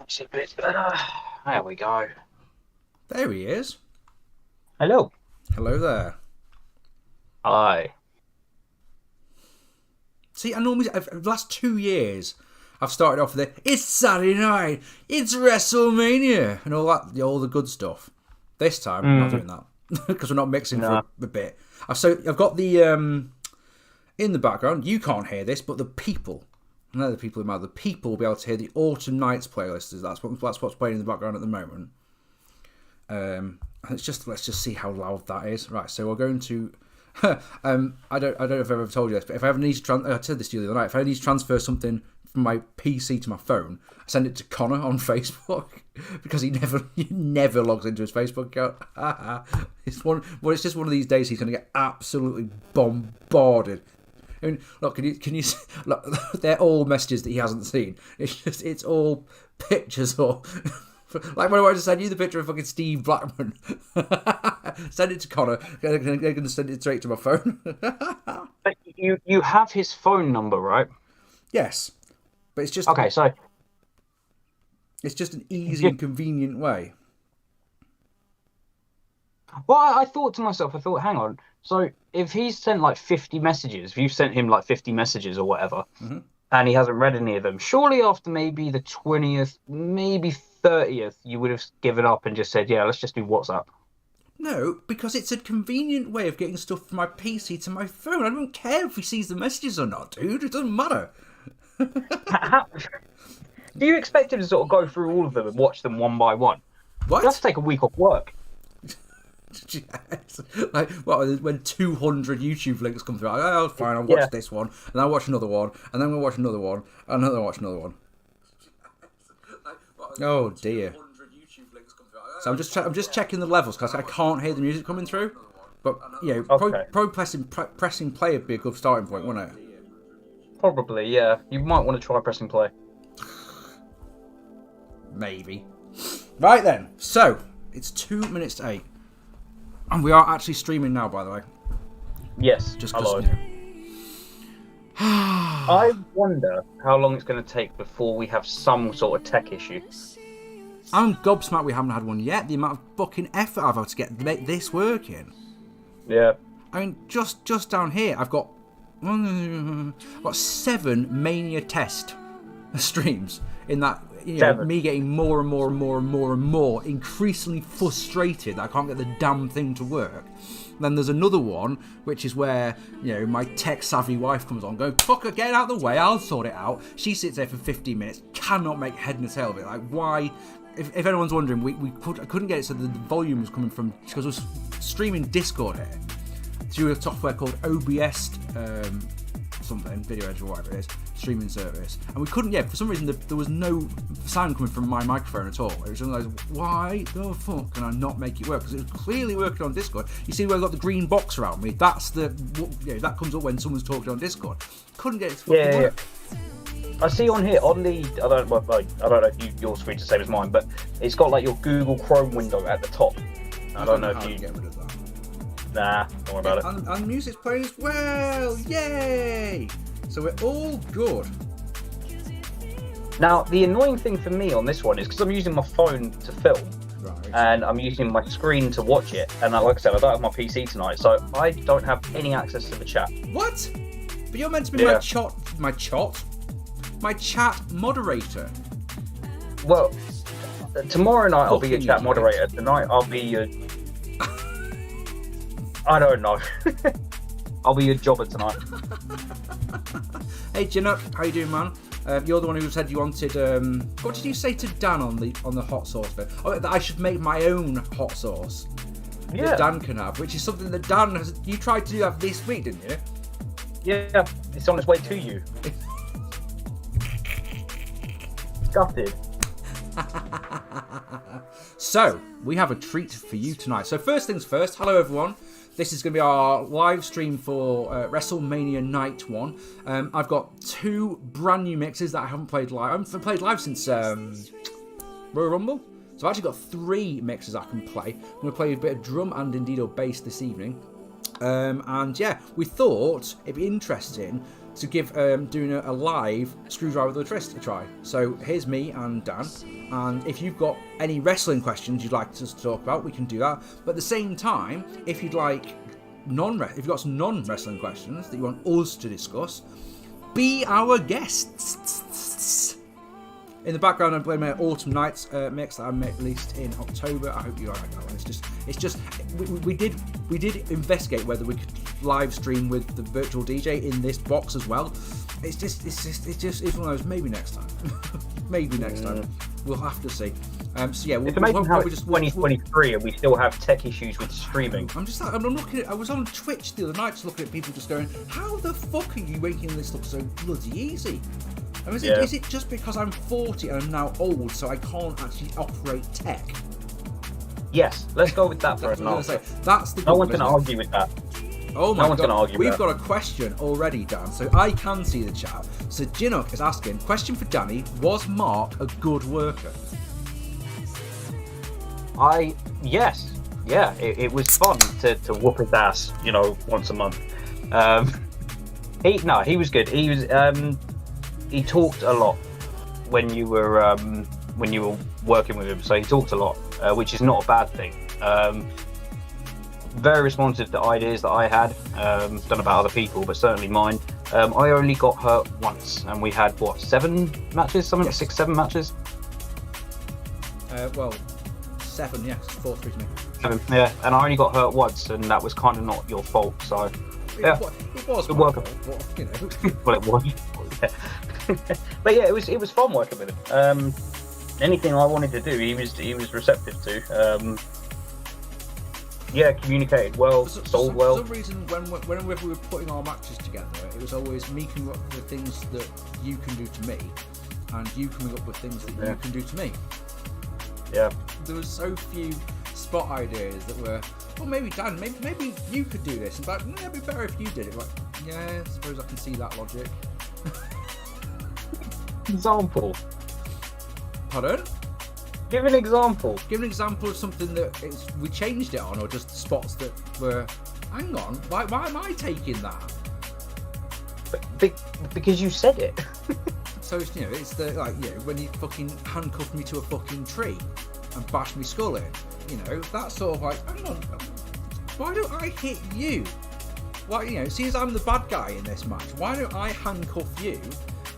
That's a bit better. There we go. There he is. Hello. Hello there. Hi. See, I normally, the last 2 years, I've started off with it's Saturday night, it's Wrestlemania, and all the good stuff. This time, I'm not doing that because we're not mixing for a bit. I've got the in the background. You can't hear this, but the people, no, the people who matter, the people will be able to hear the Autumn Nights playlist. That's what's playing in the background at the moment. Let's just see how loud that is. Right, so we're going to. I don't know if I've ever told you this, but if I ever need to I said this to you the other night. If I need to transfer something from my PC to my phone, I send it to Connor on Facebook because he never logs into his Facebook account. It's just one of these days he's going to get absolutely bombarded. I mean, look, can you look? They're all messages that he hasn't seen. It's all pictures or. Like when I just send you the picture of fucking Steve Blackman. Send it to Connor. They're going to send it straight to my phone. But you have his phone number, right? Yes. But it's just... Okay, so... It's just an easy and convenient way. Well, I thought to myself, hang on. So if he's sent like 50 messages, if you've sent him like 50 messages or whatever, and he hasn't read any of them, surely after maybe the 20th, maybe 30th, you would have given up and just said, yeah, let's just do WhatsApp. No, because it's a convenient way of getting stuff from my PC to my phone. I don't care if he sees the messages or not, dude. It doesn't matter. Do you expect him to sort of go through all of them and watch them one by one? What? You have to take a week off work. Yes. Like, when 200 YouTube links come through, oh, fine, I'll watch this one, and I'll watch another one, and then we'll watch another one, and then I'll watch another one. Oh dear. So I'm just checking the levels because I can't hear the music coming through. But you know, pressing play would be a good starting point, wouldn't it? Probably, yeah. You might want to try pressing play. Maybe. Right then. So it's 2 minutes to 8, and we are actually streaming now, by the way. Yes. Just hello. because. I wonder how long it's going to take before we have some sort of tech issue. I'm gobsmacked we haven't had one yet. The amount of fucking effort I've had to make this working. Yeah. I mean, just down here, I've got 7 Mania test streams in that. You know, me getting more and more increasingly frustrated that I can't get the damn thing to work. Then there's another one, which is where, you know, my tech-savvy wife comes on, going, fucker, get out of the way, I'll sort it out. She sits there for 15 minutes, cannot make head and tail of it. Like, why? If anyone's wondering, I couldn't get it so the volume was coming from, because I was streaming Discord here, through a software called OBS, something, Video Edge or whatever it is, streaming service, and we couldn't get, for some reason there was no sound coming from my microphone at all. It was just like, why the fuck can I not make it work? Because it was clearly working on Discord. You see where I've got the green box around me? That's that comes up when someone's talking on Discord. Couldn't get it to fucking work. I see on here, on the, I don't know if your screen's the same as mine, but it's got like your Google Chrome window at the top. I don't know if you get rid of that. Nah, don't worry about it. And music's playing as well! Yay! So we're all good. Now, the annoying thing for me on this one is because I'm using my phone to film, and I'm using my screen to watch it, and like I said, I don't have my PC tonight, so I don't have any access to the chat. What? But you're meant to be my chat moderator. Well, tomorrow night I'll be your chat moderator. Tonight I'll be your... I don't know. I'll be your jobber tonight. Hey, Chinook, how you doing, man? You're the one who said you wanted. What did you say to Dan on the hot sauce bit? Oh, that I should make my own hot sauce. Yeah. That Dan can have, which is something that Dan has. You tried to do that this week, didn't you? Yeah, it's on its way to you. Gutted. So we have a treat for you tonight. So first things first. Hello, everyone. This is going to be our live stream for WrestleMania Night 1. I've got 2 brand new mixes that I haven't played live. I haven't played live since Royal Rumble. So I've actually got 3 mixes I can play. I'm going to play a bit of drum and indeed bass this evening. And yeah, we thought it'd be interesting to give doing a live Screwdriver with a Twist a try. So here's me and Dan, and if you've got any wrestling questions you'd like us to talk about, we can do that. But at the same time, if you've got some non-wrestling questions that you want us to discuss, be our guests. In the background, I'm playing my Autumn Nights mix that I released in October. I hope you like that one. It's just we did investigate whether we could live stream with the virtual DJ in this box as well. It's one of those. Maybe next time. Maybe next time. We'll have to see. So yeah, it's amazing how it's 2023 and we still have tech issues with streaming. I'm looking at. I was on Twitch the other night, just looking at people just going, "How the fuck are you making this look so bloody easy?" I mean, is it just because I'm 40 and I'm now old, so I can't actually operate tech? Yes, let's go with that for an answer. That's the. No one can argue with that. Oh my God, we've got a question already, Dan, so I can see the chat. So Jinnock is asking, question for Danny, was Mark a good worker? Yes. Yeah, it was fun to whoop his ass, once a month. He was good. He talked a lot when you were working with him, so he talked a lot, which is not a bad thing. Very responsive to ideas that I had. Don't know about other people, but certainly mine. I only got hurt once, and we had 7 matches, something like 6-7 matches. 7, yes, 4-3 to me. 7, yeah, and I only got hurt once, and that was kind of not your fault. So yeah, it was good work. Well, it was. Yeah. But yeah, it was fun working with him. Anything I wanted to do, he was receptive to. Communicated well, sold well. For some reason, whenever we were putting our matches together, it was always me coming up with things that you can do to me, and you coming up with things that you can do to me. Yeah. There was so few spot ideas that were, well, maybe Dan, maybe you could do this. And like, it'd be better if you did it. Like, yeah, I suppose I can see that logic. Example. Pardon? Give an example. Give an example of something that we changed it on, or just spots that were, hang on, why am I taking that? Because you said it. So it's, it's the when you fucking handcuff me to a fucking tree and bash me skull in, that's sort of like, hang on, why don't I hit you? Why, seeing as I'm the bad guy in this match, why don't I handcuff you?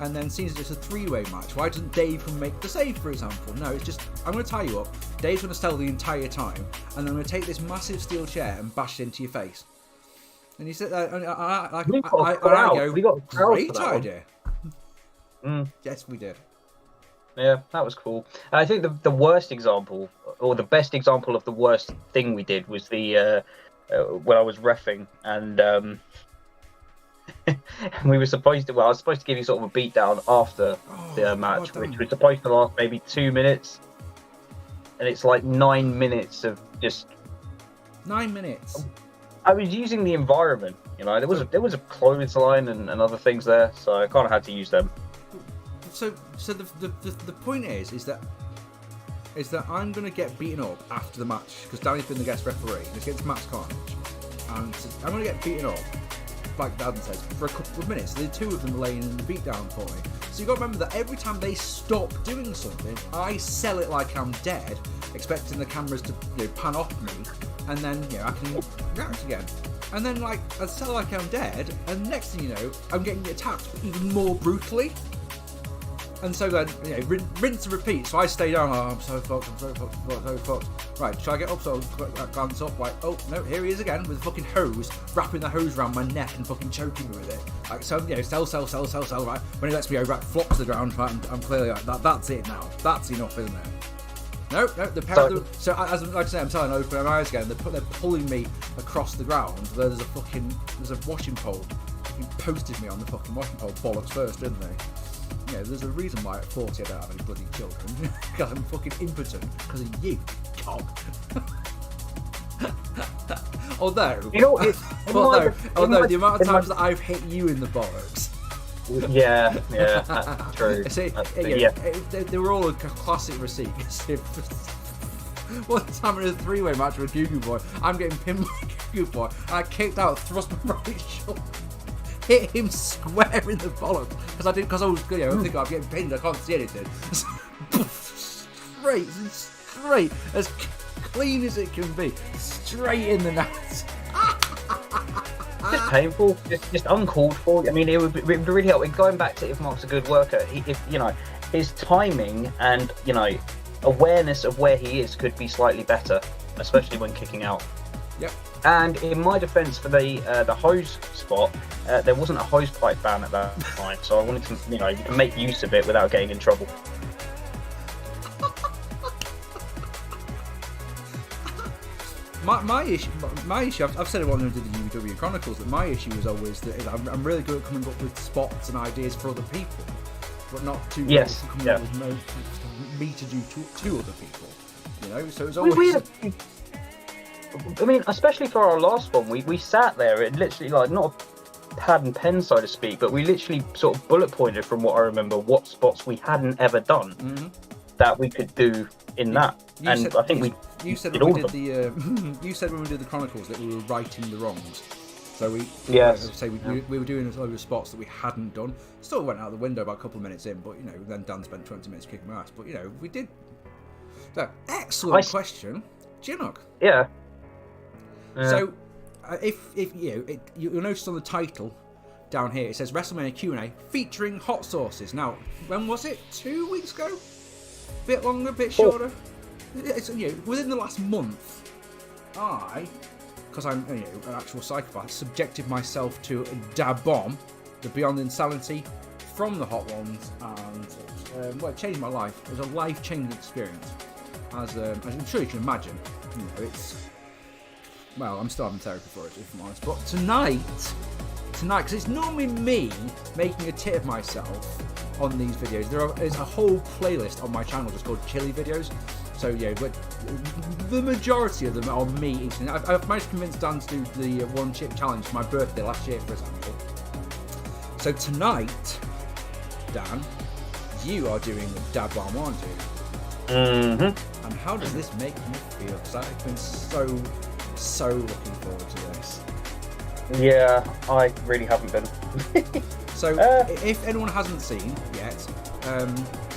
And then seeing as it's a 3-way match, why doesn't Dave come make the save, for example? No, it's just, I'm going to tie you up, Dave's going to sell the entire time, and then I'm going to take this massive steel chair and bash it into your face. And you sit there, and I go, great idea. Yes, we did. Yeah, that was cool. I think the worst example, or the best example of the worst thing we did was the when I was reffing, and we were supposed to. Well, I was supposed to give you sort of a beatdown after the match, which was supposed to last maybe 2 minutes, and it's like 9 minutes of just 9 minutes. I was using the environment, there was a clothesline and other things there, so I kind of had to use them. So the point is that I'm going to get beaten up after the match, because Danny's been the guest referee, and it's against Max Carnage, and I'm going to get beaten up, like Dan says, for a couple of minutes. The two of them are laying in the beatdown for me. So you've got to remember that every time they stop doing something, I sell it like I'm dead, expecting the cameras to pan off me, and then I can react again. And then I sell like I'm dead, and next thing you know, I'm getting attacked even more brutally. And so then, rinse and repeat. So I stay down, I'm so fucked. Right, shall I get up? So I glance up, like, oh, no, here he is again with a fucking hose, wrapping the hose around my neck and fucking choking me with it. Like, so, sell, right? When he lets me go, right, flop to the ground, right, I'm clearly like, that's it now. That's enough, isn't it? No, so as like I say, I'm telling open my eyes again, they're pulling me across the ground. There's a washing pole. He posted me on the fucking washing pole, bollocks first, didn't they? There's a reason why at 40 I don't have any bloody children. Because I'm fucking impotent because of you, cock. Although the amount of times that I've hit you in the bollocks. Yeah, that's true. They were all a classic receipts. One time in a 3-way match with Goo Goo Boy, I'm getting pinned by Goo Goo Boy, and I kicked out, thrust my right shoulder hit him square in the bollocks because I was thinking I'm getting pinned. I can't see anything. straight, as clean as it can be, straight in the nuts. Just painful, just uncalled for. I mean, it would really help. Going back to if Mark's a good worker, if his timing and awareness of where he is could be slightly better, especially when kicking out. Yep. And in my defence for the hose spot, there wasn't a hose pipe ban at that time, so I wanted to make use of it without getting in trouble. My issue, I've said it when I did the UW Chronicles, that my issue is always that I'm really good at coming up with spots and ideas for other people, but not too good at coming up with me to do to other people. So it's always. I mean, especially for our last one, we sat there and literally, like, not a pad and pen, so to speak, but we literally sort of bullet pointed from what I remember what spots we hadn't ever done that we could do in that. You said when we did the Chronicles that we were righting the wrongs. So we were doing a load of spots that we hadn't done. Still went out the window about a couple of minutes in, but then Dan spent 20 minutes kicking my ass. But we did. So excellent question, Chinook. Yeah. So if you'll notice on the title down here it says Wrestlemania Q&A featuring hot sauces. Now, when was it? 2 weeks ago? Bit longer, bit shorter. It's, within the last month, because I'm an actual psychopath, subjected myself to a dab bomb, the Beyond Insanity from the hot ones, and it changed my life. It was a life-changing experience, as I'm sure you can imagine. I'm still having therapy for it, if I'm honest. But tonight, because it's normally me making a tit of myself on these videos. There's a whole playlist on my channel just called Chili Videos. So but the majority of them are me eating. I've managed to convince Dan to do the one chip challenge for my birthday last year, for example. So tonight, Dan, you are doing the dab bomb, aren't you? Mm-hmm. And how does this make you feel? Because I've been so looking forward to this. Yeah, I really haven't been. So, if anyone hasn't seen yet,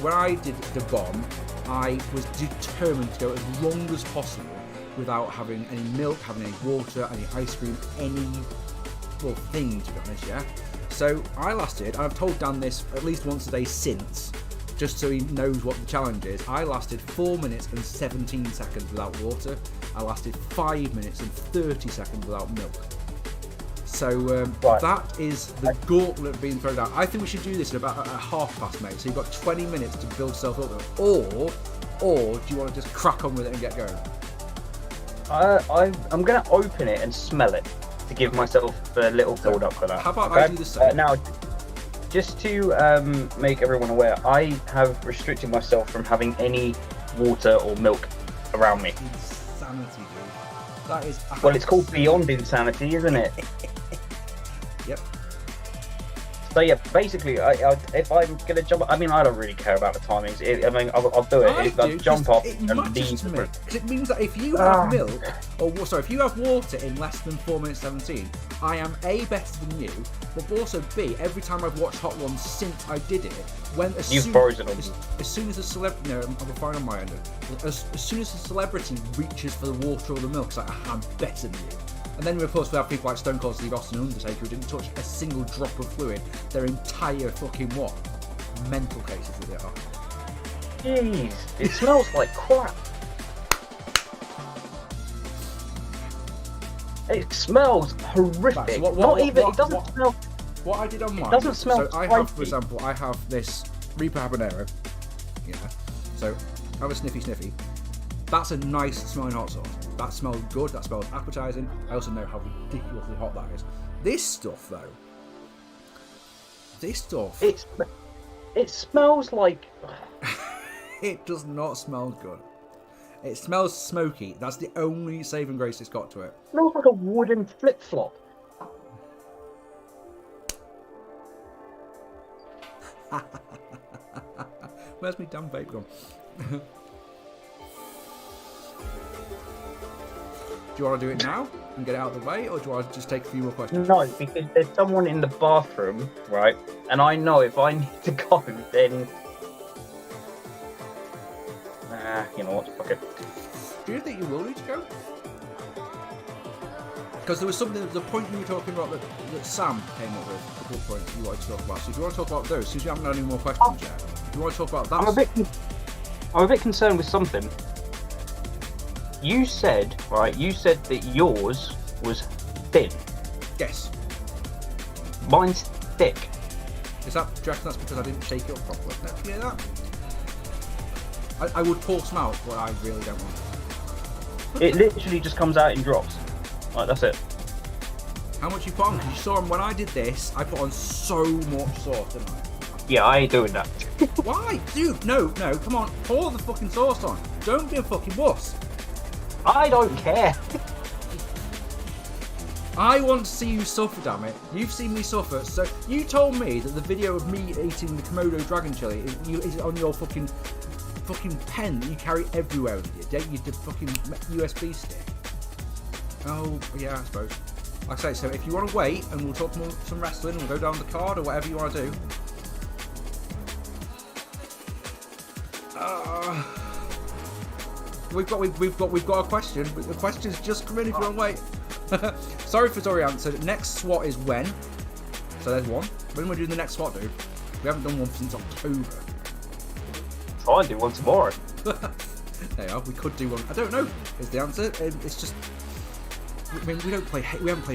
when I did the bomb, I was determined to go as long as possible without having any milk, having any water, any ice cream, any thing, to be honest, yeah? So I lasted, and I've told Dan this at least once a day since, just so he knows what the challenge is. I lasted 4 minutes and 17 seconds without water. I lasted 5 minutes and 30 seconds without milk. So that is the gauntlet being thrown out. I think we should do this at about a half past, mate. So you've got 20 minutes to build yourself up. Or do you want to just crack on with it and get going? I'm going to open it and smell it to give myself a little build up for that. How about I do the same? Now, just to make everyone aware, I have restricted myself from having any water or milk around me. Insanity, dude. That is. Well, it's called Beyond Insanity, isn't it? Yep. So yeah, basically, if I'm gonna jump, I mean, I don't really care about the timings. I'll do it. I'll jump off it and matters to me, because it means that if you have milk, if you have water in less than 4 minutes 17, I am A, better than you, but also B, every time I've watched Hot Ones since I did it, as soon as a celebrity, no, I'm fine on my end. As soon as a celebrity reaches for the water or the milk, it's like, I'm better than you. And then, of course, we have people like Stone Cold Steve Austin and Undertaker who didn't touch a single drop of fluid their entire fucking mental cases that they are. Jeez, it smells like crap. It smells horrific. Right, so it doesn't smell. What I did on mine. It doesn't smell. So I have, for example, this Reaper Habanero. Yeah. So I have a sniffy. That's a nice smelling hot sauce. That smells good, that smells appetizing. I also know how ridiculously hot that is. This stuff, though. It smells like... It does not smell good. It smells smoky. That's the only saving grace it's got to it. It smells like a wooden flip-flop. Where's my damn vape gone? you want to do it now and get it out of the way, or do you want to just take a few more questions? No, because there's someone in the bathroom, right? And I know if I need to go, then... you know what? Fuck it. Do you think you will need to go? Because there was something, the point you were talking about that Sam came up with, a good point you wanted to talk about. So if you want to talk about those, since you haven't had any more questions yet, if you want to talk about that... I'm a bit concerned with something. You said that yours was thin. Yes. Mine's thick. Is that, do you reckon that's because I didn't shake it up properly? No, you hear that? I would pour some out, but I really don't want it. It literally just comes out in drops. Like, that's it. How much you put on? Because you saw when I did this, I put on so much sauce, didn't I? Yeah, I ain't doing that. Why? Dude, no, come on. Pour the fucking sauce on. Don't be a fucking wuss. I don't care. I want to see you suffer, damn it. You've seen me suffer. So you told me that the video of me eating the Komodo dragon chili is on your fucking pen that you carry everywhere with you, don't you? The fucking USB stick. Oh, yeah, I suppose. Like I say, so if you want to wait and we'll talk more some wrestling, we'll go down the card or whatever you want to do. We've got a question. The question's just come in if you want to wait. Sorry for Tori answered. Next SWAT is when? So there's one. When we're doing the next SWAT, dude? We haven't done one since October. Try and do one tomorrow. There you are. We could do one. I don't know. Is the answer? It's just. I mean, we haven't played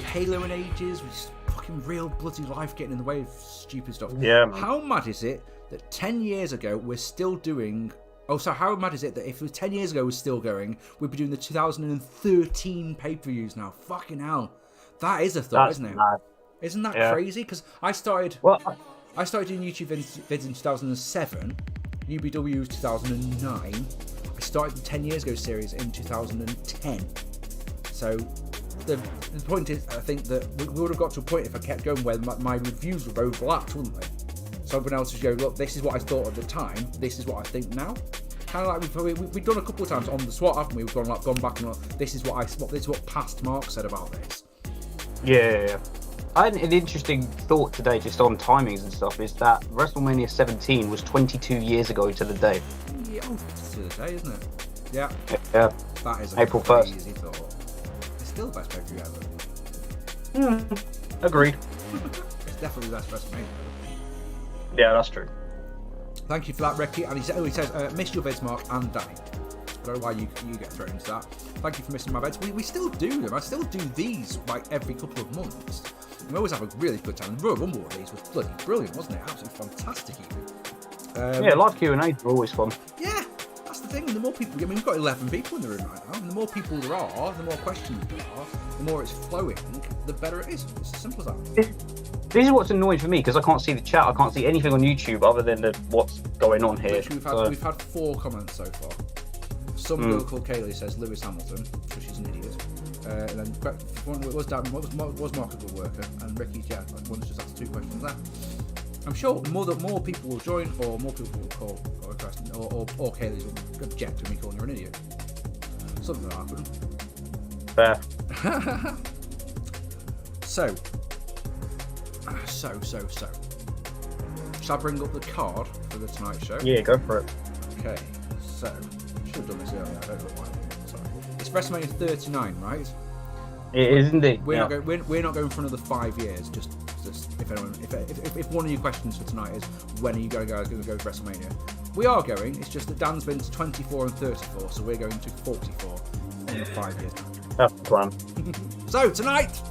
Halo in ages. We just fucking real bloody life getting in the way of stupid stuff. Yeah, man. How mad is it that 10 years ago we're still doing? Oh, so how mad is it that if it was 10 years ago we're still going, we'd be doing the 2013 pay-per-views now? Fucking hell, that is a thought, isn't it? Mad. Isn't that crazy? Because I started doing YouTube vids in 2007. UBW was 2009. I started the 10 years ago series in 2010. So the point is, I think that we would have got to a point if I kept going where my reviews would overlapped, wouldn't they? Someone else would go, look, this is what I thought at the time, this is what I think now. Kind of like we've done a couple of times on the SWAT, haven't we? We've gone back and this is what past Mark said about this. Yeah. I had an interesting thought today, just on timings and stuff, is that WrestleMania 17 was 22 years ago to the day. Yeah, to the day, isn't it? Yeah. Yeah. That is April 1st. 1st. Thought. It's still the best pay-per-view ever. Agreed. It's definitely the best WrestleMania. Yeah, that's true. Thank you for that, Ricky. And he says, missed your vids, Mark and Danny. I don't know why you get thrown into that. Thank you for missing my vids. We still do them. I still do these like every couple of months. We always have a really good time. The Royal Rumble of these was bloody brilliant, wasn't it? Absolutely fantastic, even. Yeah, live Q&As are always fun. Yeah, that's the thing. The more people, I mean, we've got 11 people in the room right now. And the more people there are, the more questions there are, the more it's flowing, the better it is. It's as simple as that. This is what's annoying for me, because I can't see the chat. I can't see anything on YouTube other than what's going on here. We've had 4 comments so far. Some girl called Kaylee says Lewis Hamilton, because she's an idiot. And then was Mark a good worker? And Ricky, yeah, one just asked 2 questions there. I'm sure more people will join, or more people will call or Kaylee's will object to me calling her an idiot. Something will happen. Fair. So. Shall I bring up the card for the Tonight Show? Yeah, go for it. Okay, so should have done this earlier. I don't know why. Sorry. It's WrestleMania 39, right? It is indeed. We're not going for another 5 years. Just if one of your questions for tonight is when are you going to go to WrestleMania? We are going. It's just that Dan's been to 24 and 34, so we're going to 44 in 5 years. That's the plan. So tonight.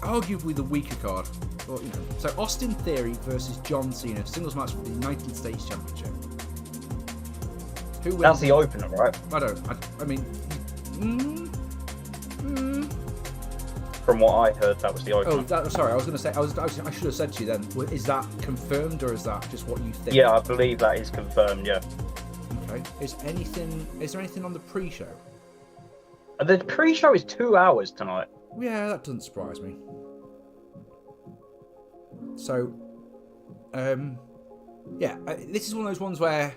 Arguably the weaker card. Well, you know. So Austin Theory versus John Cena, singles match for the United States Championship. Who wins? That's the opener, right? I mean. From what I heard, that was the opener. Sorry. I was going to say. I should have said to you then. Is that confirmed or is that just what you think? Yeah, I believe that is confirmed. Yeah. Okay. Is there anything on the pre-show? The pre-show is 2 hours tonight. Yeah, that doesn't surprise me. So, this is one of those ones where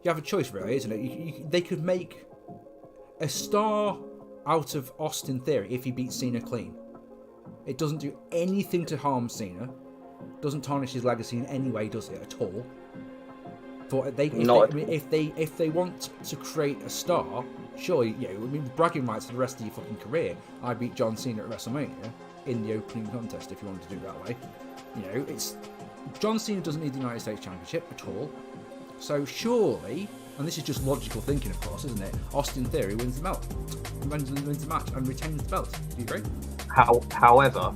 you have a choice, really, isn't it? They could make a star out of Austin Theory if he beats Cena clean. It doesn't do anything to harm Cena. Doesn't tarnish his legacy in any way, does it at all? If they want to create a star, surely, bragging rights for the rest of your fucking career. I beat John Cena at WrestleMania in the opening contest, if you wanted to do it that way. It's John Cena doesn't need the United States Championship at all. So surely, and this is just logical thinking, of course, isn't it? Austin Theory wins the belt, wins the match, and retains the belt. Do you agree? However,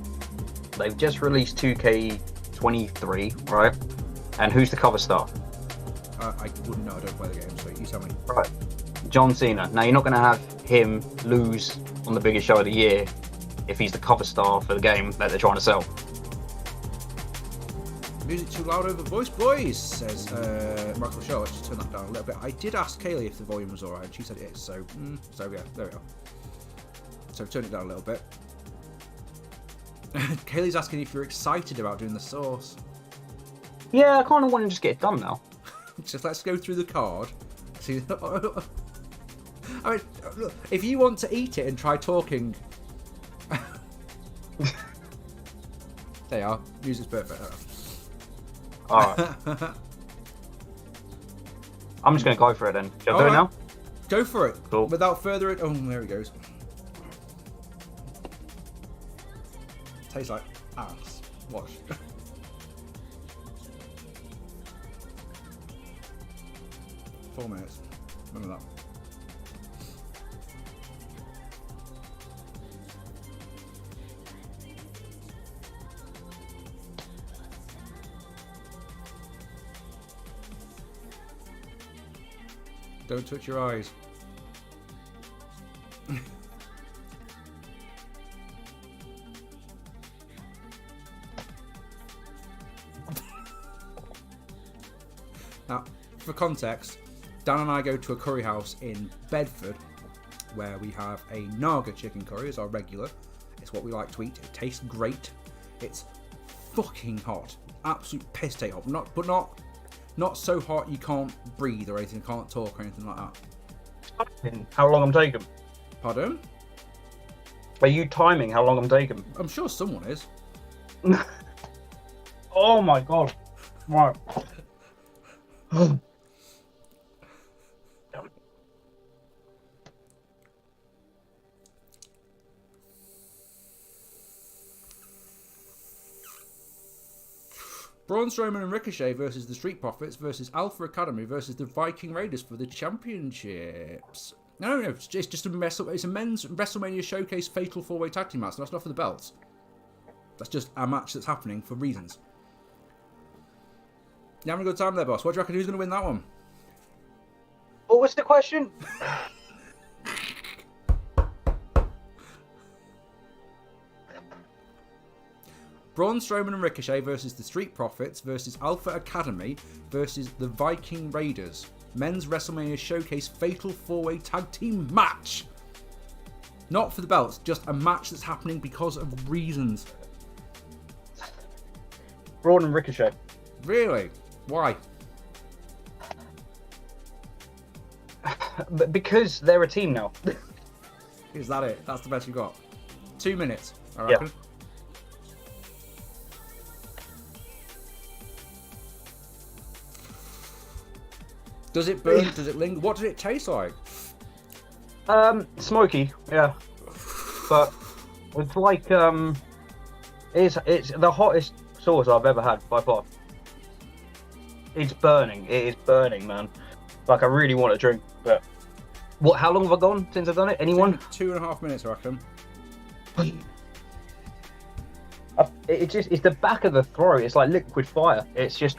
they've just released 2K23, right? And who's the cover star? I wouldn't know. I don't play the game, so you tell me. Right. John Cena. Now, you're not going to have him lose on the biggest show of the year if he's the cover star for the game that they're trying to sell. Music too loud over voice, boys, says Michael Shaw. Let's just turn that down a little bit. I did ask Kaylee if the volume was alright, and she said it is. So yeah, there we go. So turn it down a little bit. Kaylee's asking if you're excited about doing the sauce. Yeah, I kind of want to just get it done now. Just let's go through the card. See, I mean, look, if you want to eat it and try talking, there you are. Music's perfect. All right. I'm just going to go for it then. Shall I do it now? Go for it. Cool. Without further ado, there he goes. Tastes like ass. Watch. Four minutes. Remember that. Don't touch your eyes. Now, for context, Dan and I go to a curry house in Bedford where we have a Naga chicken curry as our regular. It's what we like to eat. It tastes great. It's fucking hot. Absolute piss take hot. Not so hot you can't breathe or anything, can't talk or anything like that. How long I'm taking? Pardon? Are you timing how long I'm taking? I'm sure someone is. Oh my god. Right. Braun Strowman and Ricochet versus the Street Profits versus Alpha Academy versus the Viking Raiders for the championships. No, it's just a men's WrestleMania Showcase Fatal 4-Way Tag Team match. That's not for the belts. That's just a match that's happening for reasons. You having a good time there, boss? What do you reckon? Who's going to win that one? What was the question? Braun Strowman and Ricochet versus the Street Profits versus Alpha Academy versus the Viking Raiders. Men's WrestleMania Showcase Fatal 4-Way Tag Team match. Not for the belts, just a match that's happening because of reasons. Braun and Ricochet. Really? Why? Because they're a team now. Is that it? That's the best you got? 2 minutes, I reckon. Yeah. Does it burn? Does it linger? What does it taste like? Smoky, yeah. But it's like it's the hottest sauce I've ever had by far. It's burning. It is burning, man. Like I really want a drink, but what? How long have I gone since I've done it? Anyone? 2.5 minutes, I reckon. It's the back of the throat. It's like liquid fire. It's just.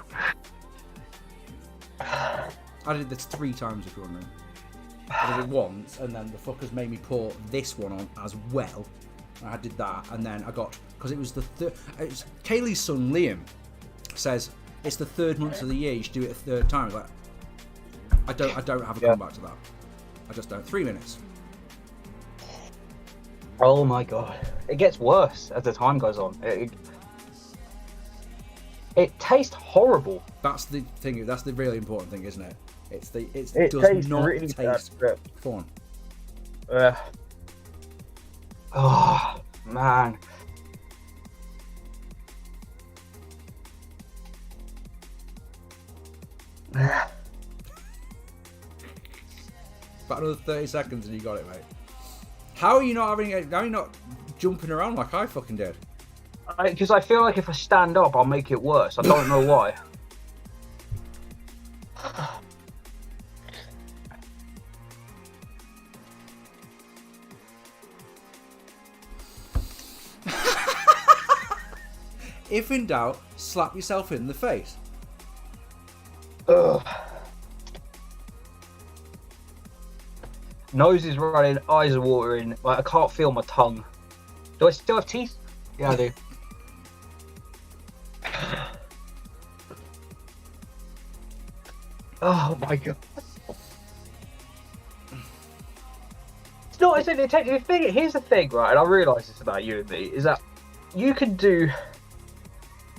I did this 3 times, if you're wondering. I did it once, and then the fuckers made me pour this one on as well. I did that, and then I got, because it was the Kaylee's son Liam says it's the 3rd month of the year. You should do it a 3rd time. Like, I don't have a comeback to that. I just don't. 3 minutes. Oh my god! It gets worse as the time goes on. It tastes horrible. That's the thing. That's the really important thing, isn't it? It does not really taste bad. fun. Oh man. About another 30 seconds and you got it, mate. How are you not jumping around like I fucking did? Because I feel like if I stand up, I'll make it worse. I don't know why. If in doubt, slap yourself in the face. Ugh. Nose is running, eyes are watering. Like, I can't feel my tongue. Do I still have teeth? Yeah, I do. Oh my god. It's not as a technical thing. Here's the thing, right? And I realise this about you and me, is that you can do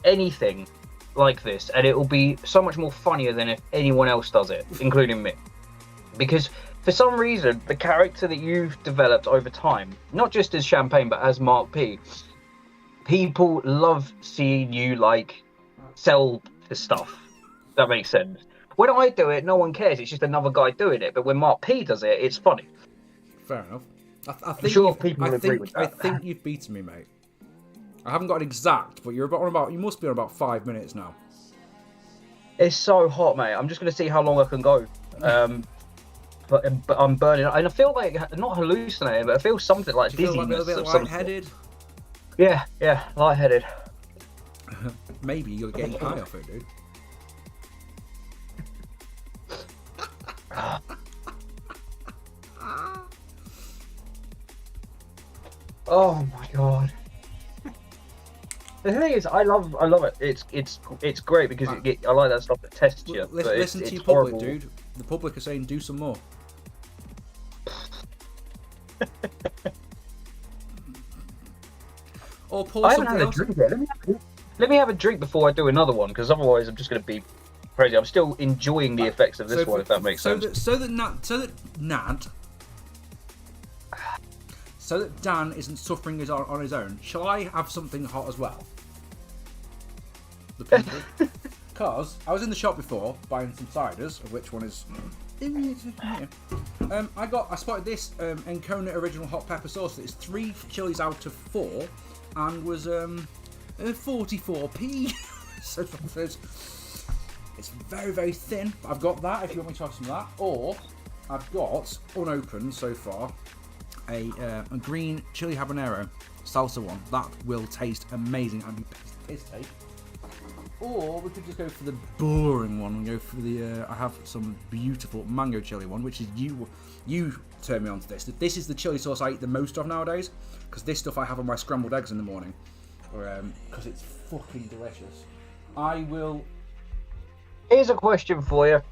anything like this and it will be so much more funnier than if anyone else does it, including me. Because for some reason, the character that you've developed over time, not just as Champagne, but as Mark P, people love seeing you, like, sell the stuff. That makes sense. When I do it, no one cares. It's just another guy doing it. But when Mark P does it, it's funny. Fair enough. I think you've beaten me, mate. I haven't got an exact, but you must be on about 5 minutes now. It's so hot, mate. I'm just going to see how long I can go. But I'm burning. And I feel like, not hallucinating, but I feel something like dizziness. Feel like a little bit lightheaded? Yeah, lightheaded. Maybe you're getting high off it, dude. Oh my god. The thing is, I love it. It's great because I like that stuff that tests you. Listen to your public, dude. The public are saying do some more. Or pour I something haven't had else. a drink yet. Let me have a drink before I do another one, because otherwise I'm just going to be crazy. I'm still enjoying the effects of this one, if that makes sense. So that Dan isn't suffering on his own, shall I have something hot as well? Because I was in the shop before buying some ciders, of which one is. I spotted this Encona original hot pepper sauce. It's 3 chilies out of 4, and was 44p. So it's very, very thin. I've got that. If you want me to have some of that, or I've got unopened so far a green chili habanero salsa one. That will taste amazing and be piss take. Or we could just go for the boring one and go for the. I have some beautiful mango chili one, which is you turned me on to this. This is the chili sauce I eat the most of nowadays, because this stuff I have on my scrambled eggs in the morning, because it's fucking delicious. Here's a question for you.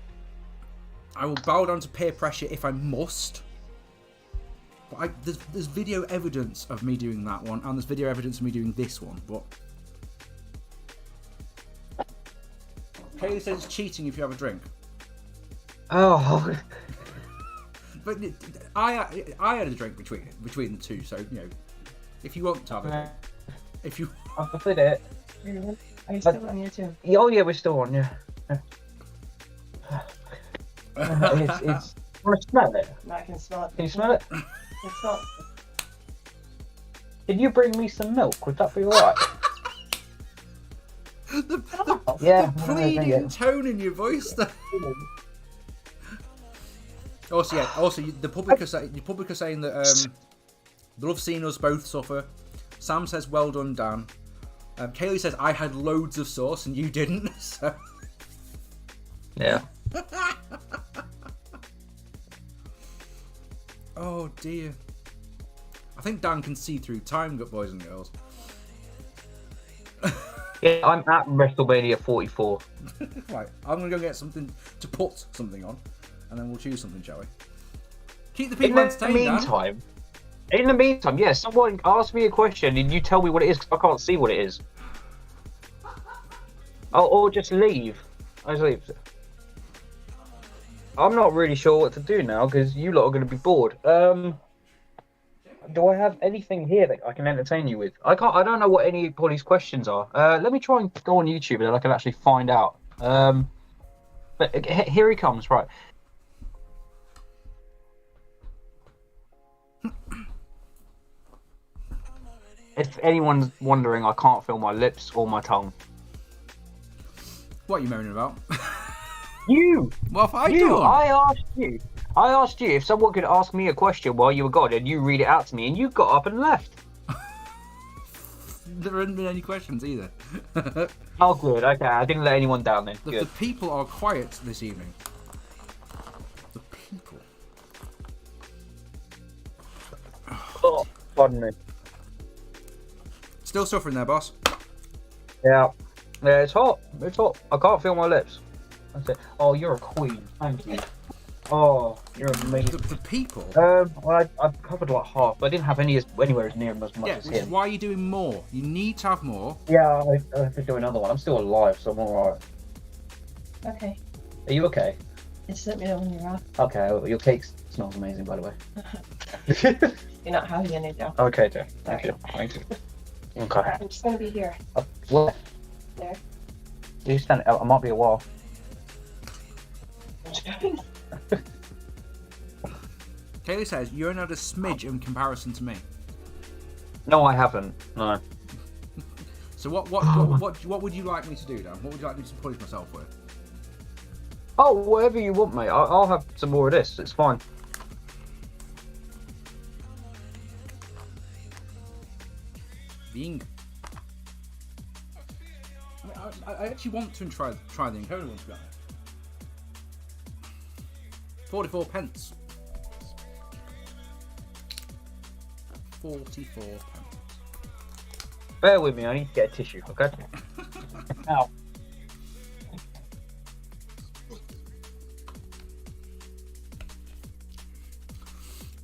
I will bow down to peer pressure if I must. But there's video evidence of me doing that one, and there's video evidence of me doing this one, but. Kaylee says it's cheating if you have a drink. Oh. But I had a drink between the two, so if you want to have a drink, if you. I preferred it. Are you still on here too? Oh yeah, we're still on. Yeah. It's. Want to smell it? No, I can smell it. Can you smell it? It's not. Can you bring me some milk? Would that be alright? the pleading tone in your voice. Also, the public are saying that they love seeing us both suffer. Sam says, "Well done, Dan." Kaylee says, "I had loads of sauce and you didn't." So. Yeah. Oh dear. I think Dan can see through time, boys and girls. Yeah, I'm at Wrestlemania 44. Right, I'm going to go get something to put something on, and then we'll choose something, shall we? Keep the people entertained, In the meantime, yeah, someone ask me a question and you tell me what it is, because I can't see what it is. Oh, or just leave. I just leave. I'm not really sure what to do now, because you lot are going to be bored. Do I have anything here that I can entertain you with? I can't. I don't know what anybody's questions are. Let me try and go on YouTube and I can actually find out. But here he comes. Right. If anyone's wondering, I can't feel my lips or my tongue. What are you moaning about? You. What have I You. done? I asked you if someone could ask me a question while you were gone, and you read it out to me, and you got up and left. There haven't been any questions either. Oh, good. Okay, I didn't let anyone down then. The people are quiet this evening. The people. Oh, pardon me. Still suffering there, boss. Yeah. Yeah, it's hot. It's hot. I can't feel my lips. That's it. Oh, you're a queen. Thank you. Oh, you're amazing. The people. Well, I've covered like half, but I didn't have anywhere as near as much Yeah, as which is him. why you're doing more. You need to have more. Yeah, I have to do another one. I'm still alive, so I'm alright. Okay. Are you okay? Just let me know when you're off. Okay. Well, your cake smells amazing, by the way. You're not having any, Joe. Okay, Joe. Thank you. Thank you. Okay. I'm just gonna be here. Where? There. You stand. I might be a while. Kaylee says you're not a smidge in comparison to me. No, I haven't. No. So what would you like me to do, Dan? What would you like me to punish myself with? Oh, whatever you want, mate. I'll have some more of this. It's fine. Bing. I actually want to try the encoder one, to be honest. 44 pence. 44 pence. Bear with me. I need to get a tissue. Okay. Ow.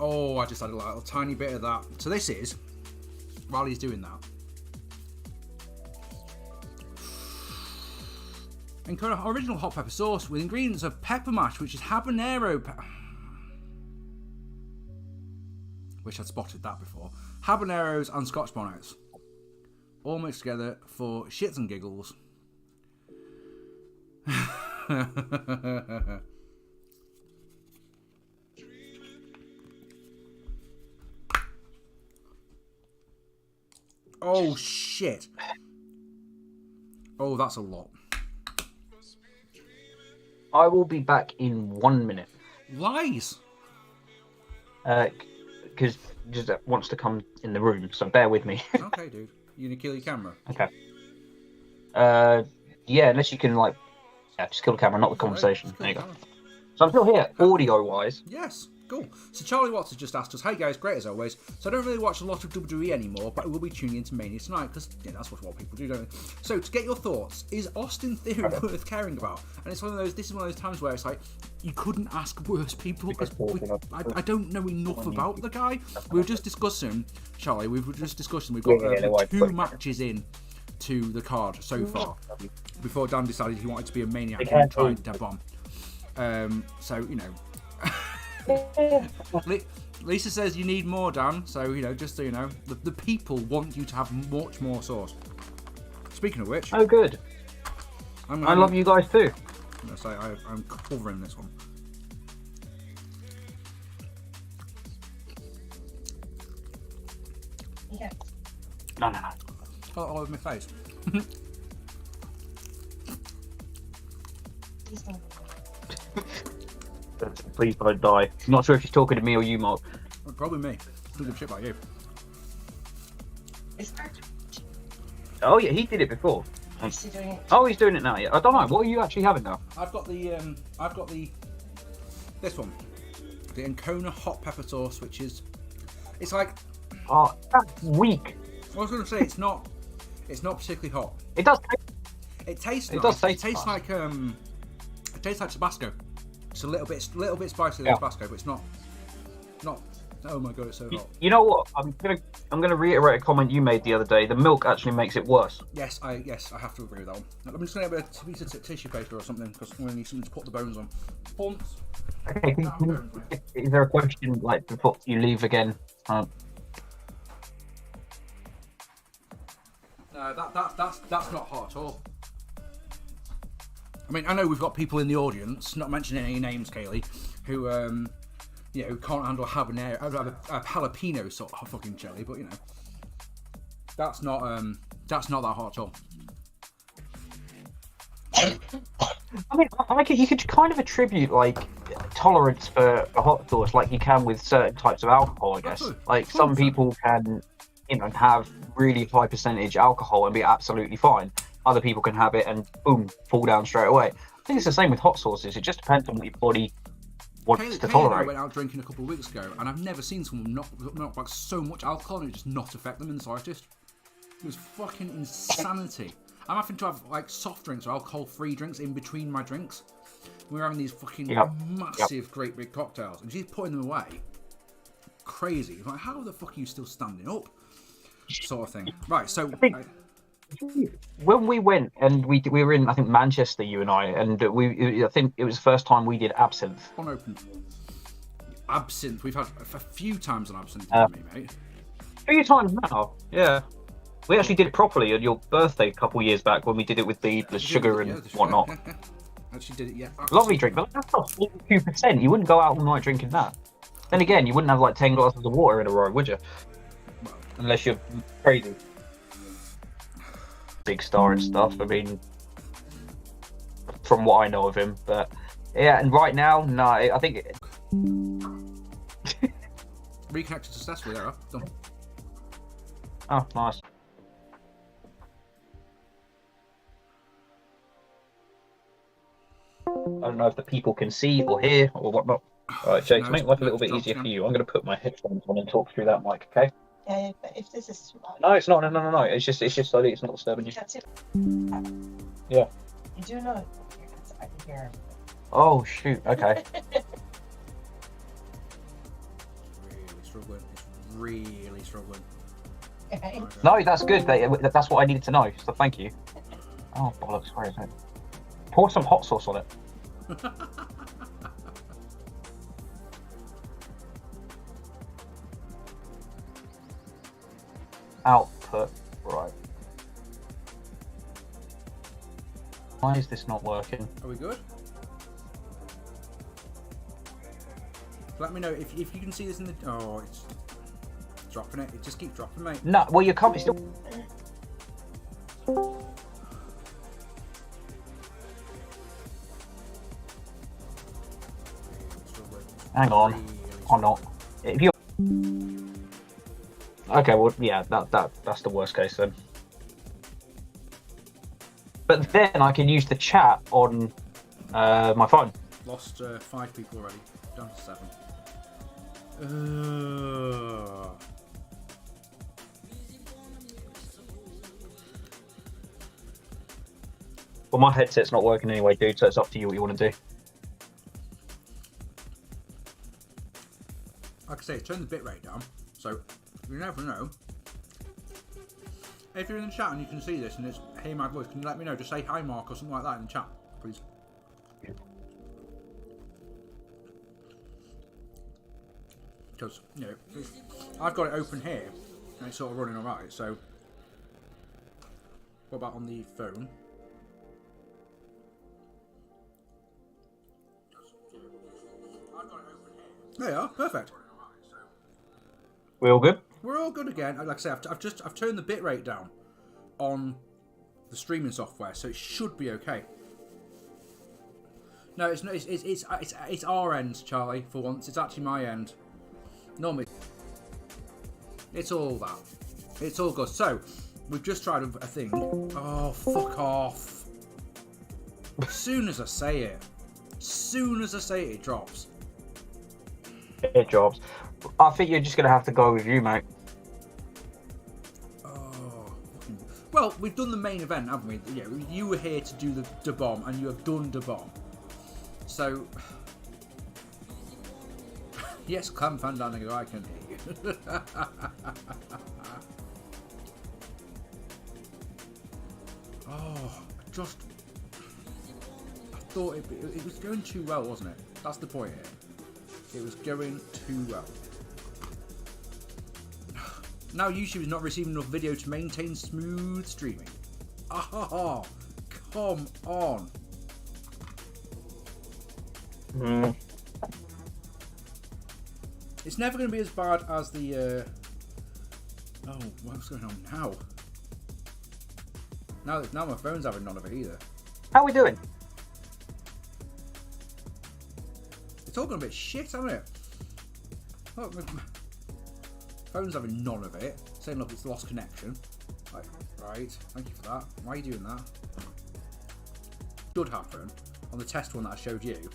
Oh, I just had a little tiny bit of that. So this is, while he's doing that, Encona original hot pepper sauce with ingredients of pepper mash, which is habanero wish I'd spotted that before. Habaneros and Scotch bonnets. All mixed together for shits and giggles. Oh shit. Oh, that's a lot. I will be back in 1 minute. Lies. Because just wants to come in the room, so bear with me. Okay, dude. You gonna kill your camera? Okay. Yeah, unless you can just kill the camera, not the conversation. There you go. So I'm still here, audio-wise. Yes, cool. So Charlie Watts has just asked us, hey guys, great as always. So I don't really watch a lot of WWE anymore, but I will be tuning into Mania tonight, because that's what people do, don't they? So to get your thoughts, is Austin Theory worth caring about? And it's this is one of those times where it's like, you couldn't ask worse people, because I don't know enough about the guy. We were just discussing, Charlie, we've got 2 matches in to the card so far, before Dan decided he wanted to be a maniac and tried Dead Bomb. So, Lisa says you need more, Dan. So, just so you know, the people want you to have much more sauce. Speaking of which... Oh, good. I love you guys too. I'm going to say I'm covering this one. Yeah. No. All over my face. Please don't die. I'm not sure if she's talking to me or you, Mark. Probably me. Don't give a shit about you. Oh yeah, he did it before. Is he doing it? Oh, he's doing it now. Yeah, I don't know. What are you actually having now? I've got this one, the Encona hot pepper sauce, which is, it's like. Oh, that's weak. I was going to say it's not particularly hot. It does. It tastes. It nice. does taste. It tastes nice. like Tabasco. It's a little bit spicy like Tabasco, but it's not. Oh my god, it's so hot. You know what? I'm gonna reiterate a comment you made the other day. The milk actually makes it worse. Yes, I have to agree with that one. I'm just gonna get a piece of tissue paper or something, because I'm gonna need something to put the bones on. Okay. Is there a question before you leave again? That's not hot at all. I mean, I know we've got people in the audience, not mentioning any names, Kaylee, who who can't handle a jalapeno sort of fucking jelly, but that's not that hot at all. I mean, you could kind of attribute like tolerance for hot sauce, like you can with certain types of alcohol, I guess. Like some people can, have really high percentage alcohol and be absolutely fine. Other people can have it and boom, fall down straight away. I think it's the same with hot sauces. It just depends on what your body wants to tolerate. I went out drinking a couple of weeks ago, and I've never seen someone knock back so much alcohol and it just not affect them in the slightest. It was fucking insanity. I'm having to have like soft drinks or alcohol-free drinks in between my drinks. We were having these fucking massive, great big cocktails, and she's putting them away. Crazy. It's like, how the fuck are you still standing up? Sort of thing. Right. So. When we went and we were in, I think Manchester, you and I think it was the first time we did absinthe. Unopened. Absinthe. We've had a few times on absinthe, mate. A few times now. Yeah. We actually did it properly on your birthday a couple of years back when we did it with the sugar and whatnot. Actually did it, yeah. Lovely drink, but that's not 42%. You wouldn't go out all night drinking that. Then again, you wouldn't have like 10 glasses of water in a row, would you? Unless you're crazy. Big star and stuff. I mean, from what I know of him, but yeah. And right now, no, I think reconnected successfully. There, done. Oh, nice. I don't know if the people can see or hear or whatnot. All right, Jake, to make life a little bit easier for you, I'm going to put my headphones on and talk through that mic, okay? Yeah, but if this is small. No, it's not. No. It's just so that it's not disturbing you. That's it. Yeah. You do know I can hear him. Oh shoot. Okay. Really struggling. No, that's good. That's what I needed to know. So thank you. Oh bollocks! Where is it? Pour some hot sauce on it. Output, right. Why is this not working? Are we good? Let me know if you can see this in the... Oh, it's dropping it. It just keeps dropping, mate. No, well, you're coming still... Hang on. Or not. If you... Okay, well, yeah, that's the worst case then. But then I can use the chat on my phone. Lost 5 people already. Down to 7. Well, my headset's not working anyway, dude, so it's up to you what you want to do. Like I say, turn the bitrate down, so you never know. If you're in the chat and you can see this and it's hey my voice, can you let me know? Just say hi Mark or something like that in the chat, please. Because, I've got it open here and it's sort of running alright, so what about on the phone? I've got it open here. There you are, perfect. We all good? We're all good again. Like I say, I've turned the bitrate down on the streaming software, so it should be okay. No, it's not. It's our end, Charlie. For once, it's actually my end. Normally, it's all that. It's all good. So we've just tried a thing. Oh, fuck off! As soon as I say it, it drops. It drops. I think you're just gonna have to go with you, mate. Well, we've done the main event, haven't we? Yeah, you were here to do the bomb, and you have done the bomb. So, yes, Clam Fandango, I can hear you. I thought it was going too well, wasn't it? That's the point here. It was going too well. Now YouTube is not receiving enough video to maintain smooth streaming. Oh, come on. It's never going to be as bad as the... Oh, what's going on now? Now my phone's having none of it either. How are we doing? It's all gone a bit shit, hasn't it? Oh, my phone's having none of it. Saying, look, it's lost connection. Right, thank you for that. Why are you doing that? Should happen on the test one that I showed you. Do you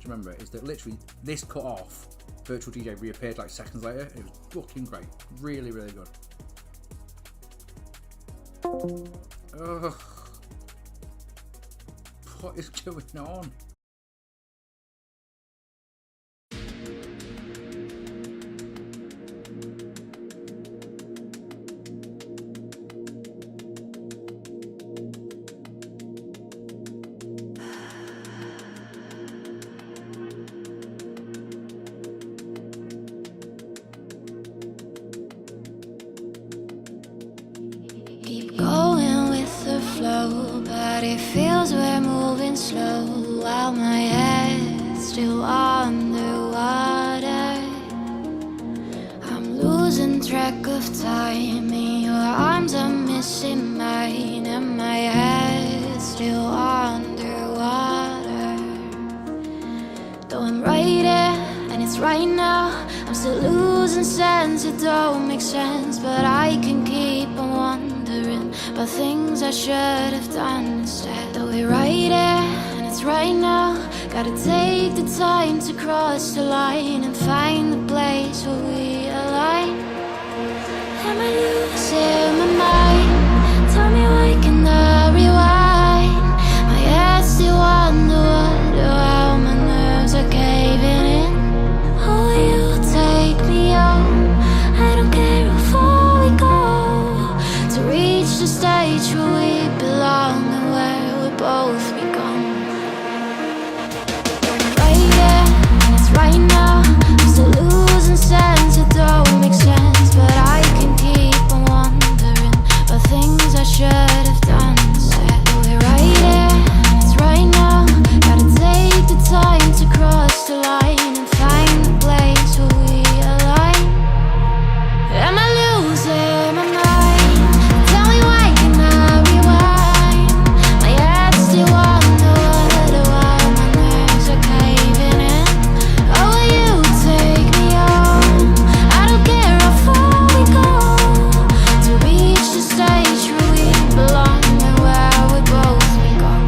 remember? Is that literally this cut off, Virtual DJ reappeared like seconds later. It was fucking great. Really, really good. Ugh. What is going on? Keep going with the flow, but it feels we're moving slow while my head's still underwater. I'm losing track of time, and your arms are missing mine, and my head's still underwater. Though I'm right here, and it's right now, I'm still losing sense, it don't make sense, but I can keep on wondering about things I should have done instead. Though we're right here, and it's right now, gotta take the time to cross the line and find the place where we align. Am I losing my mind? Tell me why can I rewind? My head still wonder how my nerves are caving in. Oh, you take me home. I don't care how far we go to reach the stage where we belong and where we both become. Right here, and it's right now. I'm still losing sense, it don't make sense, but I can keep on wondering about things I should have done instead. We're right here, and it's right now. Gotta take the time to cross the line and find the place where we align. Am I losing my mind? Tell me why can I rewind? My head still wonder why my nerves are caving in. Oh, will you take me home? I don't care how far we go to reach the stage where we belong and where we both become.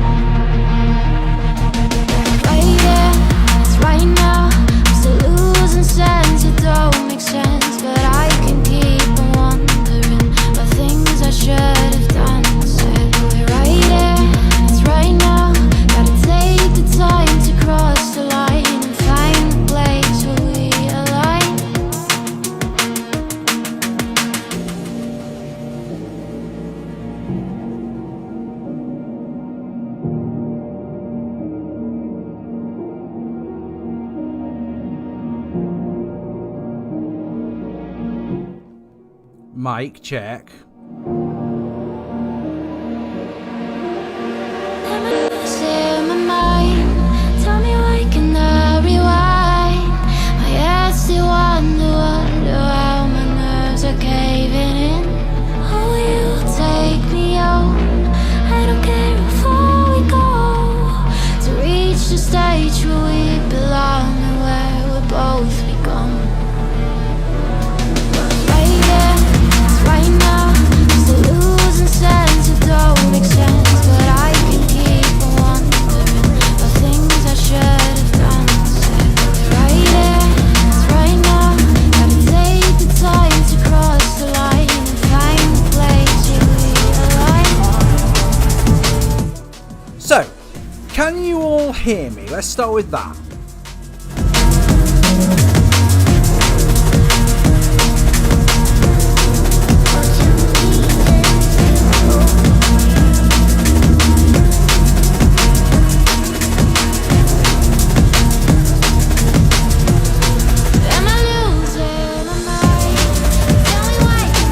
Right here, it's right now. I'm still losing sense, it don't make sense, but I can keep on wondering about things I should have done instead. We're right here, it's right now. Gotta take the time to cross the line and find the place where we align. Mic check. Am I losing my mind? Tell me why can I rewind? My head still wonder how my nerves are caving in. Oh, will you take me home? I don't care how far we go to reach the stage where we belong and where we both become. Right here, it's right now. I'm still losing sense, it don't make sense, but I can keep on wondering about things I should have done instead. Right here, it's right now. Gotta take the time to cross the line and find the place where we align. So, can you all hear me? Let's start with that. Am I losing my mind? Tell me why can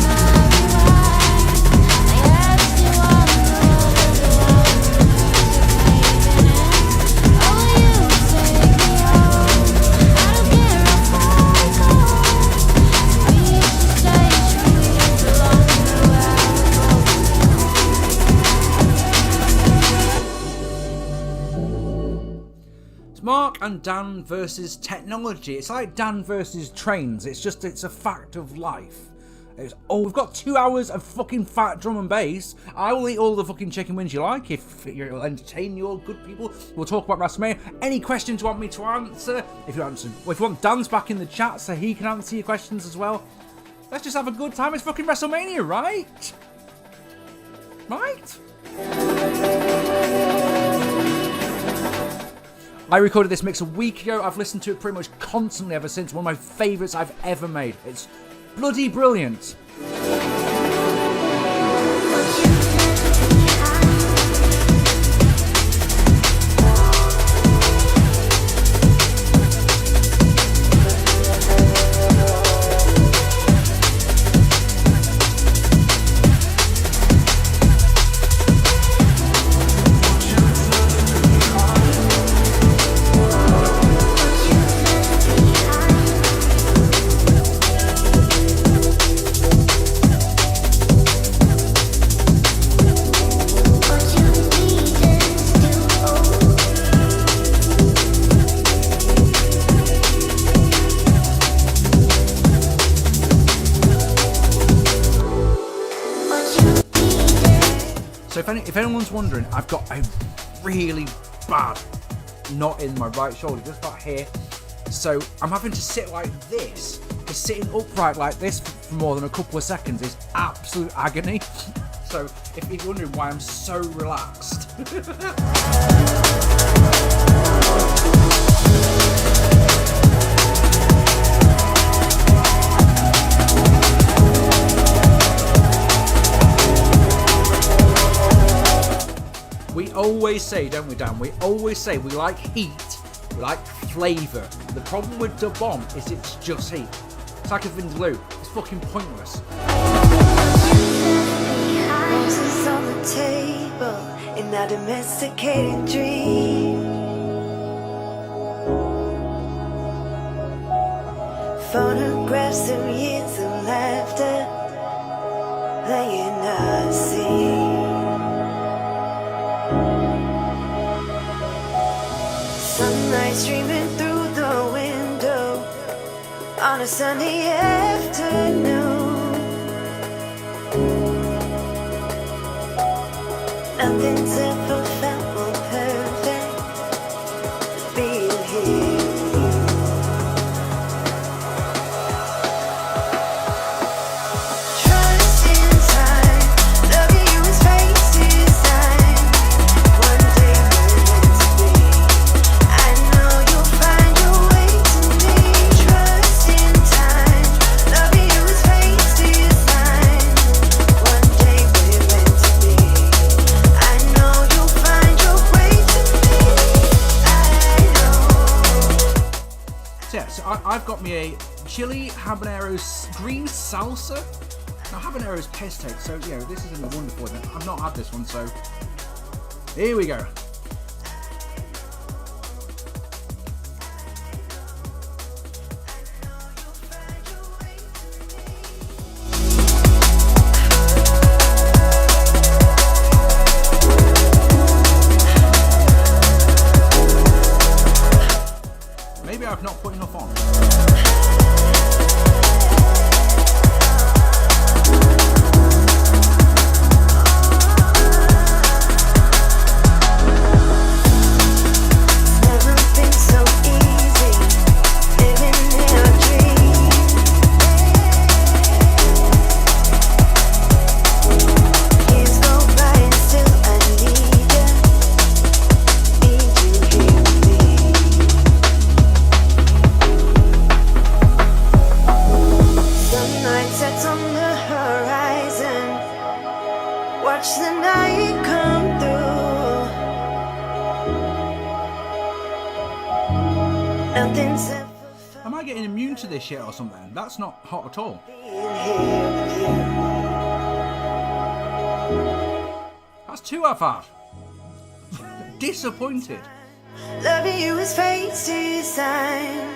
Mark and Dan versus technology. It's like Dan versus trains. It's a fact of life. We've got 2 hours of fucking fat drum and bass. I will eat all the fucking chicken wings you like if you'll entertain your good people. We'll talk about Wrestlemania. Any questions you want me to answer? If you want Dan's back in the chat so he can answer your questions as well. Let's just have a good time. It's fucking Wrestlemania, right? Right? I recorded this mix a week ago. I've listened to it pretty much constantly ever since. One of my favourites I've ever made. It's bloody brilliant. If anyone's wondering, I've got a really bad knot in my right shoulder, just about here. So I'm having to sit like this. Because sitting upright like this for more than a couple of seconds is absolute agony. So if you're wondering why I'm so relaxed. We always say, don't we, Dan? We always say we like heat, we like flavour. The problem with Da Bomb is it's just heat. It's like a Vindaloo. It's fucking pointless. Roses on the table in our domesticated dream. Photographs of years of laughter laying our scene. Sunlight streaming through the window on a sunny afternoon. Nothing's ever felt more perfect than being here with you. Trust in time, loving you is fate design. One day we're meant to be. I know you'll find your way to me. Trust in time, loving you is fate design. One day we're meant to be. I know you'll find your way to me. I know. So yeah, so I've got me a chili habanero green salsa. Now habanero is piss take, so yeah, this is gonna be wonderful. I've not had this one, so here we go. Maybe I've not put enough on. Never been so easy living in a dream. Years go by and still I need you here with me. Sunlight sets on the horizon. Watch the night come through. Nothing's ever felt Am I getting immune to this shit or something? That's not hot at all. being here with you. That's two I've had. Disappointed. Loving you is fate's design.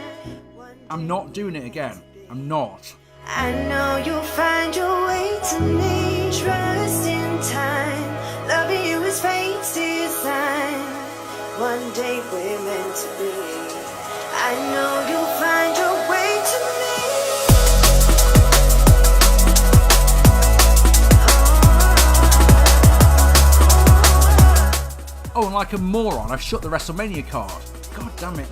I'm not doing it again. I'm not. I know you'll find your way to me. Trust in time. Loving you is fate's design. One day we're meant to be. I know you'll find your way to me. Oh, and like a moron, I've shut the Wrestlemania card. God damn it.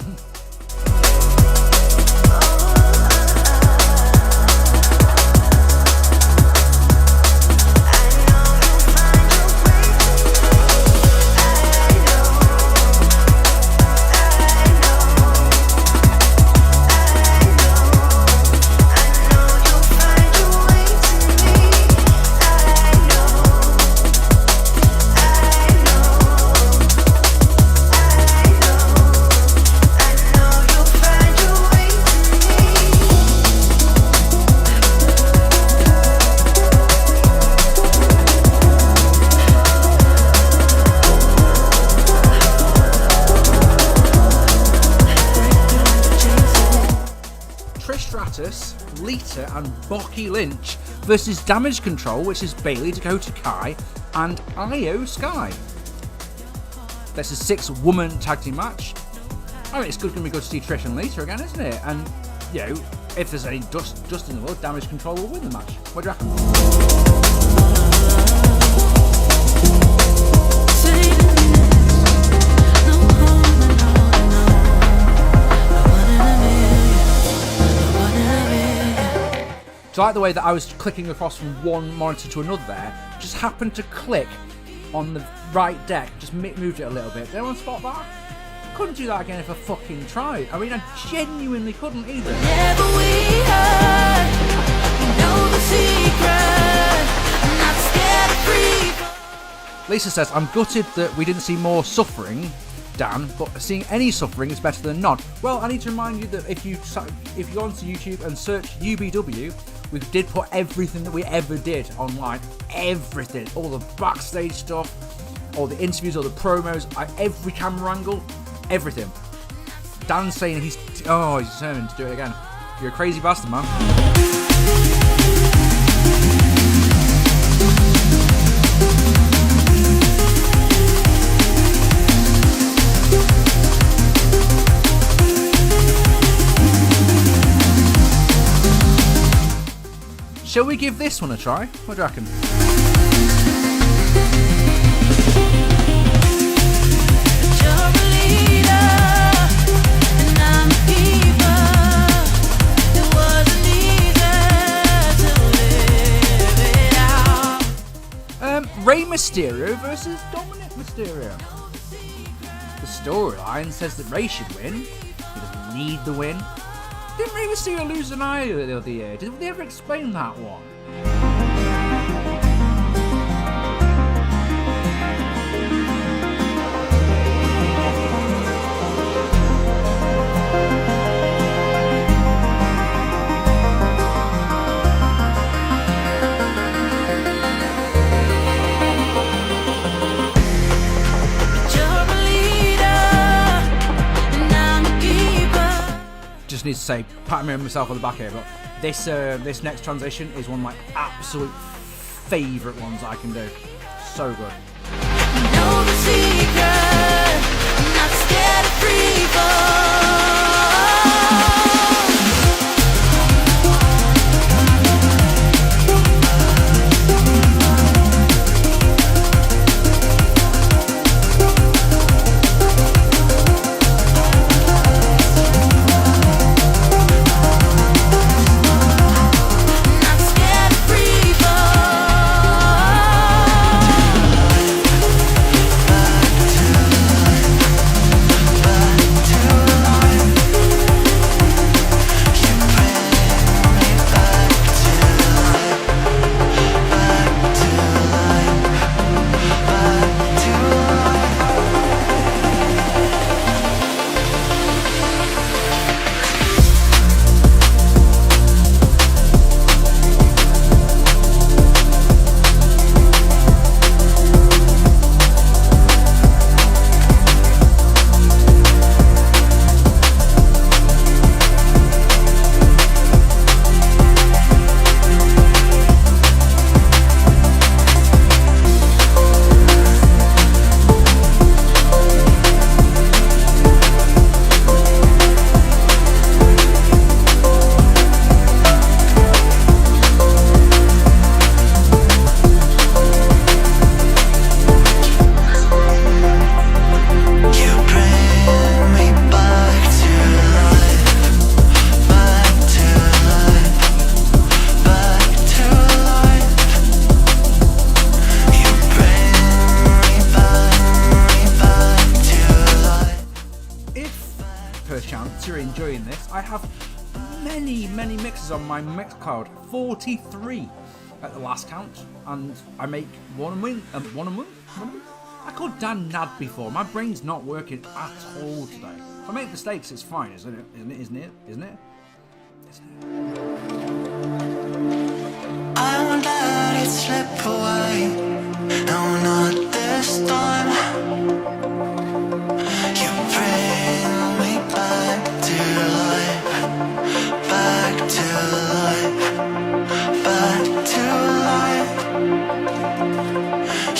Lita and Becky Lynch versus Damage Control, which is Bayley, Dakota Kai, and Io Sky. That's a 6-woman tag team match. I mean, it's going to be good to see Trish and Lita again, isn't it? And, you know, if there's any dust in the world, Damage Control will win the match. What do you reckon? So I like the way that I was clicking across from one monitor to another there, just happened to click on the right deck, just moved it a little bit. Did anyone spot that? Couldn't do that again if I fucking tried. I mean, I genuinely couldn't either. Never we heard, you know the secret. I'm not scared of free. Lisa says, I'm gutted that we didn't see more suffering, Dan, but seeing any suffering is better than none. Well, I need to remind you that if you go onto YouTube and search UBW, we did put everything that we ever did online. Everything. All the backstage stuff, all the interviews, all the promos, every camera angle, everything. Dan's saying he's determined to do it again. You're a crazy bastard, man. Shall we give this one a try? What do you reckon? Rey Mysterio versus Dominic Mysterio. The storyline says that Rey should win. He doesn't need the win. Didn't Rey Mysterio lose an eye the other year? Did they ever explain that one? Just need to say, pat me on myself on the back here, but this next transition is one of my absolute favourite ones I can do. So good. Know the secret. I'm not scared of free fall. bet you're enjoying this. I have many mixes on my mix card, 43 at the last count, and I make one a month. I called Dan Nad before. My brain's not working at all today. If I make mistakes, it's fine, isn't it? I won't let it slip away. No, not this time. You bring me back to life, back to life, back to life.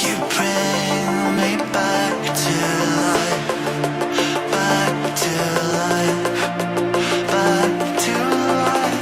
You bring me back to life, back to life, back to life.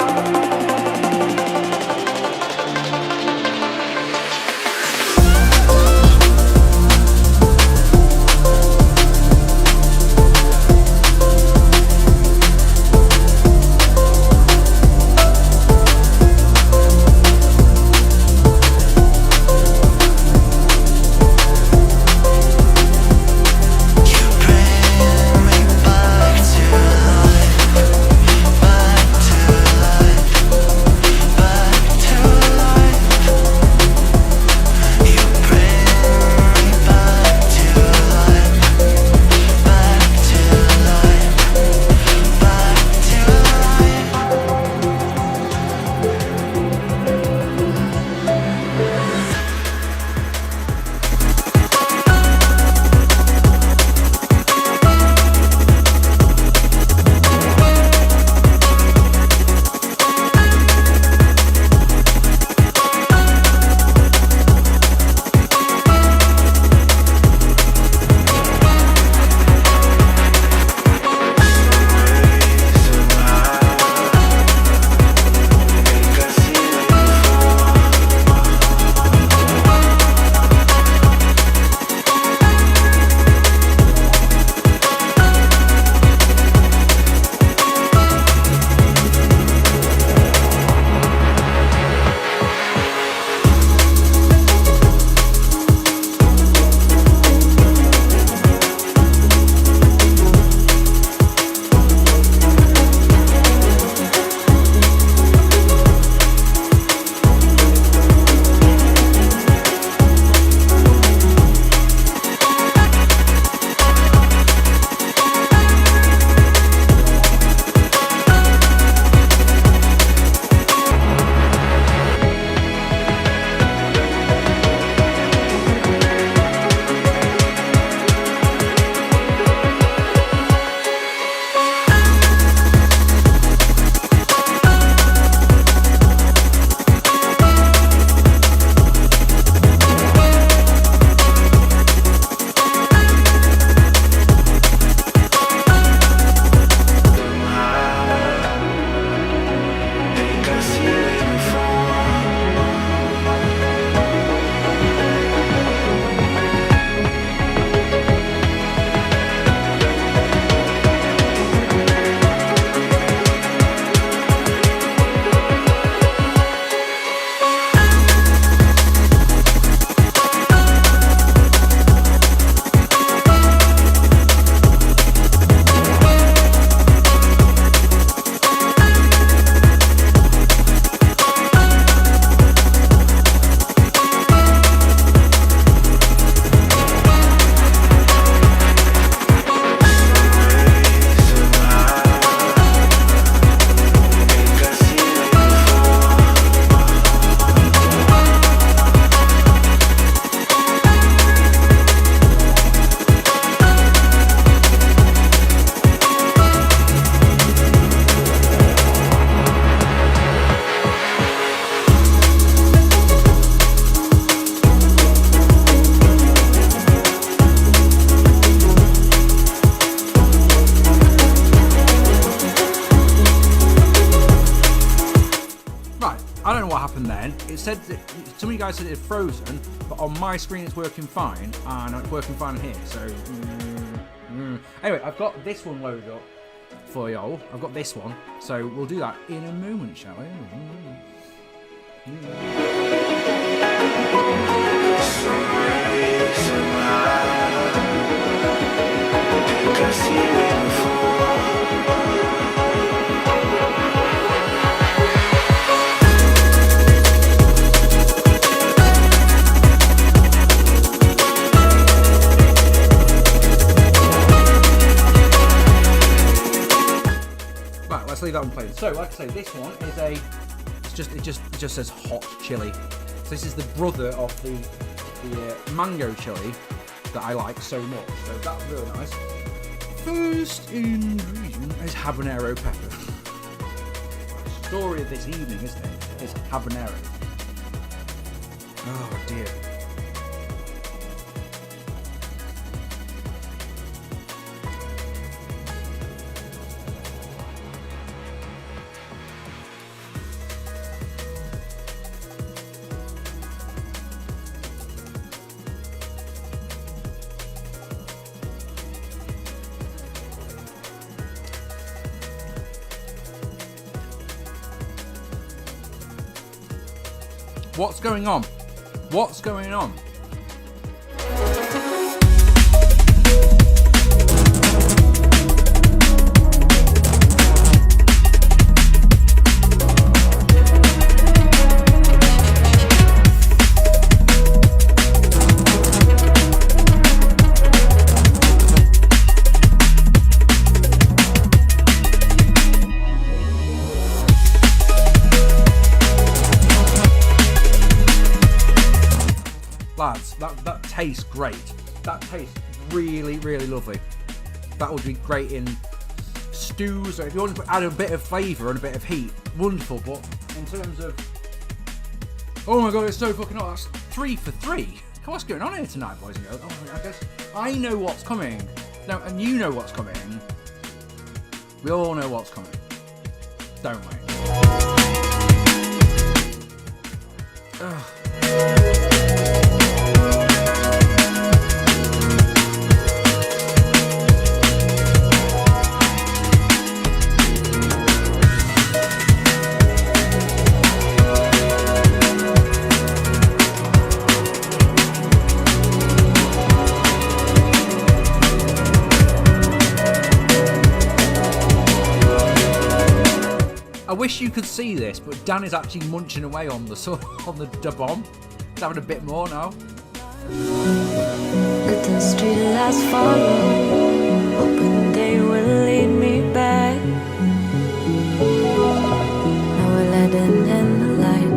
It said that some of you guys said it had frozen, but on my screen it's working fine, and it's working fine here. So anyway, I've got this one loaded up for y'all. I've got this one, so we'll do that in a moment, shall we? Somehow, I think I see it before. that one playing. So, like I say, this one is it just says hot chili. So this is the brother of the mango chili that I like so much. So that's really nice. First ingredient is habanero pepper. The story of this evening, isn't it? Is habanero. Oh dear. What's going on? What's going on? Lads, that tastes great. That tastes really, really lovely. That would be great in stews, or if you want to add a bit of flavour and a bit of heat, wonderful. But in terms of, oh my god, it's so fucking hot. That's 3 for 3. What's going on here tonight, boys and girls? Oh, I guess I know what's coming. No, and you know what's coming. We all know what's coming, don't we? Ugh. I wish you could see this, but Dan is actually munching away on the bomb. He's having a bit more now. Let the street lights follow, hoping they will lead me back. Now we're letting in the light.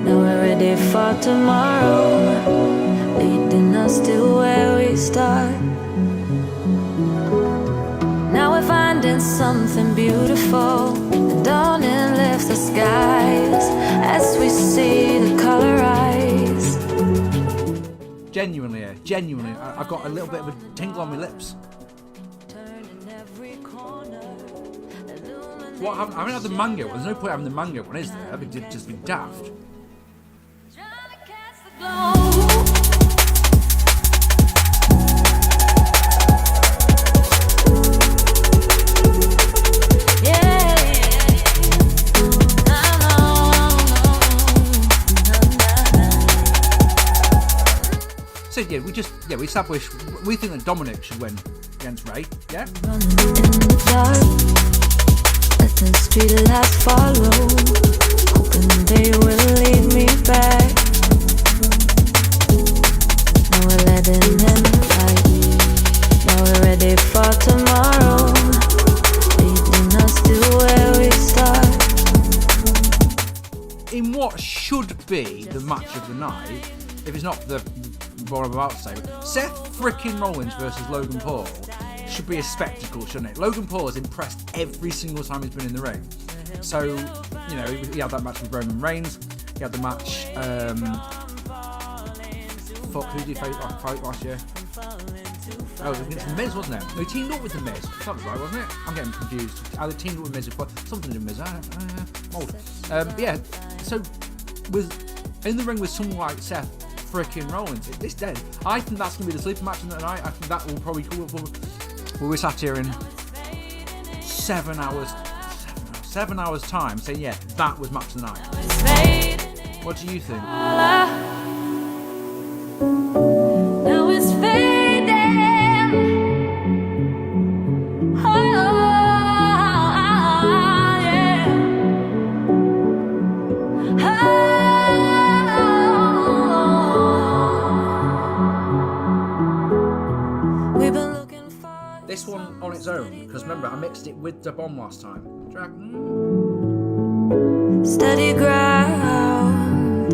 Now we're ready for tomorrow, leading us to where we start. Now we're finding something beautiful. The dawning lifts the skies as we see the color rise. Genuinely, I've got a little bit of a tingle on my lips. What happened? I haven't had the mango one. There's no point having the mango one, is there? That'd just be daft. So yeah, we established we think that Dominic should win against Ray. Yeah. Running in the dark, let the street lights follow, hoping they will lead me back. Now we're letting in the light. Now we're ready for tomorrow, leading us to where we start. In what should be the match of the night, if it's not what I'm about to say, Seth frickin' Rollins versus Logan Paul should be a spectacle, shouldn't it? Logan Paul has impressed every single time he's been in the ring. So, you know, he had that match with Roman Reigns. He had the match. Who did he fight last year? Oh, it was against The Miz, wasn't it? No, he teamed up with The Miz. That was right, wasn't it? I'm getting confused. Either teamed up with Miz or something to Miz. Old. Yeah. So, in the ring with someone like Seth frickin' Rollins, this dead. I think that's going to be the sleeper match tonight. I think that will probably come up. We'll be sat here in 7 hours time saying, yeah, that was match of the night. What do you think? Now it's fading. Oh, yeah. This one on its own, own, because remember, I mixed it with the bomb last time. Track. Steady ground,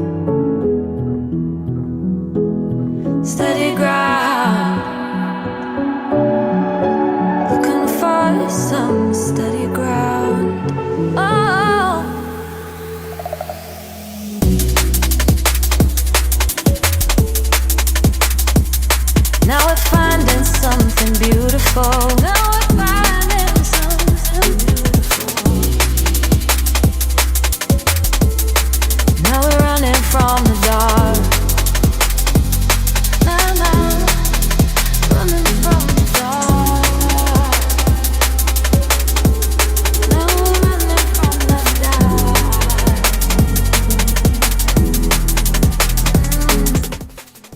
steady ground. Looking for some steady ground. Oh, now we're finding something beautiful. Now we're finding something beautiful. Now we're running from the dark. Now, running from the dark. Now we're running from the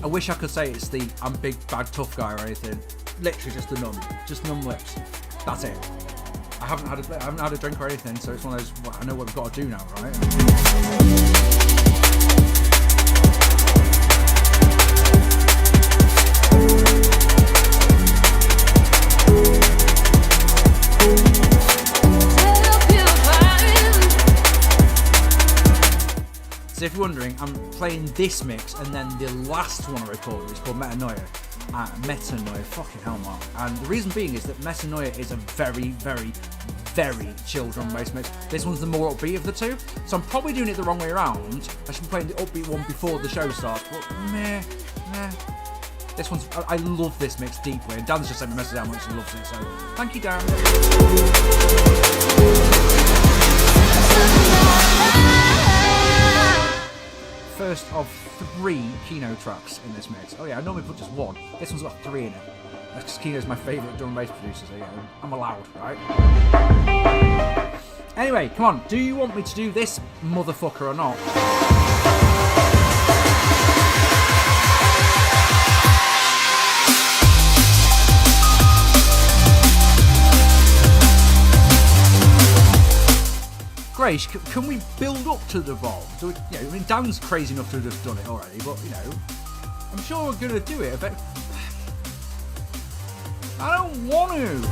I wish I could say it's the I'm big, bad, tough guy or anything. Literally just the numb lips. That's it. I haven't had a drink or anything, so it's one of those. Well, I know what we've got to do now, right? So if you're wondering, I'm playing this mix and then the last one I recorded is called Metanoia. Metanoia, fucking hell, man. And the reason being is that Metanoia is a very, very, very chill drum bass mix. This one's the more upbeat of the two, so I'm probably doing it the wrong way around. I should be playing the upbeat one before the show starts, but meh. This one's, I love this mix deeply, and Dan's just sent me a message how much he loves it, so thank you, Dan. First of 3 Kino tracks in this mix. Oh yeah, I normally put just one. This one's got 3 in it. That's because Kino's my favourite drum and bass producer, so yeah, I'm allowed, right? Anyway, come on, do you want me to do this motherfucker or not? Grace, can we build up to the bomb? So, I mean, Dan's crazy enough to have just done it already, but, I'm sure we're going to do it. I don't want to.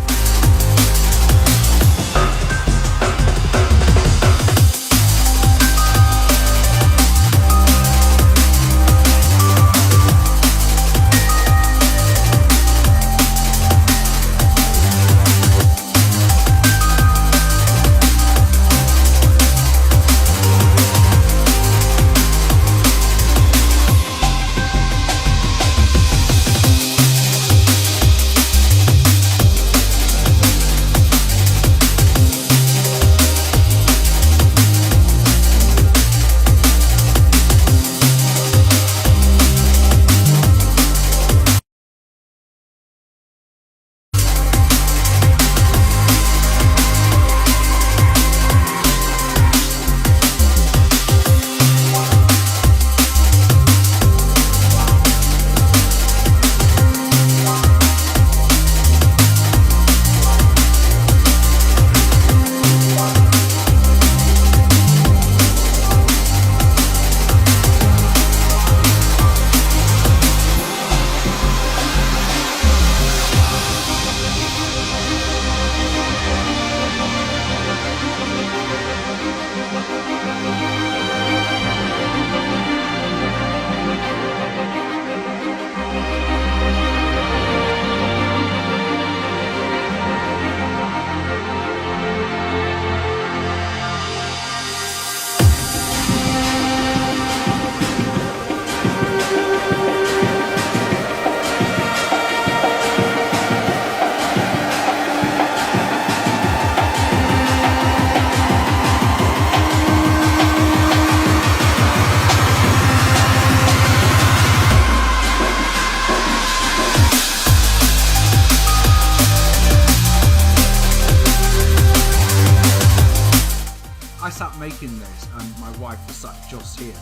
Making this, and my wife was sat just here.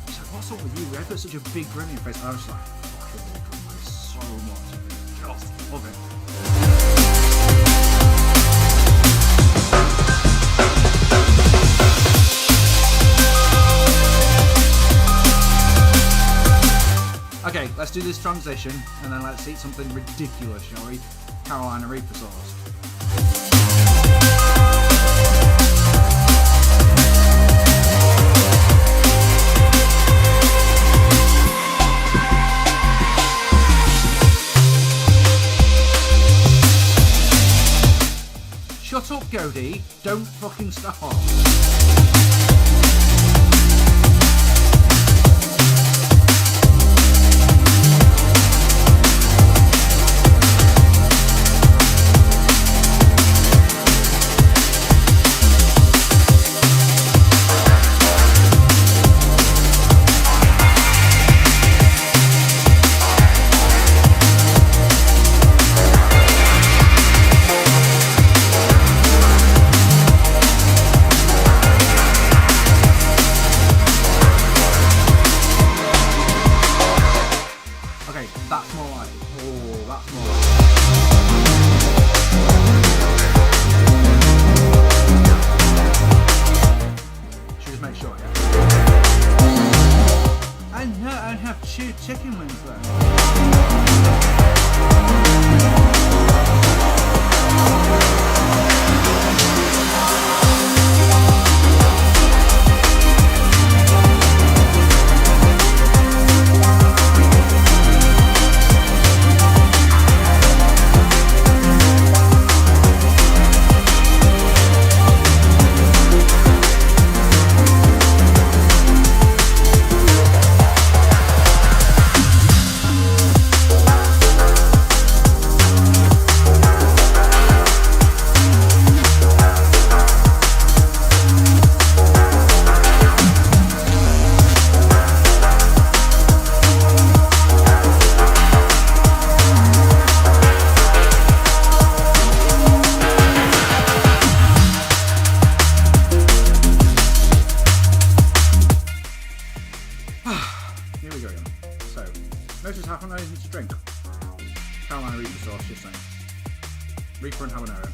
She's like, "What's up with you? I've got such a big grin in your face." And I was just like, "Fucking love drum bass so much, just love it." Okay, let's do this transition, and then let's eat something ridiculous, shall we? Carolina Reaper sauce. Shut up, Goldie. Don't fucking stop. That's more like, oh, that's more like. Should just make sure, yeah. I have 2 chicken wings there. Here we go again. So, notice half an hour to drink. Carolina Reaper sauce, just saying. Reaper and habanero.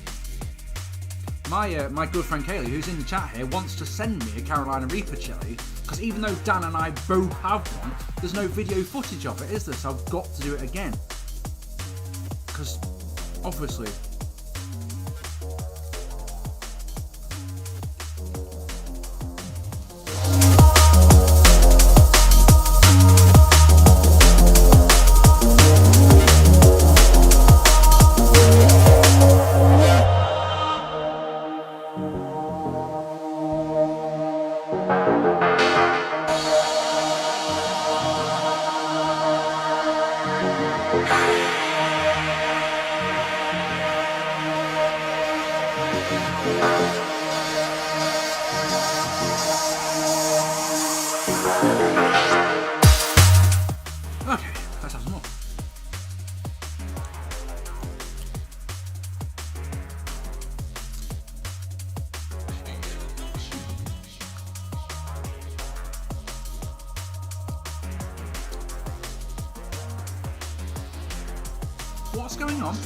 My good friend Kaylee, who's in the chat here, wants to send me a Carolina Reaper chili, because even though Dan and I both have one, there's no video footage of it, is there? So I've got to do it again. Because, obviously... Okay, let's have some more. What's going on?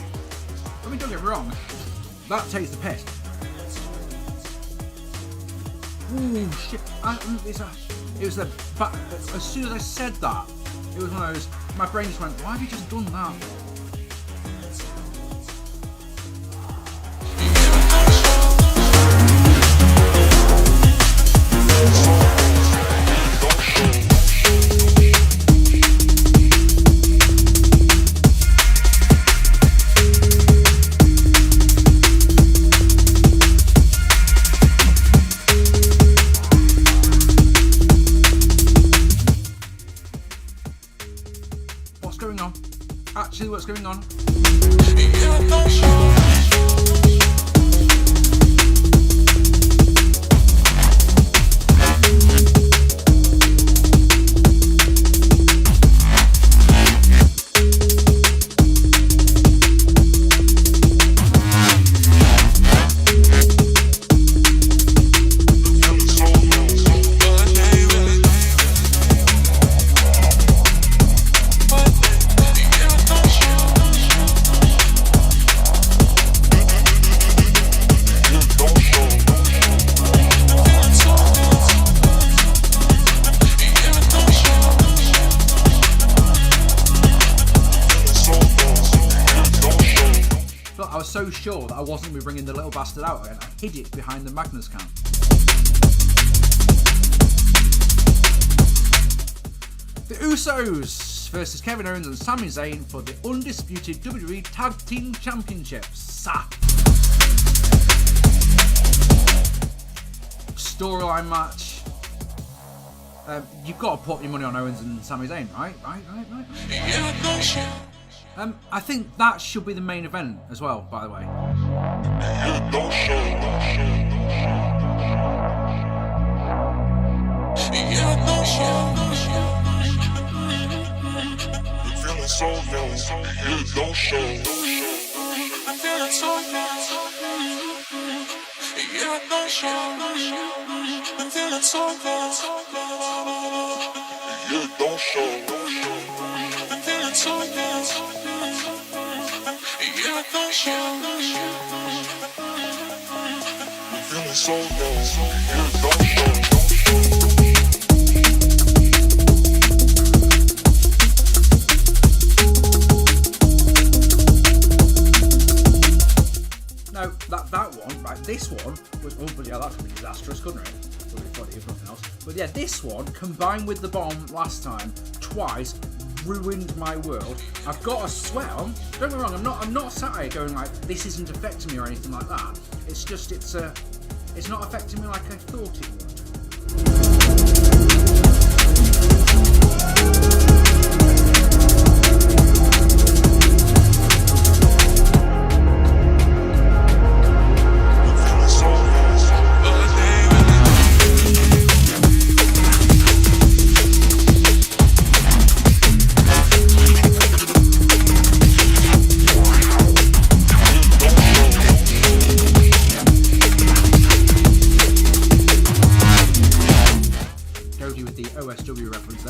Let me don't get wrong. That takes the piss. Ooh, shit. It was the. But as soon as I said that, it was one of those. My brain just went, why have you just done that? Actually, what's going on? was so sure that I wasn't going to be bringing the little bastard out again. I hid it behind the Magnus can. The Usos versus Kevin Owens and Sami Zayn for the undisputed WWE Tag Team Championships. Storyline match. You've got to put your money on Owens and Sami Zayn, right? I think that should be the main event as well, by the way. No, that one, right, this one was, oh, but yeah, that could be disastrous, couldn't it? Would be funny if nothing else. But yeah, this one, combined with the bomb last time, twice, ruined my world. I've got a sweat on. Don't get me wrong, I'm not sat here going like, this isn't affecting me or anything like that. It's just, it's not affecting me like I thought it would.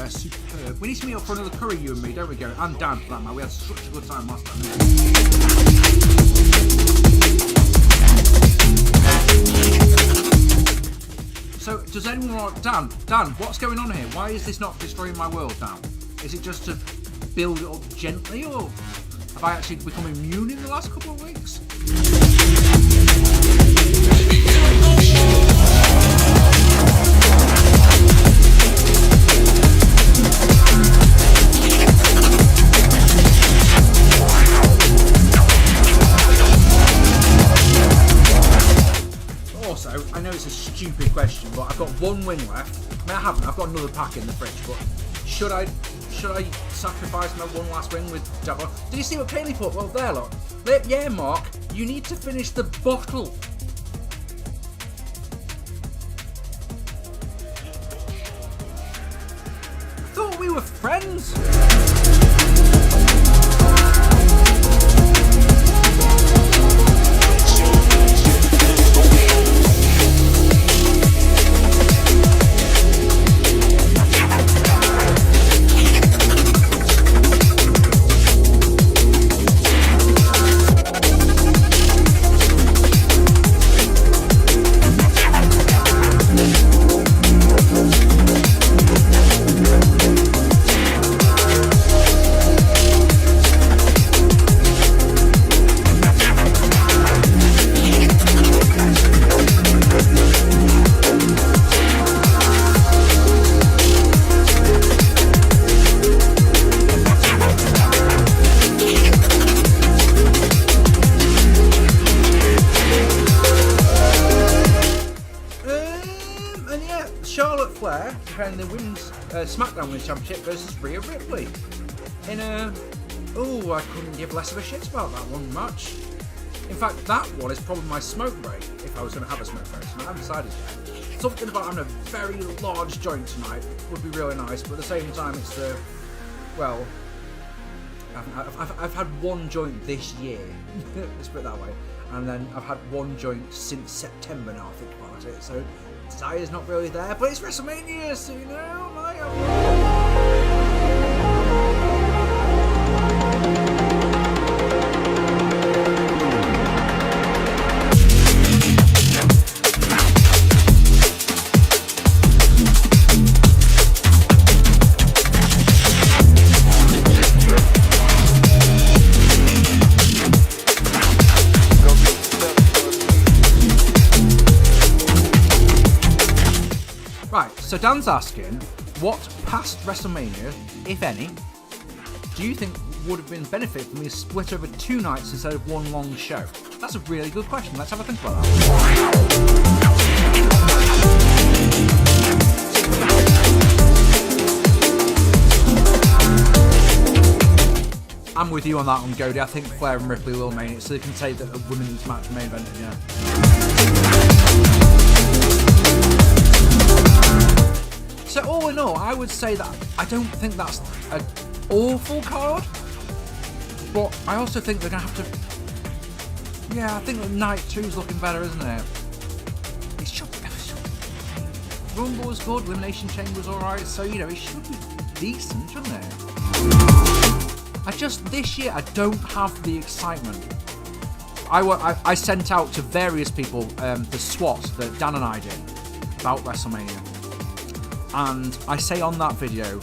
Superb. We need to meet up for another curry, you and me, don't we, Gary? And Dan, for that matter. We had such a good time last time. So, does anyone want... Dan, what's going on here? Why is this not destroying my world, Dan? Is it just to build it up gently, or have I actually become immune in the last couple of weeks? Also, I know it's a stupid question, but I've got one win left. I mean, I haven't. I've got another pack in the fridge, but should I sacrifice my one last win with Jabba? Did you see what Kaylee put? Well, there, look. Yeah, Mark, you need to finish the bottle. I thought we were friends. Defending the Women's SmackDown Women's Championship versus Rhea Ripley in a... Oh, I couldn't give less of a shit about that one match. In fact, that one is probably my smoke break, if I was going to have a smoke break, so I haven't decided yet. Something about having a very large joint tonight would be really nice, but at the same time it's the... Well, I've had one joint this year, let's put it that way, and then I've had one joint since September now, I think about it, so desire's not really there, but it's WrestleMania, so you know, So Dan's asking, what past WrestleMania, if any, do you think would have been benefit for me to split over 2 nights instead of one long show? That's a really good question. Let's have a think about that. I'm with you on that one, Cody. I think Flair and Ripley will main it, so they can say that a women's match main event, yeah. So all in all, I would say that I don't think that's an awful card, but I also think they're going to have to... Yeah, I think that night 2 is looking better, isn't it? It should be... Rumble was good, Elimination Chamber was alright, so, you know, it should be decent, shouldn't it? This year, I don't have the excitement. I sent out to various people the SWOT that Dan and I did about WrestleMania. And I say on that video,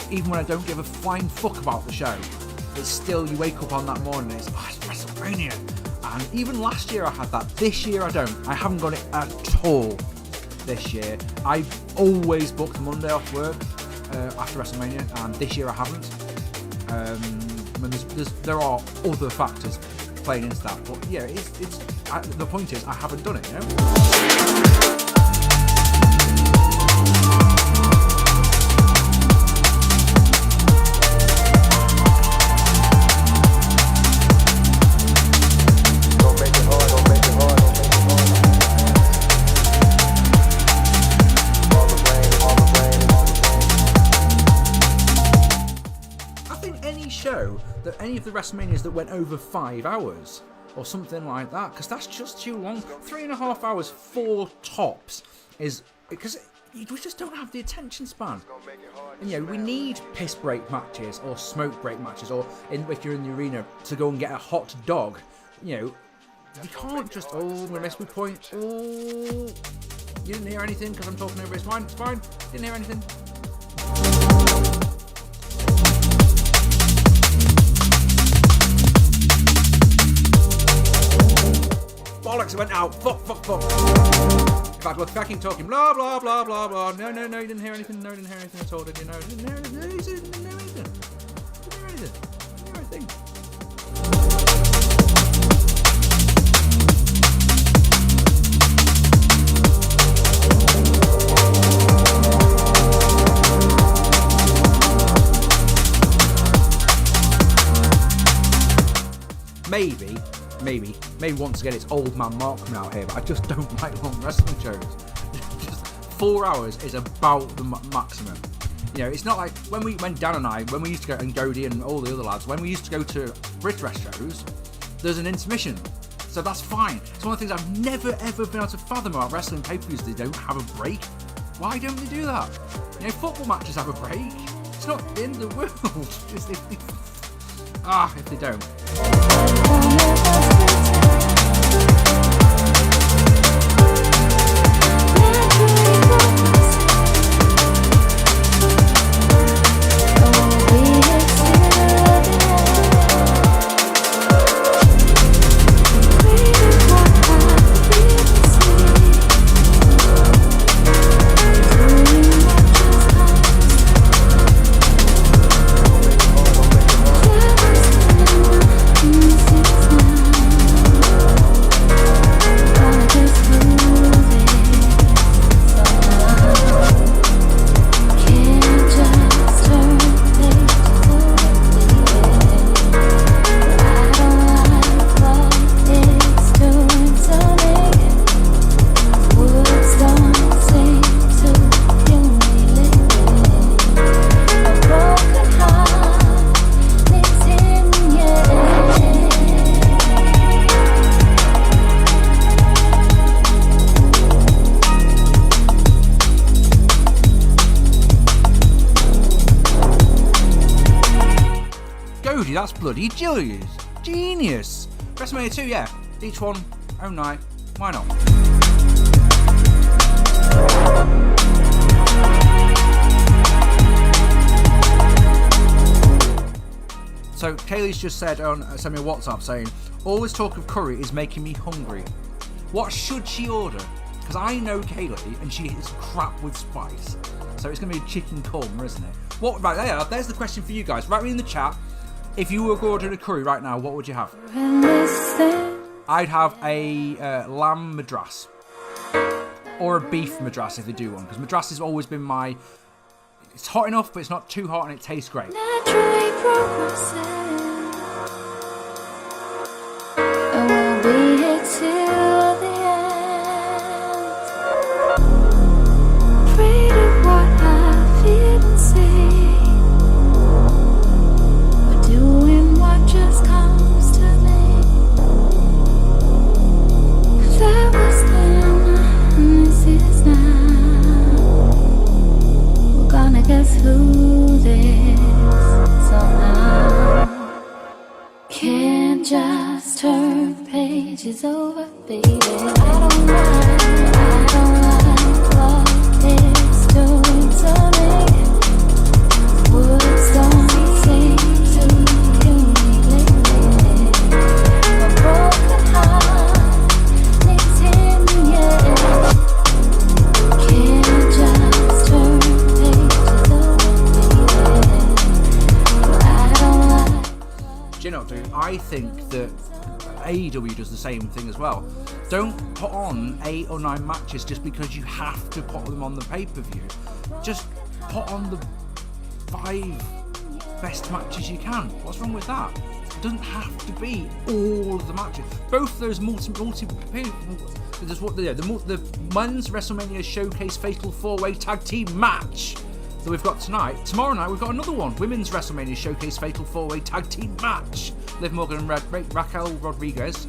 even when I don't give a flying fuck about the show, it's still, you wake up on that morning and it's WrestleMania. And even last year I had that. This year I don't. I haven't got it at all this year. I always book the Monday off work after WrestleMania, and this year I haven't. There are other factors playing into that, but yeah, the point is I haven't done it, you know. Any of the WrestleManias that went over 5 hours or something like that, because that's just too long. 3.5 hours, 4 tops is because we just don't have the attention span. And you know, we need piss break matches or smoke break matches, or if you're in the arena to go and get a hot dog. You know, you can't just, oh, I'm gonna miss my point. Oh, you didn't hear anything because I'm talking over. It's fine. Didn't hear anything. Bollocks, it went out. Fuck. If I keep talking, blah, blah, blah, blah, blah. No, you didn't hear anything. No, didn't hear anything at all, did you? No, didn't hear anything. Didn't hear anything. Maybe once again it's old man Mark coming out here, but I just don't like long wrestling shows. Just 4 hours is about the maximum. You know, it's not like when Dan and I, when we used to go, and Godey and all the other lads, when we used to go to Brit Rest shows, there's an intermission. So that's fine. It's one of the things I've never ever been able to fathom about wrestling pay-per-views. They don't have a break. Why don't they do that? You know, football matches have a break. It's not the end of the world. Just if they don't. That's bloody genius. WrestleMania 2, yeah. Each one, own night. Why not? So Kaylee's just said sent me a WhatsApp saying, always talk of curry is making me hungry. What should she order Because I know Kaylee, and she is crap with spice. So it's going to be chicken korma, isn't it? What? Right, there's the question for you guys. Write me in the chat. If you were ordering a curry right now, what would you have? I'd have a lamb madras. Or a beef madras if they do one. Because madras has always been my... It's hot enough, but it's not too hot and it tastes great. Naturally progressing. I won't be here till the end. Pray to what I feel and say. We're doing what just comes to me. That was then, and this is now. We're gonna get through this somehow. Can't just turn pages over, baby. I don't like what it's doing to me. Words don't seem to communicate. My broken heart needs him, yeah. Can't just turn pages over, baby. I don't like. Do you know, dude? I think that AEW does the same thing as well. Don't put on 8 or 9 matches just because you have to put them on the pay-per-view. Just put on the 5 best matches you can. What's wrong with that? It doesn't have to be all of the matches. Both of those the men's WrestleMania Showcase Fatal 4-Way Tag Team match that we've got tonight. Tomorrow night we've got another one. Women's WrestleMania Showcase Fatal 4-Way Tag Team match. Liv Morgan and Raquel Rodriguez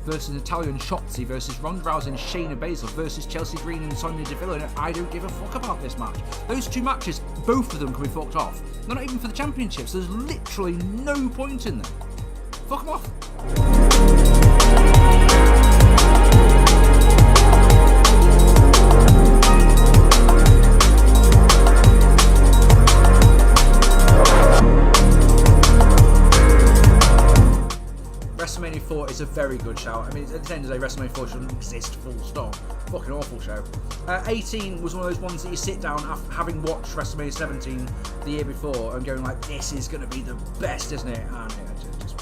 versus Natalya and Shotzi versus Ronda Rousey and Shayna Baszler versus Chelsea Green and Sonya Deville. And I don't give a fuck about this match. Those 2 matches, both of them can be fucked off. They're not even for the championships. There's literally no point in them. Fuck them off. WrestleMania 4 is a very good show. I mean, at the end of the day, WrestleMania 4 shouldn't exist, full stop. Fucking awful show. 18 was one of those ones that you sit down having watched WrestleMania 17 the year before and going like, this is going to be the best, isn't it? And it just...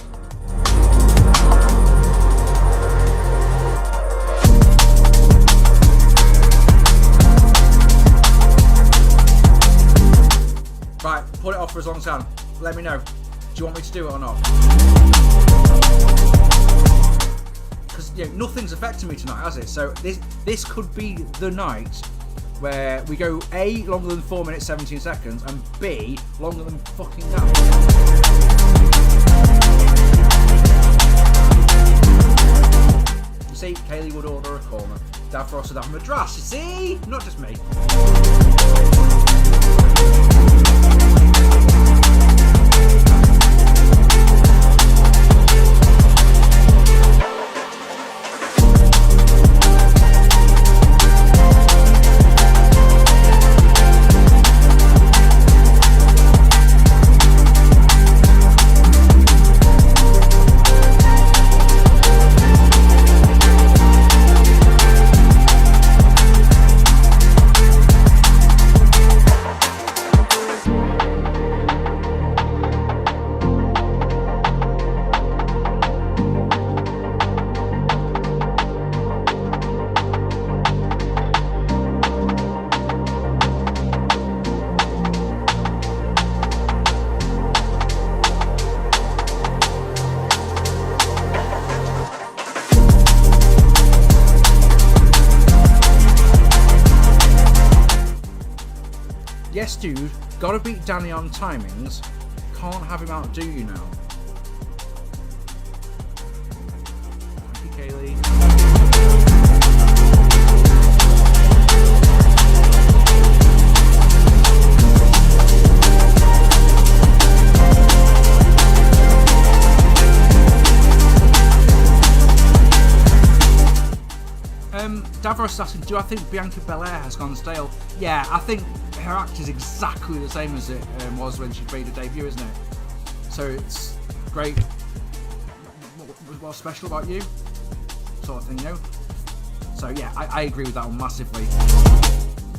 Right, put it off for as long as I can. Let me know. Do you want me to do it or not? Because nothing's affecting me tonight, has it? So this could be the night where we go A, longer than 4 minutes 17 seconds, and B, longer than fucking that. You see, Kaylee would order a korma. Davros would have a madras, you see? Not just me. Yes, dude, gotta beat Danny on timings. Can't have him outdo you now. Thank you, Kaylee. Davros is asking, do I think Bianca Belair has gone stale? Yeah, I think her act is exactly the same as it was when she made her debut, isn't it? So it's great. What's special about you? Sort of thing, So yeah, I agree with that one massively.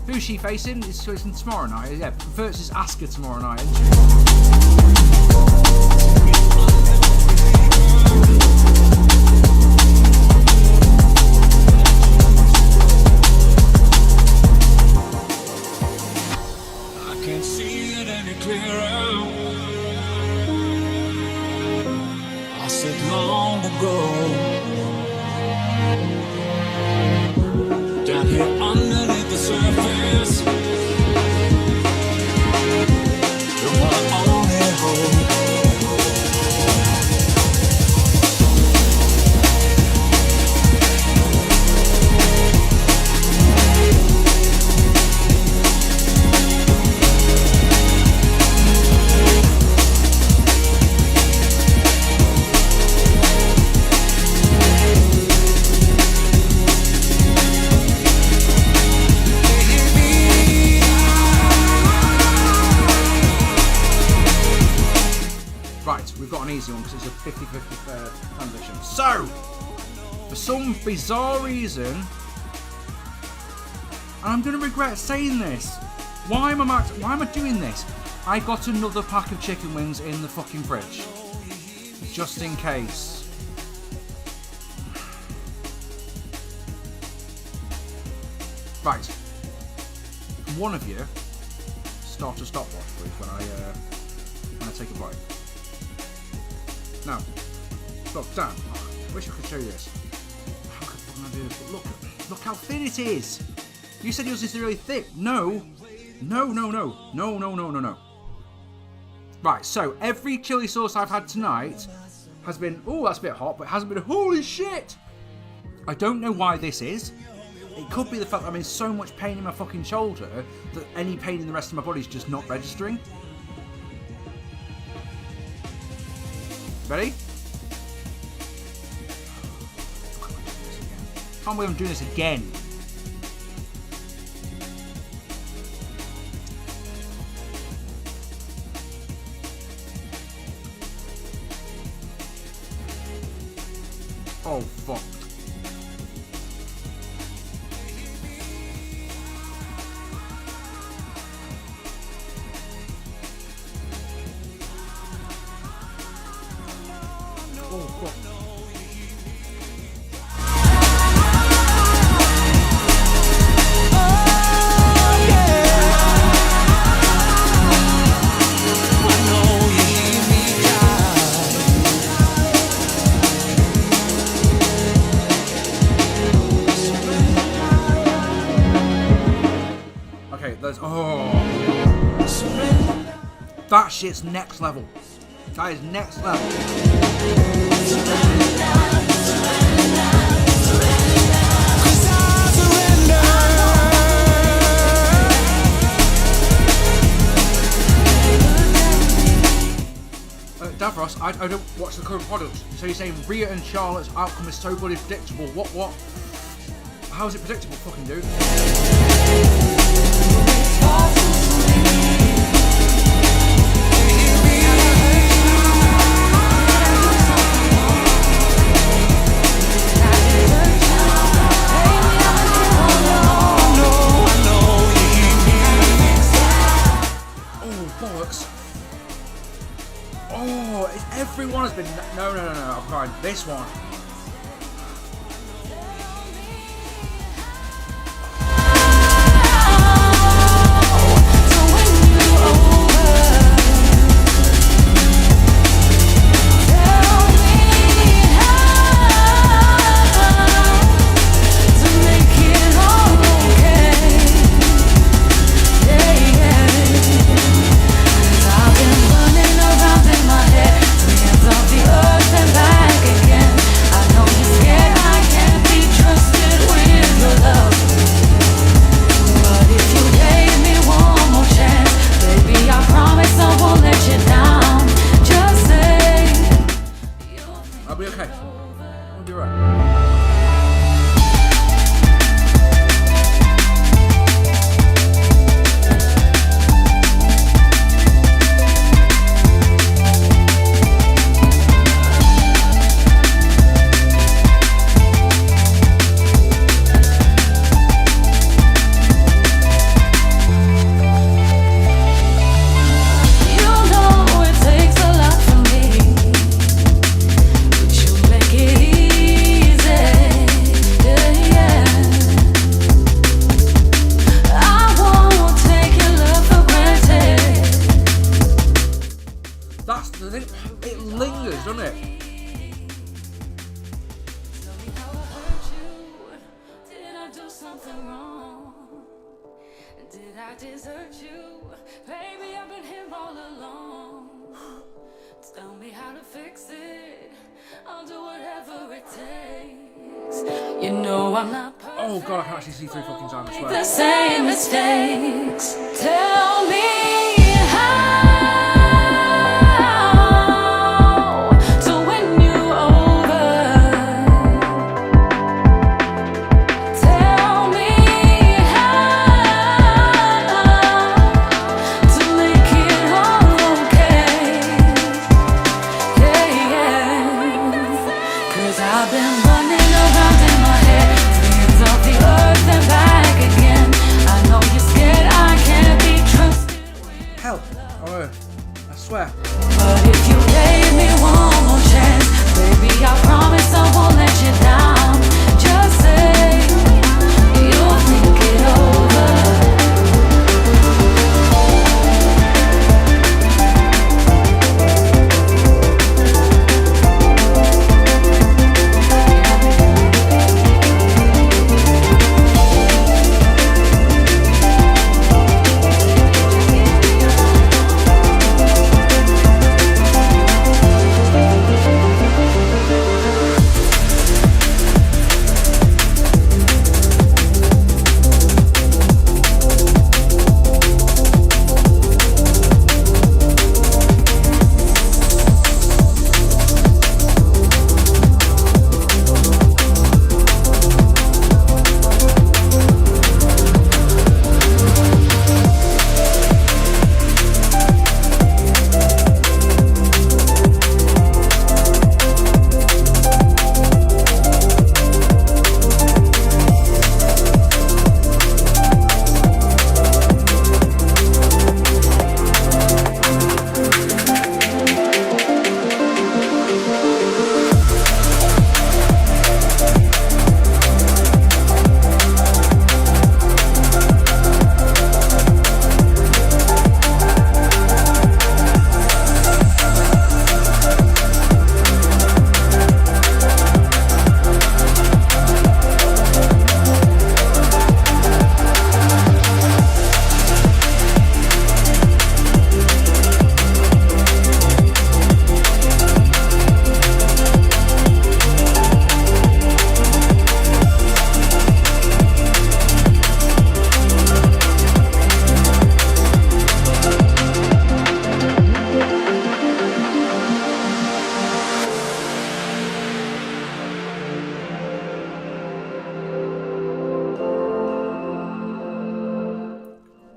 Who's she facing? It's facing tomorrow night. Yeah, versus Asuka tomorrow night. Isn't I can't see it any clearer. I said long ago, down here underneath the surface, you're my only hope. we've got an easy one because it's a 50-50 transition. So, for some bizarre reason, and I'm going to regret saying this, why am I doing this? I got another pack of chicken wings in the fucking fridge, just in case. Right, one of you start a stopwatch, please, when I take a bite. Now, look, Dan, I wish I could show you this. How could I do this? But look how thin it is. You said yours is really thick. No. Right, so every chili sauce I've had tonight has been, oh, that's a bit hot, but it hasn't been, holy shit. I don't know why this is. It could be the fact that I'm in so much pain in my fucking shoulder that any pain in the rest of my body is just not registering. Ready? Can't believe I'm doing this again. Oh, fuck. Oh, fuck. Okay, there's, oh. That shit's next level. That is next level. Davros, I don't watch the current product. So you're saying Rhea and Charlotte's outcome is so bloody predictable. What? How is it predictable, fucking dude? Everyone has been... No, I'm fine. This one. That's the thing. It lingers, doesn't it? Did I do something wrong? Did I desert you? Baby, I've been here all along. Tell me how to fix it. I'll do whatever it takes. You know I'm not perfect. Oh god, I can actually see through fucking time, I Make swear. the same mistakes. Tell me how to win you over. Tell me how to make it all okay. Yeah. 'Cause I've been running around in my head, to the ends of the earth and back again. I know you're scared, I can't be trusted. Help! Oh, I swear. But if you gave me one more chance, baby, I promise I won't let you down. Just say you'll think it over.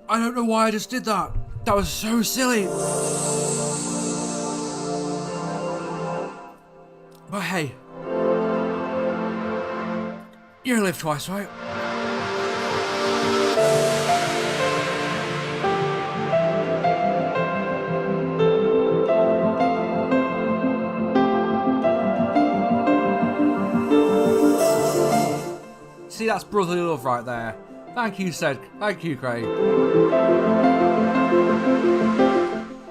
I don't know why I just did that. That was so silly. But hey, you only live twice, right? See, that's brotherly love right there. Thank you, Thank you, Craig.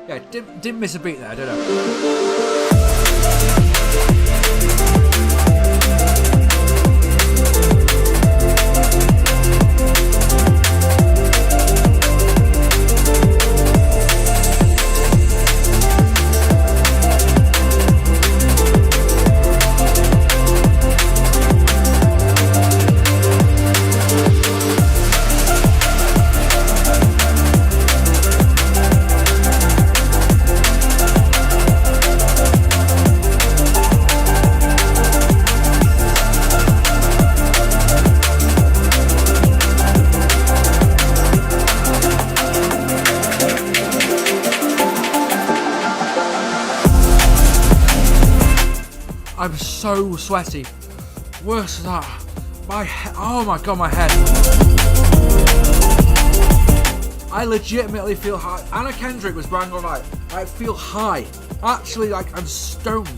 Yeah, didn't miss a beat there, did I? I'm so sweaty. Worse than that. My head. Oh my god, my head. I legitimately feel high. Anna Kendrick was bang on right. I feel high. Actually, like I'm stoned.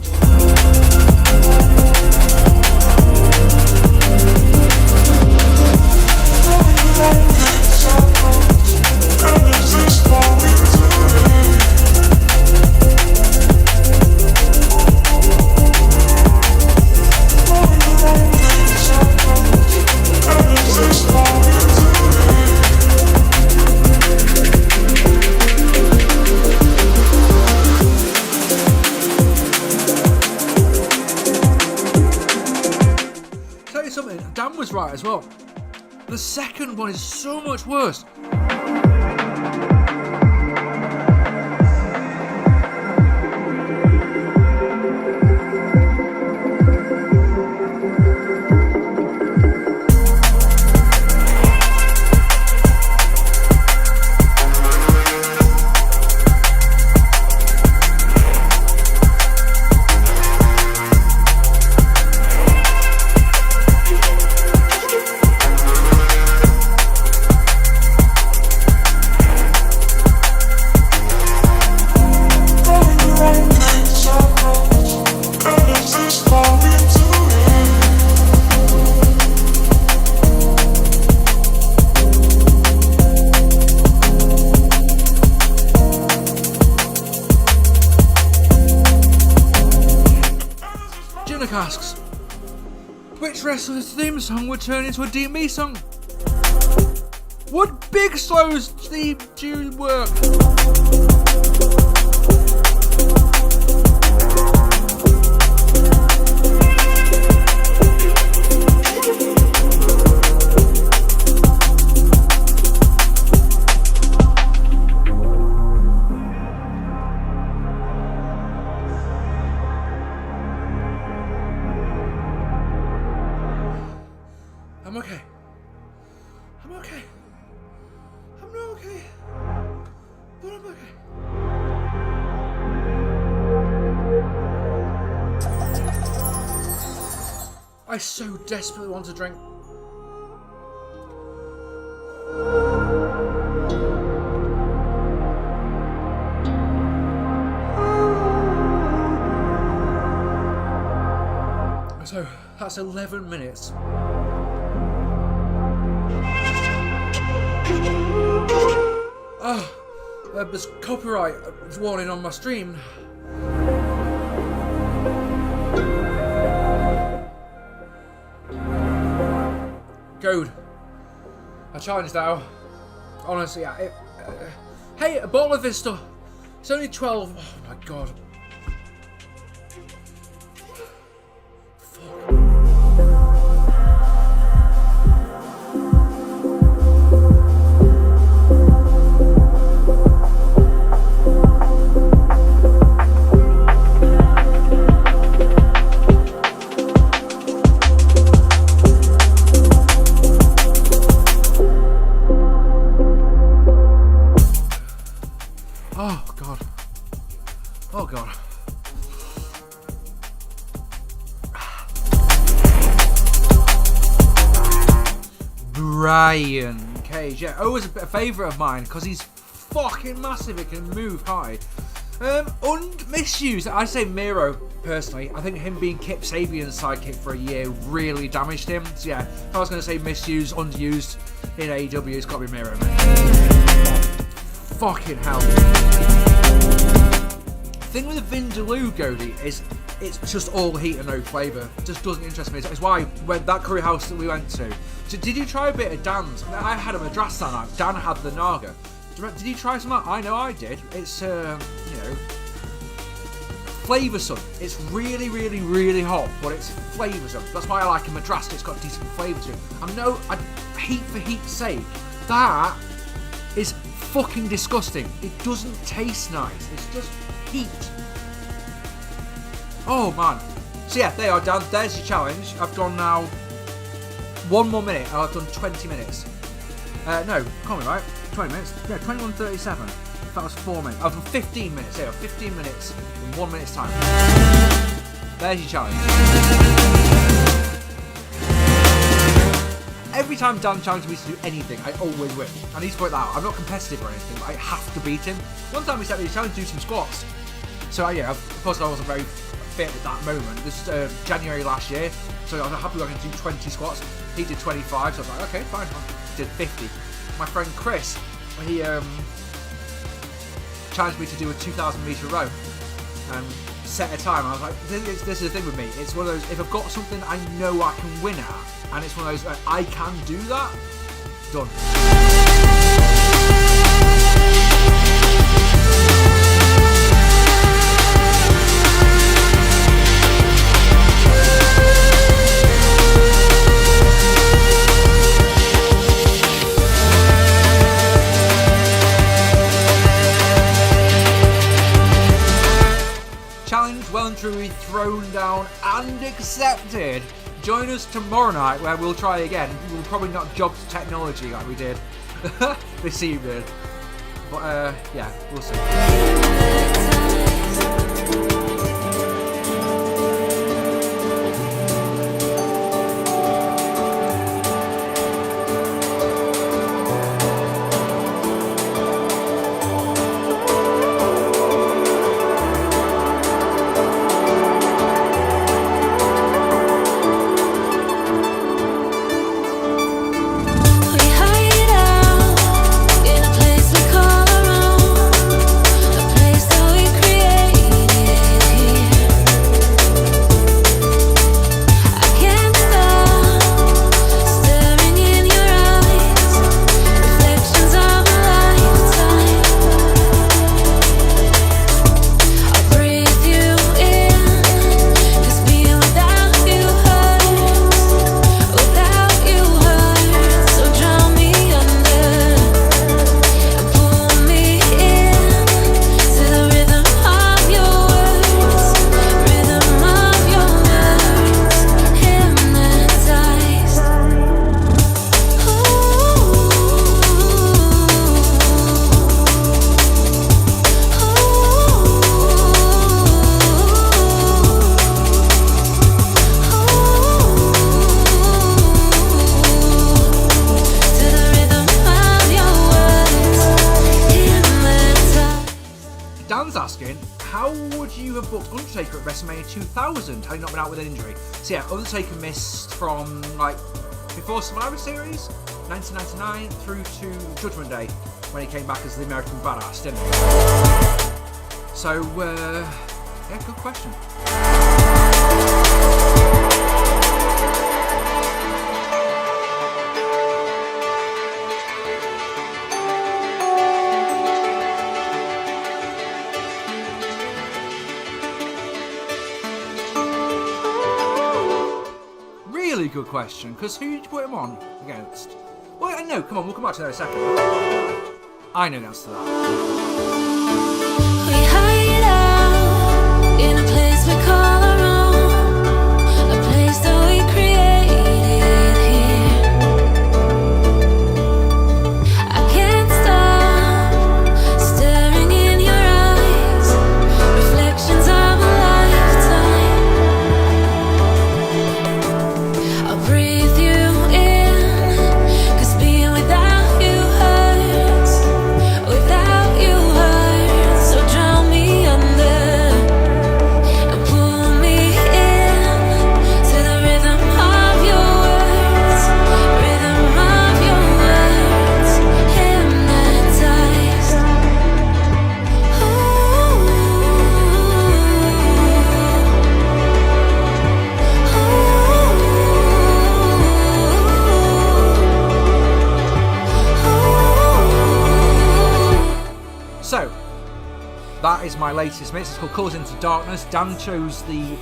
right as well. The second one is so much worse. Asks, which wrestler's theme song would turn into a D&B song? Would Big Slow's theme tune work? I'm okay. I'm okay. I'm not okay. But I'm okay. I so desperately want a drink. So, that's 11 minutes. There's copyright warning on my stream. Code. I challenge now. Honestly, hey, a bottle of this stuff. It's only 12. Oh my god. Oh god. Brian Cage, yeah, always a favourite of mine because he's fucking massive. He can move high. And misused. I say Miro personally. I think him being Kip Sabian's sidekick for a year really damaged him. So yeah, if I was going to say misused, underused in AEW, it's got to be Miro, man. Fucking hell. The thing with the Vindaloo, Goldie, is it's just all heat and no flavour. It just doesn't interest me. It's why when that curry house that we went to. So did you try a bit of Dan's? I had a Madras that night. Dan had the Naga. Did you try some of that? I know I did. It's flavoursome. It's really, really, really hot, but it's flavoursome. That's why I like a Madras. It's got decent flavour to it. Heat for heat's sake. That is fucking disgusting. It doesn't taste nice. It's just heat. Oh man. So yeah, there you are, Dan. There's your challenge. I've gone now 1 more minute and I've done 20 minutes. No, can't be right. 20 minutes? Yeah, 21:37. That was 4 minutes. I've done 15 minutes. There you are, 15 minutes in 1 minute's time. There's your challenge. Every time Dan challenges me to do anything, I always win. I need to point that out. I'm not competitive or anything, but I have to beat him. One time he set me a challenge to do some squats. So yeah, of course I wasn't very fit at that moment. This January last year, so I was happy I could do 20 squats. He did 25, so I was like, okay, fine. I did 50. My friend Chris, he challenged me to do a 2,000 metre row and set a time. I was like, this is the thing with me. It's one of those, if I've got something I know I can win at, and it's one of those, I can do that, done. challenge well and truly thrown down and accepted. Join us tomorrow night where we'll try again. We'll probably not jog to technology like we did this evening. But yeah, we'll see. We hide out in a place we call our own, a place that we created here. I can't stop staring in your eyes, reflections of a lifetime. I breathe you in, 'cause being without you hurts. Without you hurts, so drown me under and pull me in to the rhythm of your words, rhythm of your words, hypnotized. To the rhythm of your words, hypnotized. Dan's asking, how would you have booked Undertaker at WrestleMania 2000 had he not been out with an injury? So yeah, Undertaker missed from like before Survivor Series, 1999 through to Judgment Day when he came back as the American Badass, didn't he? So yeah, good question. Really good question, because who did you put him on against? Well, I know, come on, we'll come back to that in a second. I know the answer to that. We hide out in a place we call our own, a place that we created here. I can't stop staring in your eyes, reflections of a lifetime. I'll breathe you in, 'cause being without you hurts. Without you hurts, so drown me under and pull me in to the rhythm of your words, rhythm of your words, hypnotized. So, that is my latest mix. It's called Colours Into Darkness. Dan chose the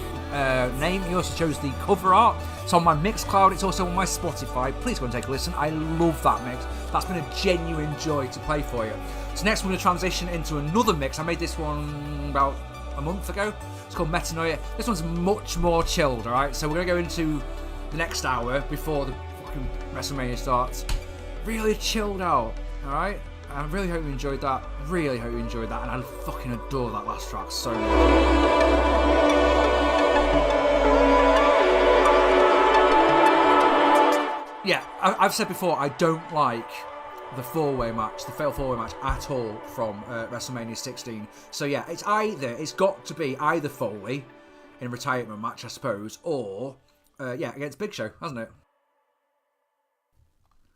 name. He also chose the cover art. It's on my Mixcloud. It's also on my Spotify. Please go and take a listen. I love that mix. That's been a genuine joy to play for you. So next we're going to transition into another mix. I made this one about a month ago. It's called Metanoia. This one's much more chilled, alright? So we're going to go into the next hour before the fucking WrestleMania starts. Really chilled out, alright? I really hope you enjoyed that. Really hope you enjoyed that. And I fucking adore that last track so much. Yeah, I've said before, I don't like the four-way match, the fatal four-way match at all from WrestleMania 16. So yeah, it's got to be either Foley in a retirement match, I suppose, or yeah, against Big Show, hasn't it?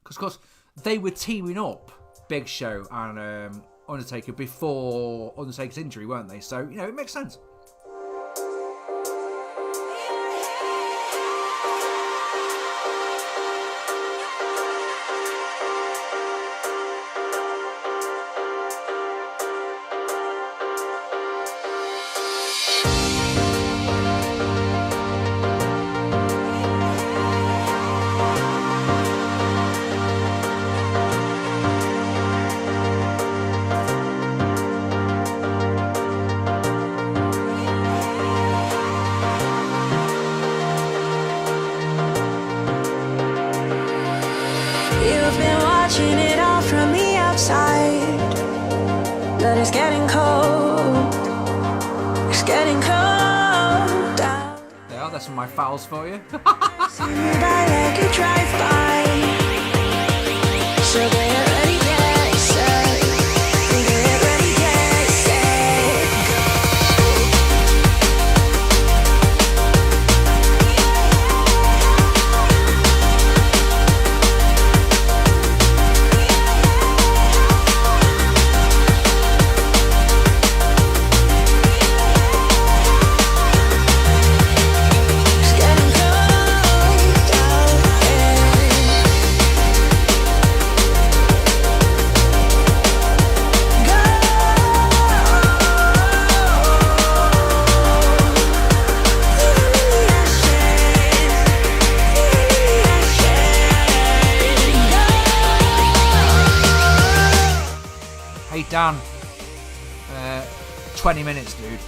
Because of course they were teaming up, Big Show and Undertaker, before Undertaker's injury, weren't they? So you know, it makes sense. it's getting cold. It's getting cold out. Yeah, that's some of my fouls for you. Passing you by like a drive-by. So get ready, get set. Get ready, get set. It's getting cold out Hey Dan, 20 minutes, dude.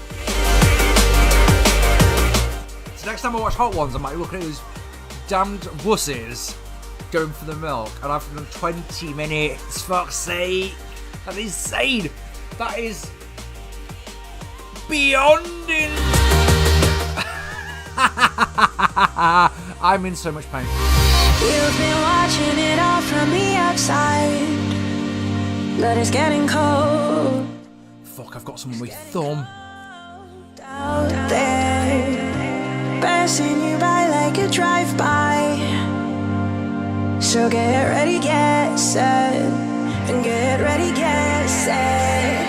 So next time I watch Hot Ones, I might look at those damned wusses going for the milk, and I've done 20 minutes. Fuck's sake, that's insane. That is beyond in. I'm in so much pain. You've been watching it all from the outside, but it's getting cold Fuck, I've got someone with thumb. out there, passing you by like a drive-by. So get ready, get set, and get ready, get set.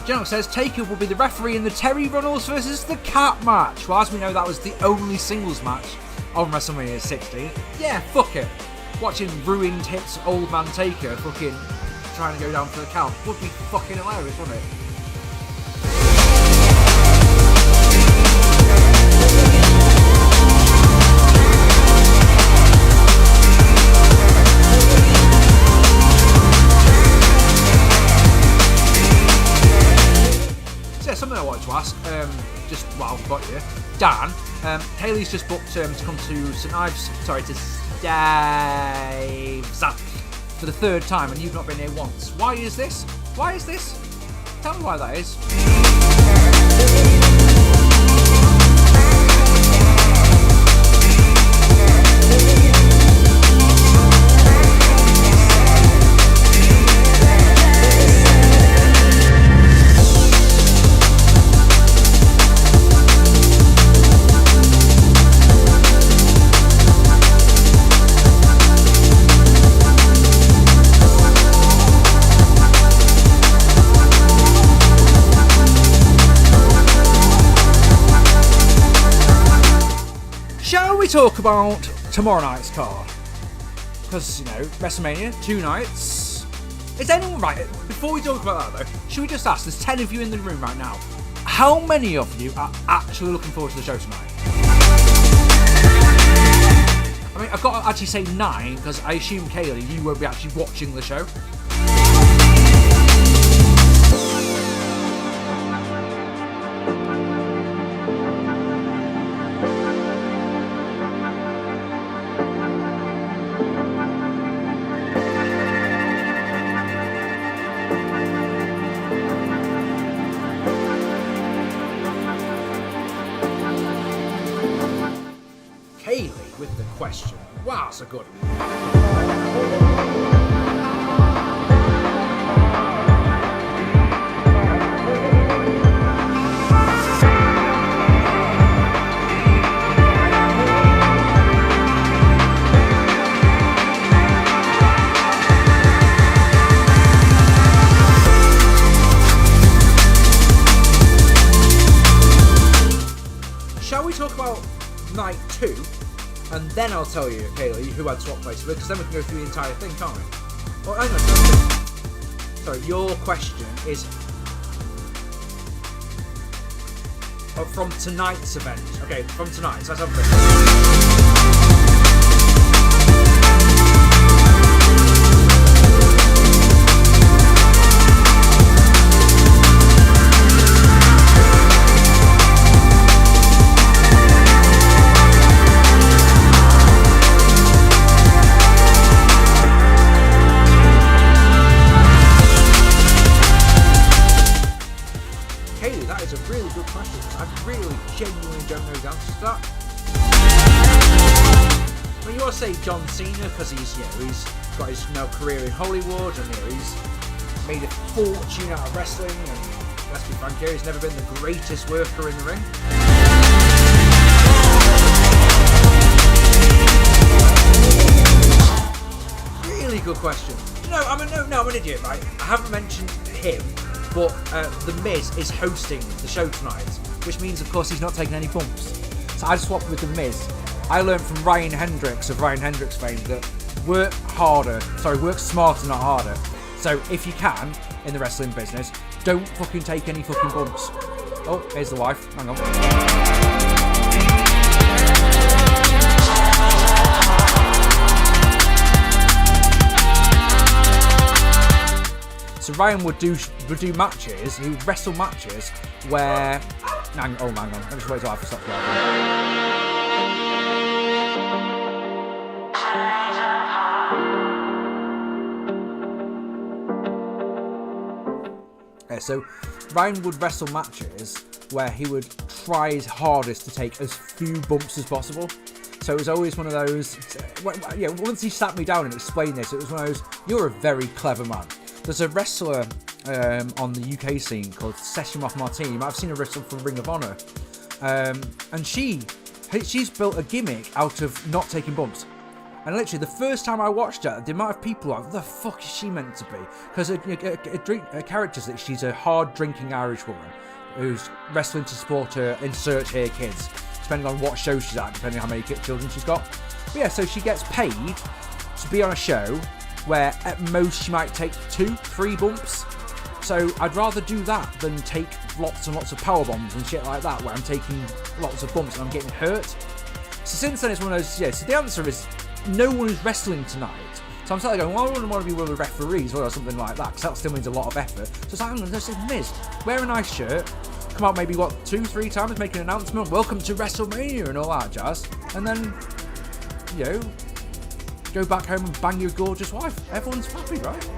Janox says Taker will be the referee in the Terry Runnels versus the Cat match. Well, as we know, that was the only singles match of WrestleMania 16. Yeah, fuck it. Watching ruined hips old man Taker fucking trying to go down for the count would be fucking hilarious, wouldn't it? Something I wanted to ask, just while I've got you, Dan. Haley's just booked to come to St Ives, to Staves for the third time, and you've not been here once. Why is this? Why is this? Tell me why that is. Talk about tomorrow night's card, because WrestleMania 2 nights. Is anyone right? Before we talk about that though, should we just ask? There's 10 of you in the room right now. How many of you are actually looking forward to the show tonight? I mean, I've got to actually say 9 because I assume Kaylee, you won't be actually watching the show. With the question. Wow, so good. then I'll tell you, Kaylee, who I'd swap places with, because then we can go through the entire thing, can't we? Well, hang on. Sorry, your question is from tonight's event. Okay, from tonight. So let's have a look. John Cena, because he's got his career in Hollywood, and he's made a fortune out of wrestling, and let's be frank here, he's never been the greatest worker in the ring. Really good question. I'm an idiot, right? I haven't mentioned him, but The Miz is hosting the show tonight, which means, of course, he's not taking any bumps. So I swapped with The Miz. I learned from Ryan Hendricks of Ryan Hendricks fame that work smarter, not harder. So if you can, in the wrestling business, don't fucking take any fucking bumps. Oh, here's the wife. Hang on. So Ryan would do matches. He would wrestle matches where. Hang on. Let me just wait till I stop recording. So Ryan would wrestle matches where he would try his hardest to take as few bumps as possible. So it was always one of those, once he sat me down and explained this, it was one of those, you're a very clever man. There's a wrestler on the UK scene called Seshimoff Martini. You might have seen her wrestle from Ring of Honor. And she's built a gimmick out of not taking bumps. And literally, the first time I watched her, the amount of people like, what the fuck is she meant to be? Because her character's that she's a hard-drinking Irish woman who's wrestling to support her insert here kids, depending on what show she's at, depending on how many children she's got. But yeah, so she gets paid to be on a show where at most she might take 2-3 bumps. So I'd rather do that than take lots and lots of power bombs and shit like that, where I'm taking lots of bumps and I'm getting hurt. So since then, it's one of those, so the answer is, no one is wrestling tonight. So I'm sort of going, well, I wouldn't want to be one of the referees or something like that, because that still means a lot of effort. So it's like, I'm going to say, Miz, wear a nice shirt, come out maybe, 2-3 times, make an announcement, welcome to WrestleMania and all that jazz, and then, go back home and bang your gorgeous wife. Everyone's happy, right?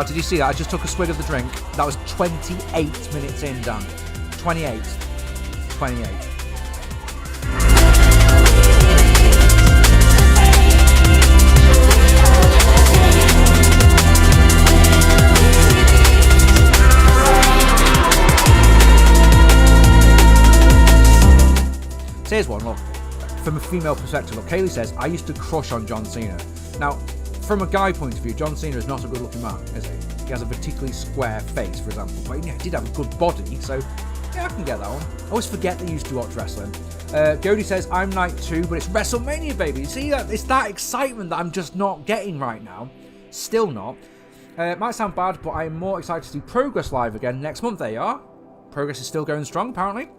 Did you see that? I just took a swig of the drink. That was 28 minutes in, Dan. 28. So here's one, look. From a female perspective, look, Kaylee says, I used to crush on John Cena. Now, from a guy point of view, John Cena is not a good looking man, is he? He has a particularly square face, for example, but he did have a good body, so yeah, I can get that one. I always forget that you used to watch wrestling. Gody says, I'm night 2, but it's WrestleMania, baby. See, it's that excitement that I'm just not getting right now. Still not. It might sound bad, but I'm more excited to do Progress live again next month. There you are. Progress is still going strong, apparently.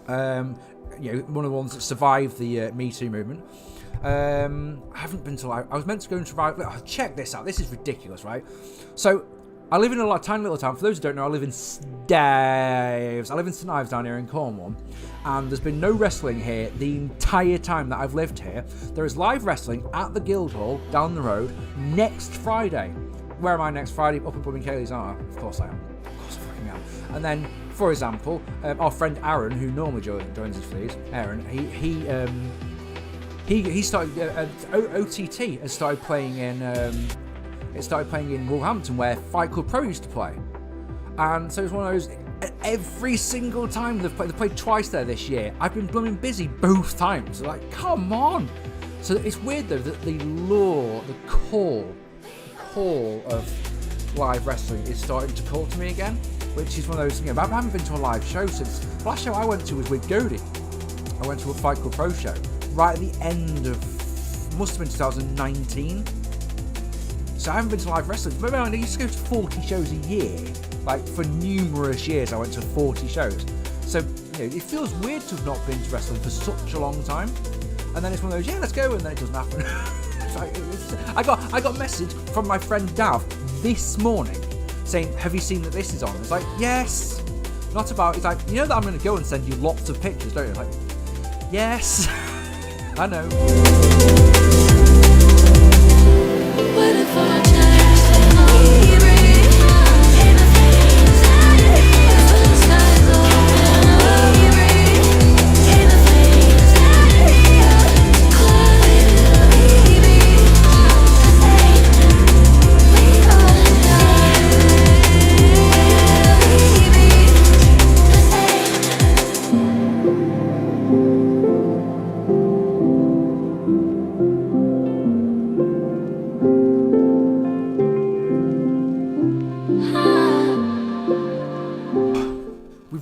One of the ones that survived the Me Too movement. I haven't been to. I was meant to go and survive. Check this out. This is ridiculous, right? So I live in a tiny little town. For those who don't know, I live in Staves. I live in St Ives down here in Cornwall, and there's been no wrestling here the entire time that I've lived here. There is live wrestling at the Guildhall down the road next Friday. Where am I next Friday? Up in Blooming Kaylee's are. Of course I am. Of course I fucking am. And then, for example, our friend Aaron, who normally joins us for these, Aaron, he started OTT has started playing in Wolverhampton, where Fight Club Pro used to play, and so it's one of those. Every single time they played twice there this year. I've been blooming busy both times. Like, come on. So it's weird though that the core of live wrestling is starting to call to me again, which is one of those. I haven't been to a live show since the last show I went to was with Godey. I went to a Fight Club Pro show right at the end of must have been 2019. So I haven't been to live wrestling. But I used to go to 40 shows a year. Like, for numerous years, I went to 40 shows. So, it feels weird to have not been to wrestling for such a long time. And then it's one of those, yeah, let's go, and then it doesn't happen. I got a message from my friend Dav this morning saying, have you seen that this is on? It's like, yes. Not about, it's like, you know that I'm going to go and send you lots of pictures, don't you? Like, yes. I know. What if I changed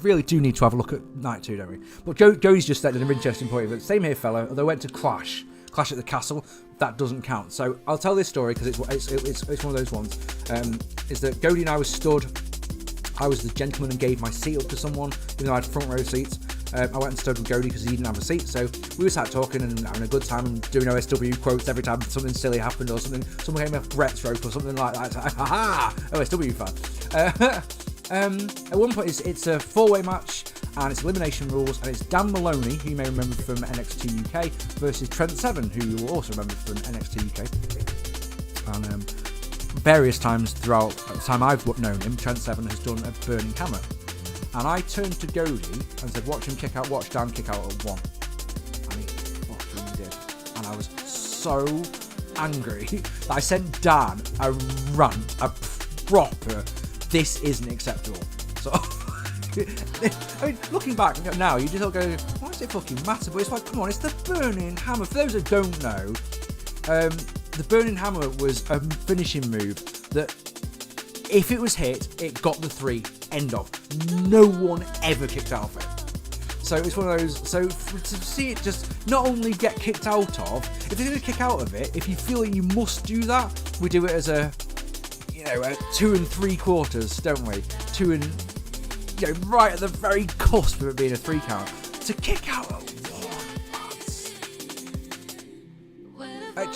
really do need to have a look at Night 2, don't we? But Joey's just said an interesting point. But same here, fella. Although I went to Clash at the Castle, that doesn't count. So I'll tell this story because it's one of those ones. Is that Godey and I was stood. I was the gentleman and gave my seat up to someone, even though I had front row seats. I went and stood with Godey because he didn't have a seat. So we were sat talking and having a good time and doing OSW quotes every time something silly happened or something. Someone came off Brett's rope or something like that. It's like, ha OSW fan. At one point, it's a four-way match, and it's elimination rules, and it's Dan Maloney, who you may remember from NXT UK, versus Trent Seven, who you will also remember from NXT UK. And various times throughout the time I've known him, Trent Seven has done a Burning Hammer. And I turned to Godey and said, watch Dan kick out at 1. And he fucking did. And I was so angry that I sent Dan a rant, a proper... This isn't acceptable. So, I mean, looking back now, you just all go, why does it fucking matter? But it's like, come on, it's the Burning Hammer. For those that don't know, the Burning Hammer was a finishing move that, if it was hit, it got the 3, end of. No one ever kicked out of it. So it's one of those, so to see it just not only get kicked out of, if you're going to kick out of it, if you feel that you must do that, we do it as a 2 3/4, don't we? 2 and right at the very cusp of it being a 3 count. To kick out at 1,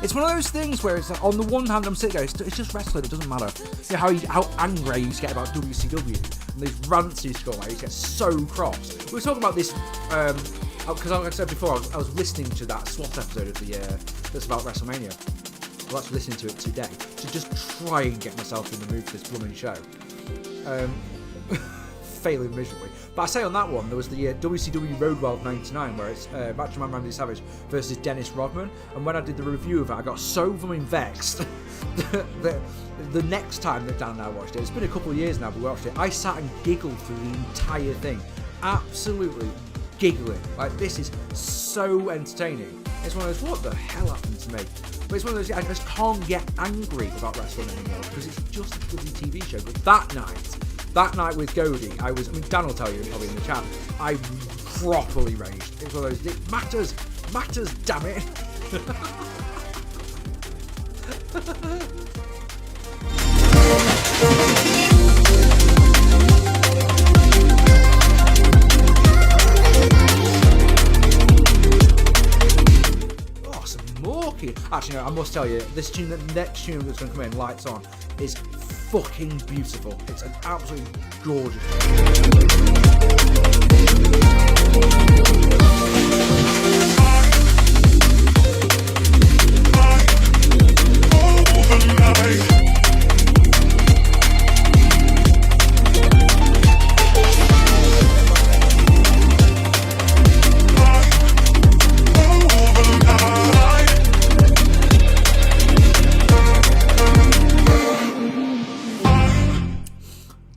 it's one of those things where it's like, on the one hand I'm sitting there, it's just wrestling, it doesn't matter. You know how angry I used to get about WCW and these rants you used to go like, you get so cross. We were talking about this because like I said before, I was listening to that SWAT episode of that's about Wrestlemania. Well, that's listening to it today to just try and get myself in the mood for this blooming show. Failing miserably. But I say on that one, there was the WCW Road Wild 99 where it's Macho Man Randy Savage versus Dennis Rodman. And when I did the review of it, I got so vexed that the next time that Dan and I watched it, it's been a couple of years now, but we watched it, I sat and giggled through the entire thing. Absolutely giggling. Like, this is so entertaining. It's one of those, what the hell happened to me? But it's one of those, I just can't get angry about wrestling anymore because it's just a bloody TV show. But that night with Godey, Dan will tell you probably in the chat, I properly raged. It's one of those, it matters, damn it. Actually, no, I must tell you, this tune, the next tune that's going to come in, Lights On, is fucking beautiful. It's an absolutely gorgeous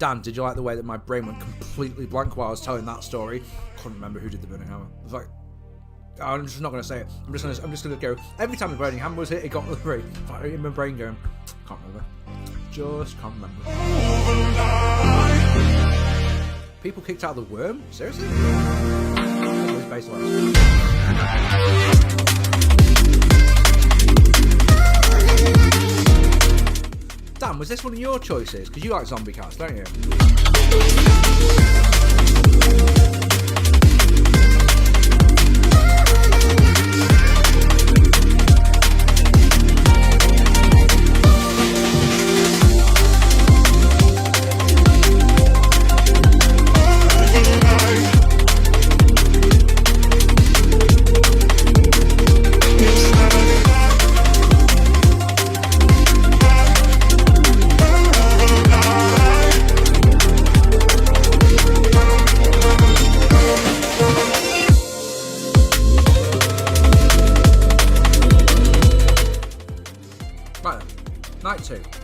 Dan, did you like the way that my brain went completely blank while I was telling that story? Couldn't remember who did the burning hammer. I was like, I'm just not going to say it. I'm just going to go. Every time the burning hammer was hit, it got the three. In my brain going, can't remember. Just can't remember. People kicked out of the worm? Seriously? Dan, was this one of your choices? Because you like zombie cats, don't you?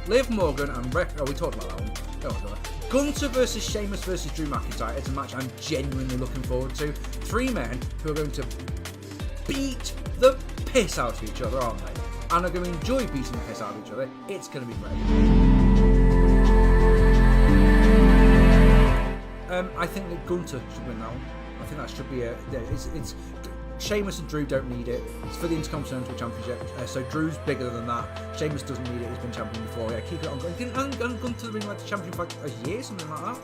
Liv Morgan and we talked about that one. Gunther versus Sheamus versus Drew McIntyre. It's a match I'm genuinely looking forward to. 3 men who are going to beat the piss out of each other, aren't they? And are going to enjoy beating the piss out of each other. It's going to be great. I think that Gunther should win that one. I think that should be it's Sheamus and Drew don't need it. It's for the Intercontinental Championship, so Drew's bigger than that. Sheamus doesn't need it. He's been champion before. Yeah, keep it on going. Didn't Gunther ring like the champion for like a year, something like that?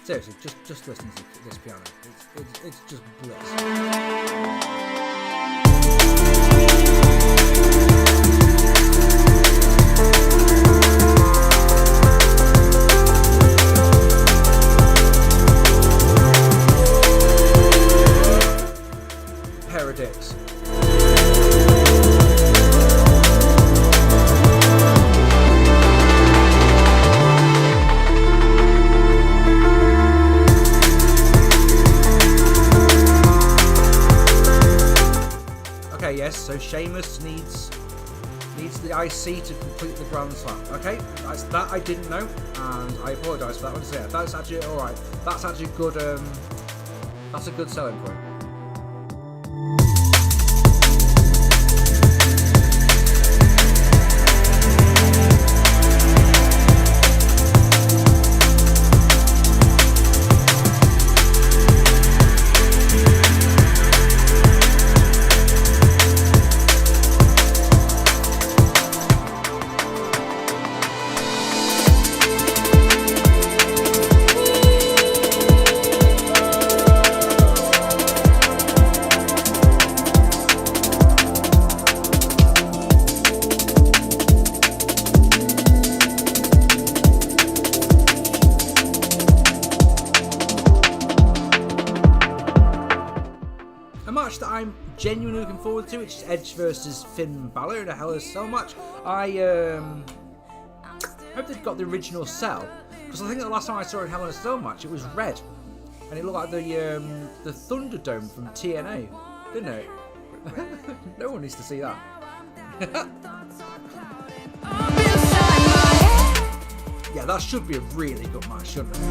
Seriously, just listen to this piano. It's just bliss. Pair of dicks. Yes, so Sheamus needs the IC to complete the Grand Slam. Okay, that I didn't know, and I apologise for that one. So yeah, that's actually all right. That's actually good. That's a good selling point. That I'm genuinely looking forward to. It's Edge versus Finn Balor in a Hell in a Cell match. I hope they've got the original cell, because I think the last time I saw a Hell in a Cell match it was red. and it looked like the Thunderdome from TNA, didn't it? No one needs to see that. Yeah, that should be a really good match, shouldn't it?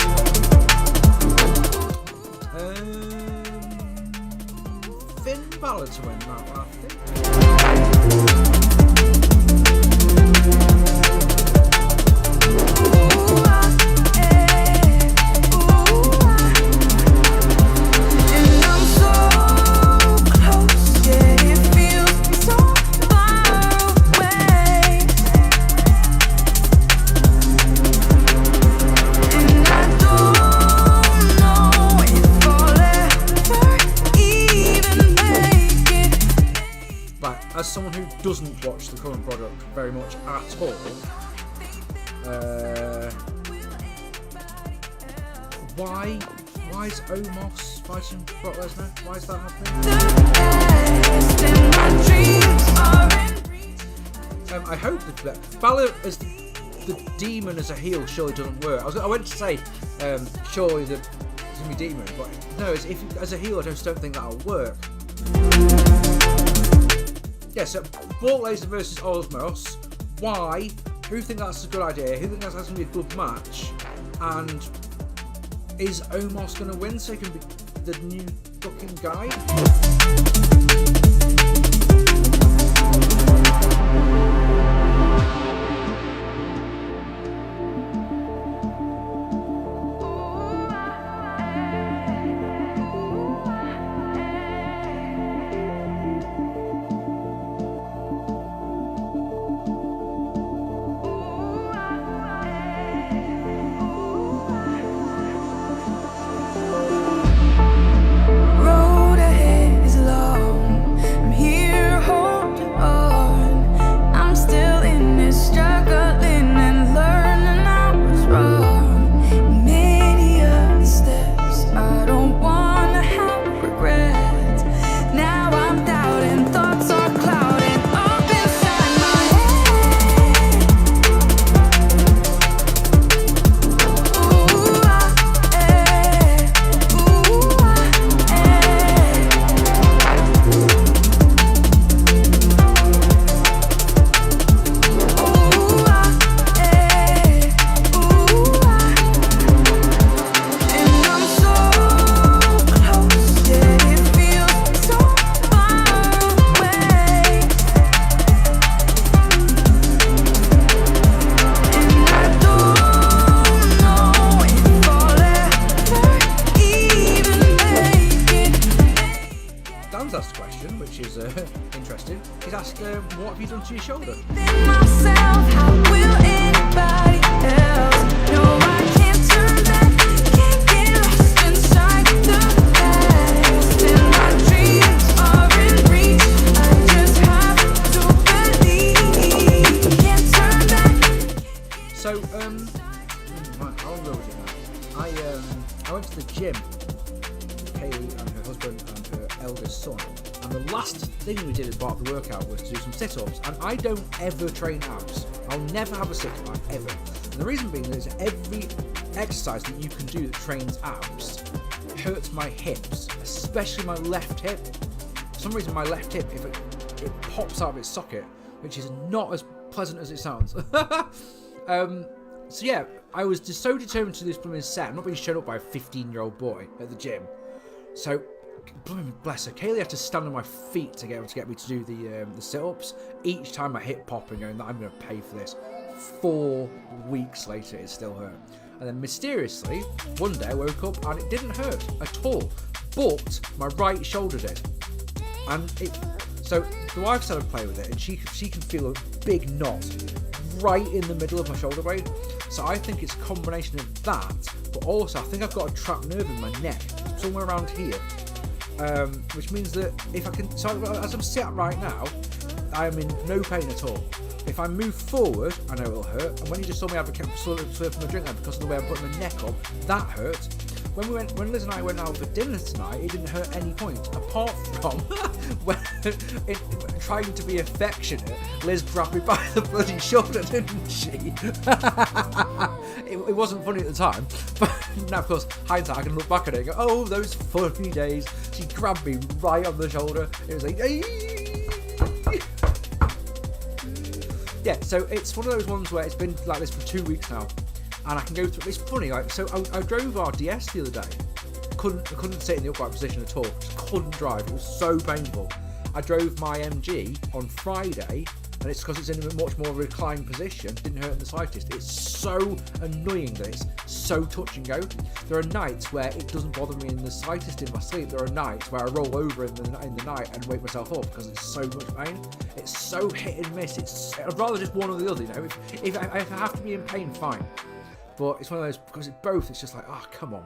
Finn Balor to win that one, I think. As someone who doesn't watch the current product very much at all, why is Omos fighting Brock Lesnar? Why is that happening? I hope that Balor as the demon as a heel surely doesn't work. I went to say surely the gonna be demon, but no, if as a heel I just don't think that'll work. Yeah, so Brock Lesnar versus Osmos. Why? Who think that's a good idea? Who think that's going to be a good match? And is Omos going to win so he can be the new fucking guy? Interesting. He's asked, what have you done to your shoulder? So, right, how long ago was it now? I went to the gym with Kaylee and her husband and her eldest son. And the last thing we did as part of the workout was to do some sit-ups. And I don't ever train abs. I'll never have a six-pack, ever. And the reason being is every exercise that you can do that trains abs hurts my hips, especially my left hip. For some reason, my left hip, if it pops out of its socket, which is not as pleasant as it sounds. So yeah, I was just so determined to do this blooming set. I'm not being shown up by a 15-year-old boy at the gym. So, bless her, Kaylee had to stand on my feet to get me to do the sit-ups. Each time my hip popping, going, I'm going to pay for this. 4 weeks later, it still hurt. And then mysteriously, one day I woke up and it didn't hurt at all. But my right shoulder did. And so the wife started playing with it, and she can feel a big knot right in the middle of my shoulder blade. So I think it's a combination of that, but also I think I've got a trapped nerve in my neck, somewhere around here. Which means that if I can, so as I'm sat right now, I am in no pain at all. If I move forward, I know it'll hurt. And when you just saw me have a slurp from a drink there because of the way I'm putting my neck up, that hurt. when Liz and I went out for dinner tonight, it didn't hurt any point, apart from when trying to be affectionate, Liz grabbed me by the bloody shoulder, didn't she? It wasn't funny at the time, but now of course hindsight I can look back at it and go, oh, those funny days. She grabbed me right on the shoulder. It was like, yeah. So it's one of those ones where it's been like this for 2 weeks now, and I can go through. It's funny, like, so I drove our DS the other day. I couldn't sit in the upright position at all. Just couldn't drive. It was so painful. I drove my MG on Friday, and it's because it's in a much more reclined position. Didn't hurt in the slightest. It's so annoying that it's so touch and go. There are nights where it doesn't bother me in the slightest in my sleep. There are nights where I roll over in the night and wake myself up because it's so much pain. It's so hit and miss. I'd rather just one or the other. You know, if I have to be in pain, fine. But it's one of those, because it's both. It's just like, oh, come on.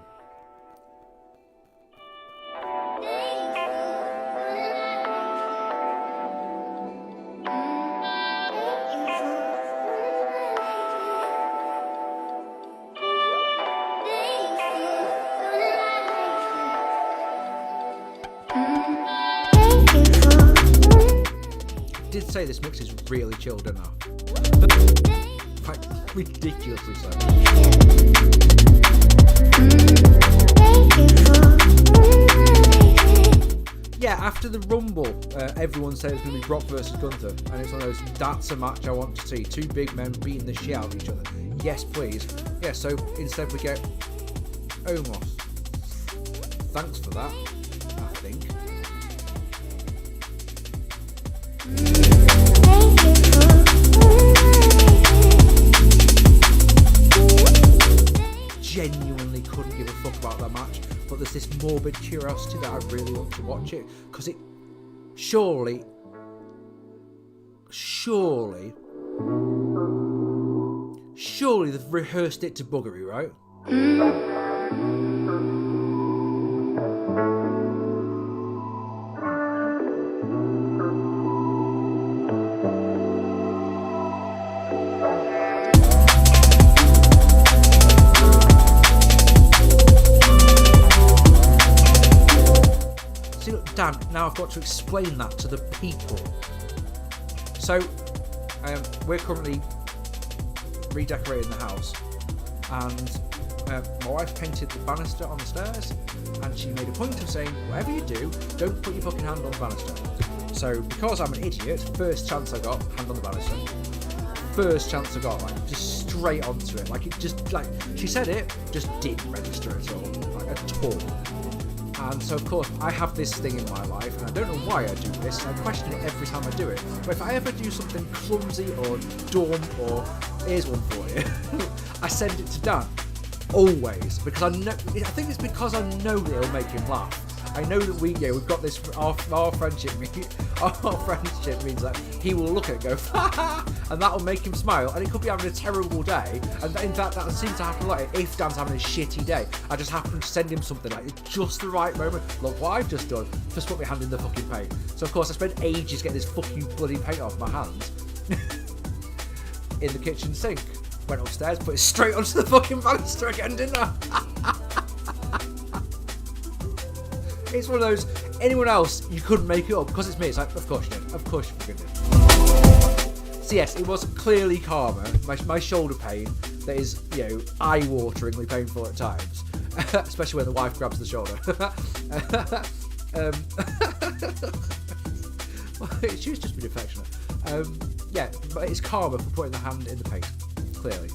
Did say this mix is really chilled, didn't I? Quite ridiculously so. Yeah, after the Rumble, everyone said it's going to be Brock versus Gunther, and it's one of those, that's a match I want to see. Two big men beating the shit out of each other. Yes, please. Yeah, so instead we get Omos. Thanks for that, I think. Genuinely couldn't give a fuck about that match, but there's this morbid curiosity that I really want to watch it, because it surely they've rehearsed it to buggery, right? Dan, now I've got to explain that to the people. So, we're currently redecorating the house, and my wife painted the banister on the stairs, and she made a point of saying, whatever you do, don't put your fucking hand on the banister. So, because I'm an idiot, first chance I got, hand on the banister. First chance I got, like, just straight onto it. Like, it just, like, she said it, just didn't register at all. Like, at all. And so, of course, I have this thing in my life, and I don't know why I do this, and I question it every time I do it. But if I ever do something clumsy or dumb, or here's one for you, I send it to Dan. Always. Because I know, I think it's because I know that it'll make him laugh. I know that we've got this, our friendship means that he will look at it and go, and that'll make him smile, and he could be having a terrible day, and in fact that seems to happen a lot. If Dan's having a shitty day, I just happen to send him something like just the right moment. Look what I've just done, just put my hand in the fucking paint. So of course I spent ages getting this fucking bloody paint off my hands in the kitchen sink. Went upstairs, put it straight onto the fucking banister again, didn't I? It's one of those, anyone else, you couldn't make it up. Because it's me, it's like, of course you did. Of course you fucking did. So yes, it was clearly karma. My shoulder pain that is, you know, eye-wateringly painful at times. Especially when the wife grabs the shoulder. Well, she was just being affectionate. Yeah, but it's karma for putting the hand in the paint. Clearly.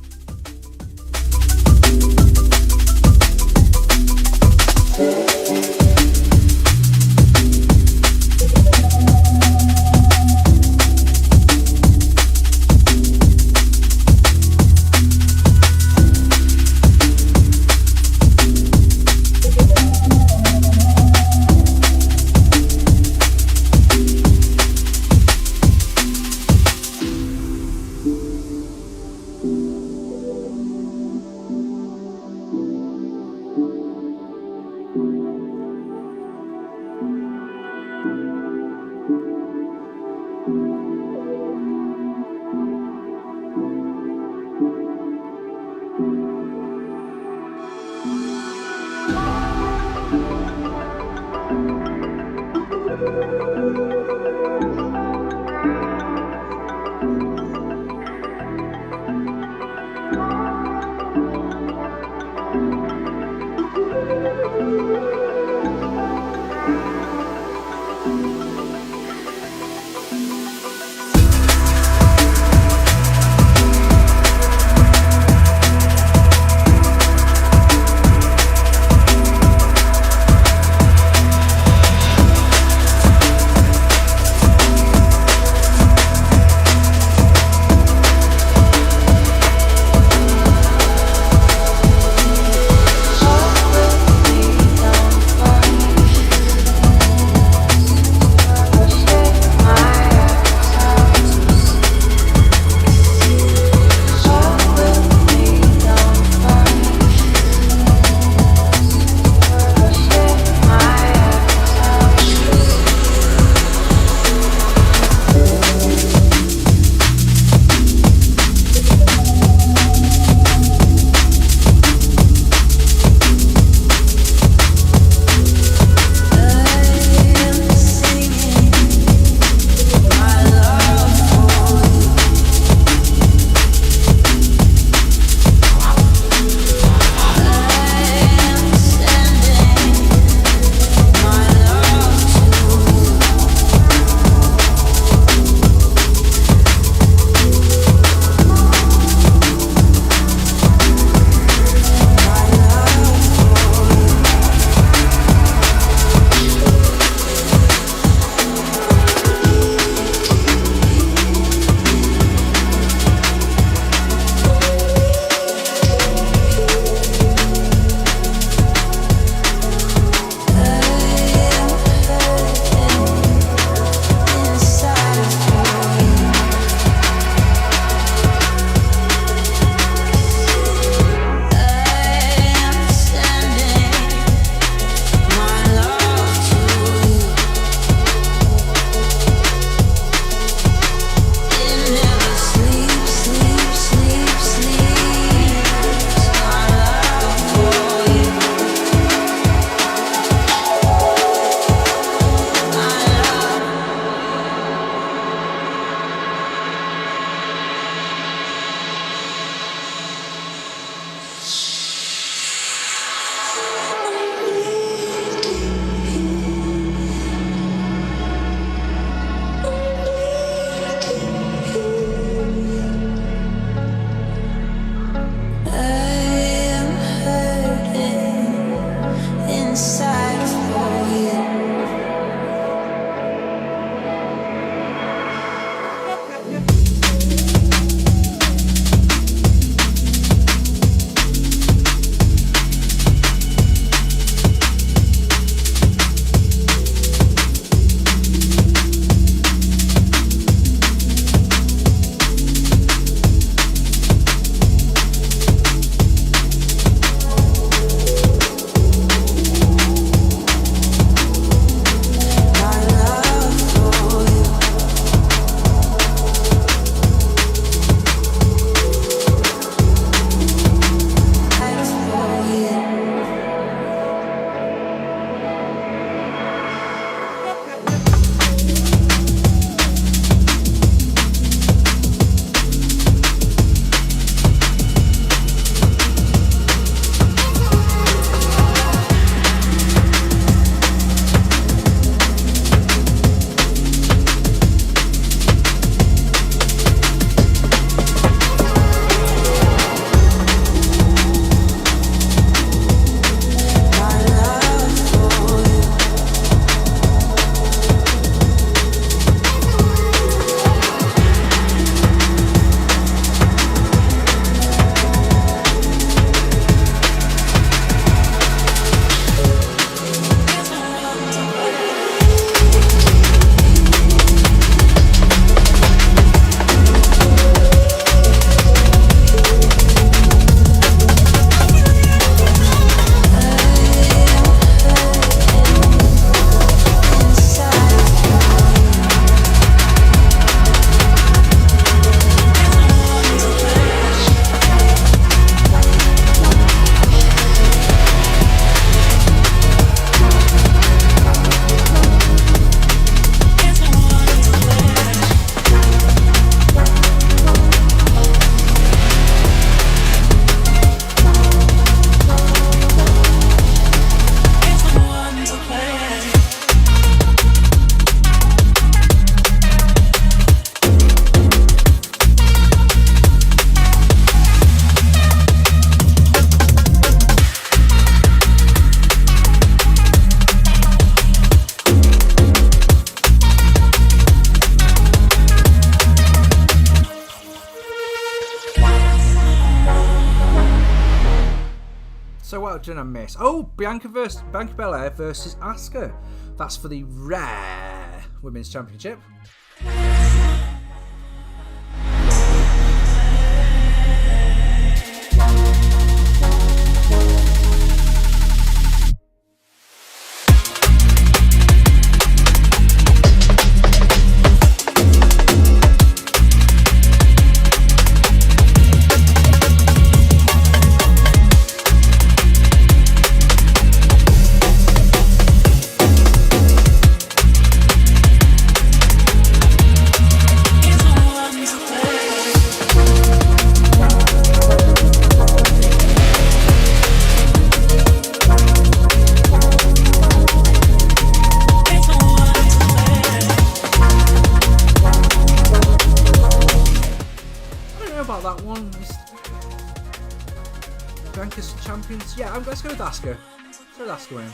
What did I miss? Oh, Bianca Belair versus Asuka. That's for the Raw Women's Championship. Yeah, let's go with Asuka. Let's go with Asuka in.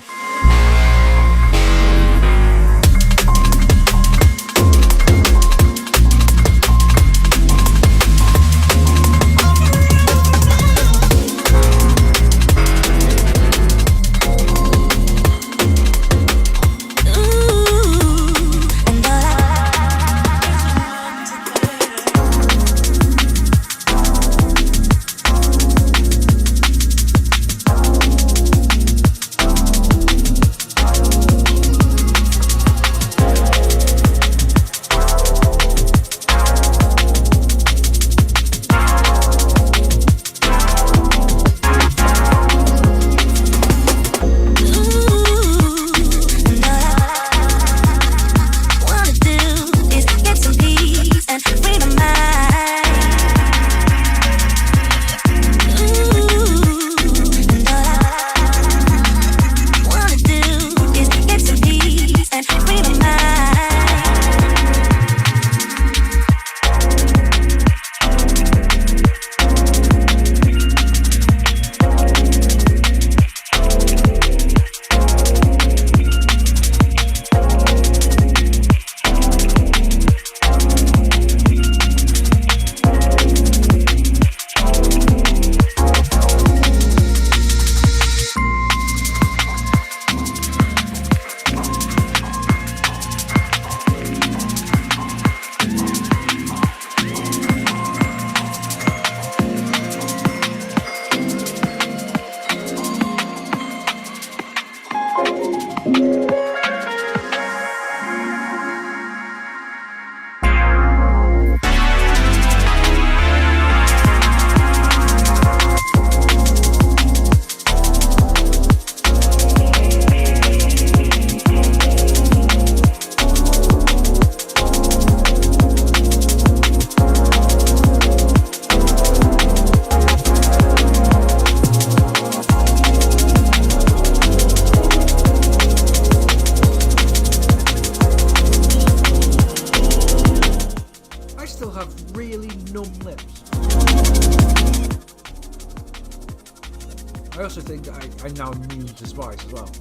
I also think I'm now immune to spice as well.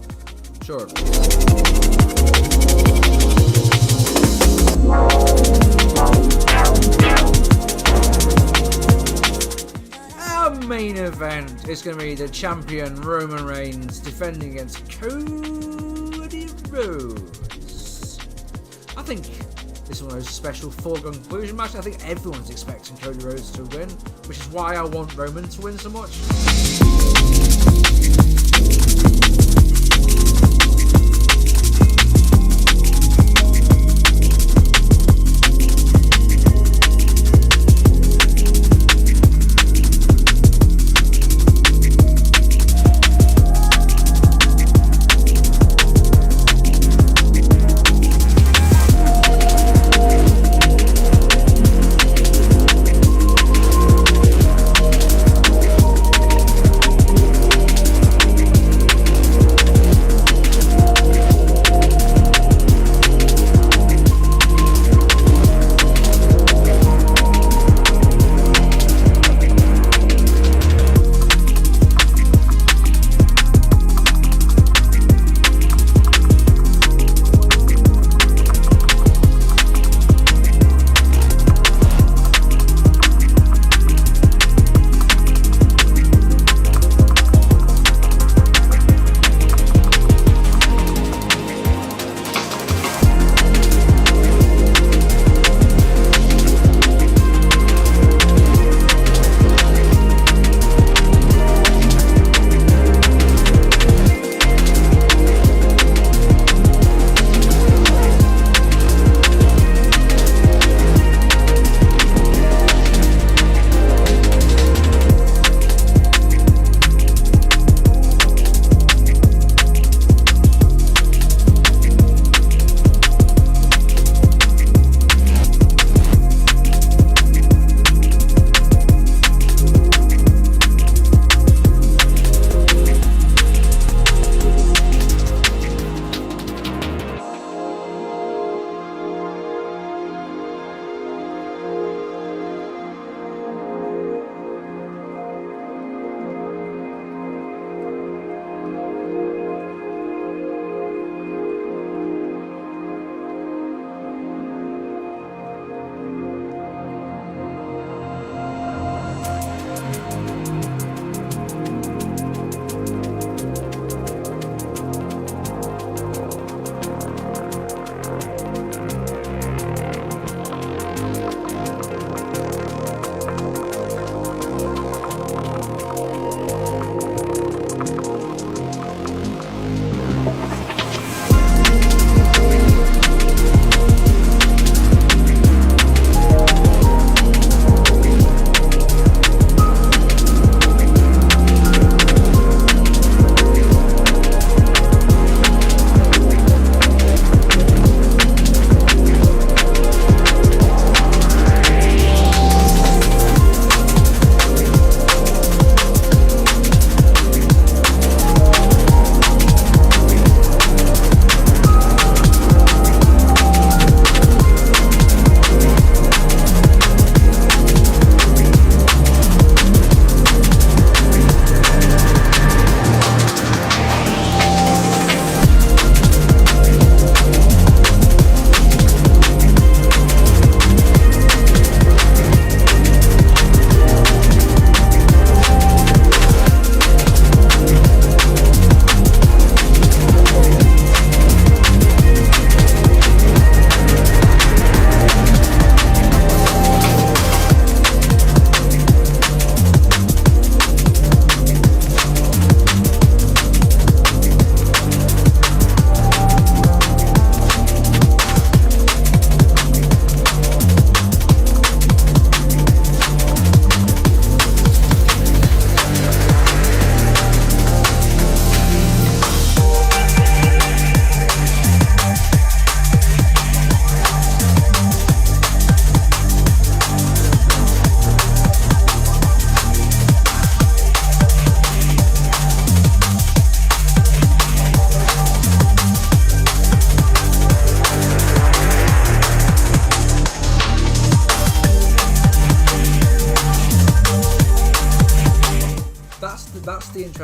Sure. Our main event is going to be the champion Roman Reigns defending against Cody Rhodes. I think this is one of those special foregone conclusion matches. I think everyone's expecting Cody Rhodes to win, which is why I want Roman to win so much.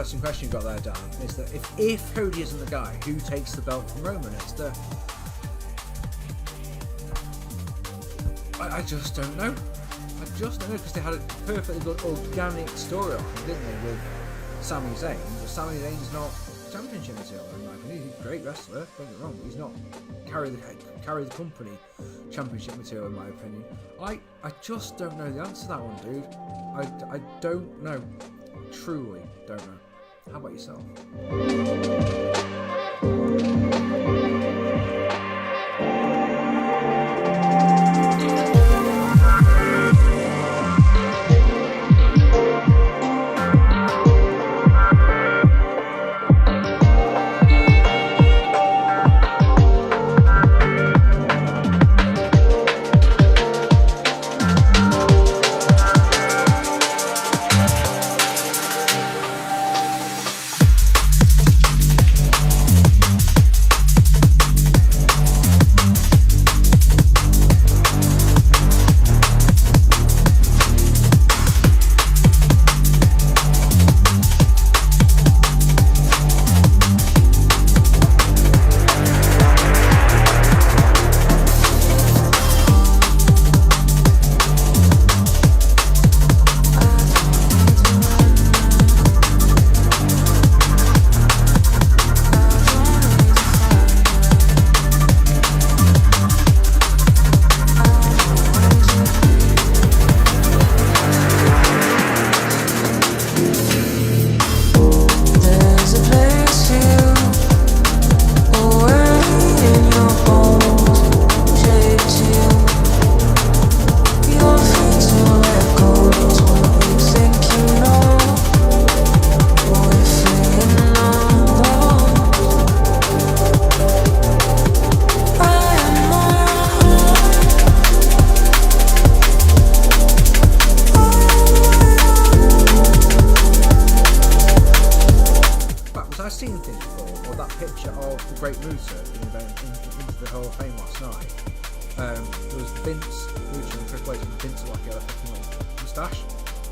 interesting question you got there, Dan, is that if Cody isn't the guy, who takes the belt from Roman? I just don't know. I just don't know, because they had a perfectly good organic storyline, didn't they, with Sami Zayn? But Sami Zayn's not championship material, in my opinion. He's a great wrestler, don't get me wrong, but he's not carry the company championship material, in my opinion. I just don't know the answer to that one, dude. I don't know. Truly don't know. How about yourself?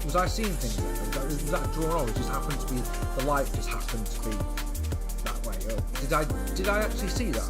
Was I seeing things there? Was that drawn on? It just happened to be, the light just happened to be that way. Did I actually see that?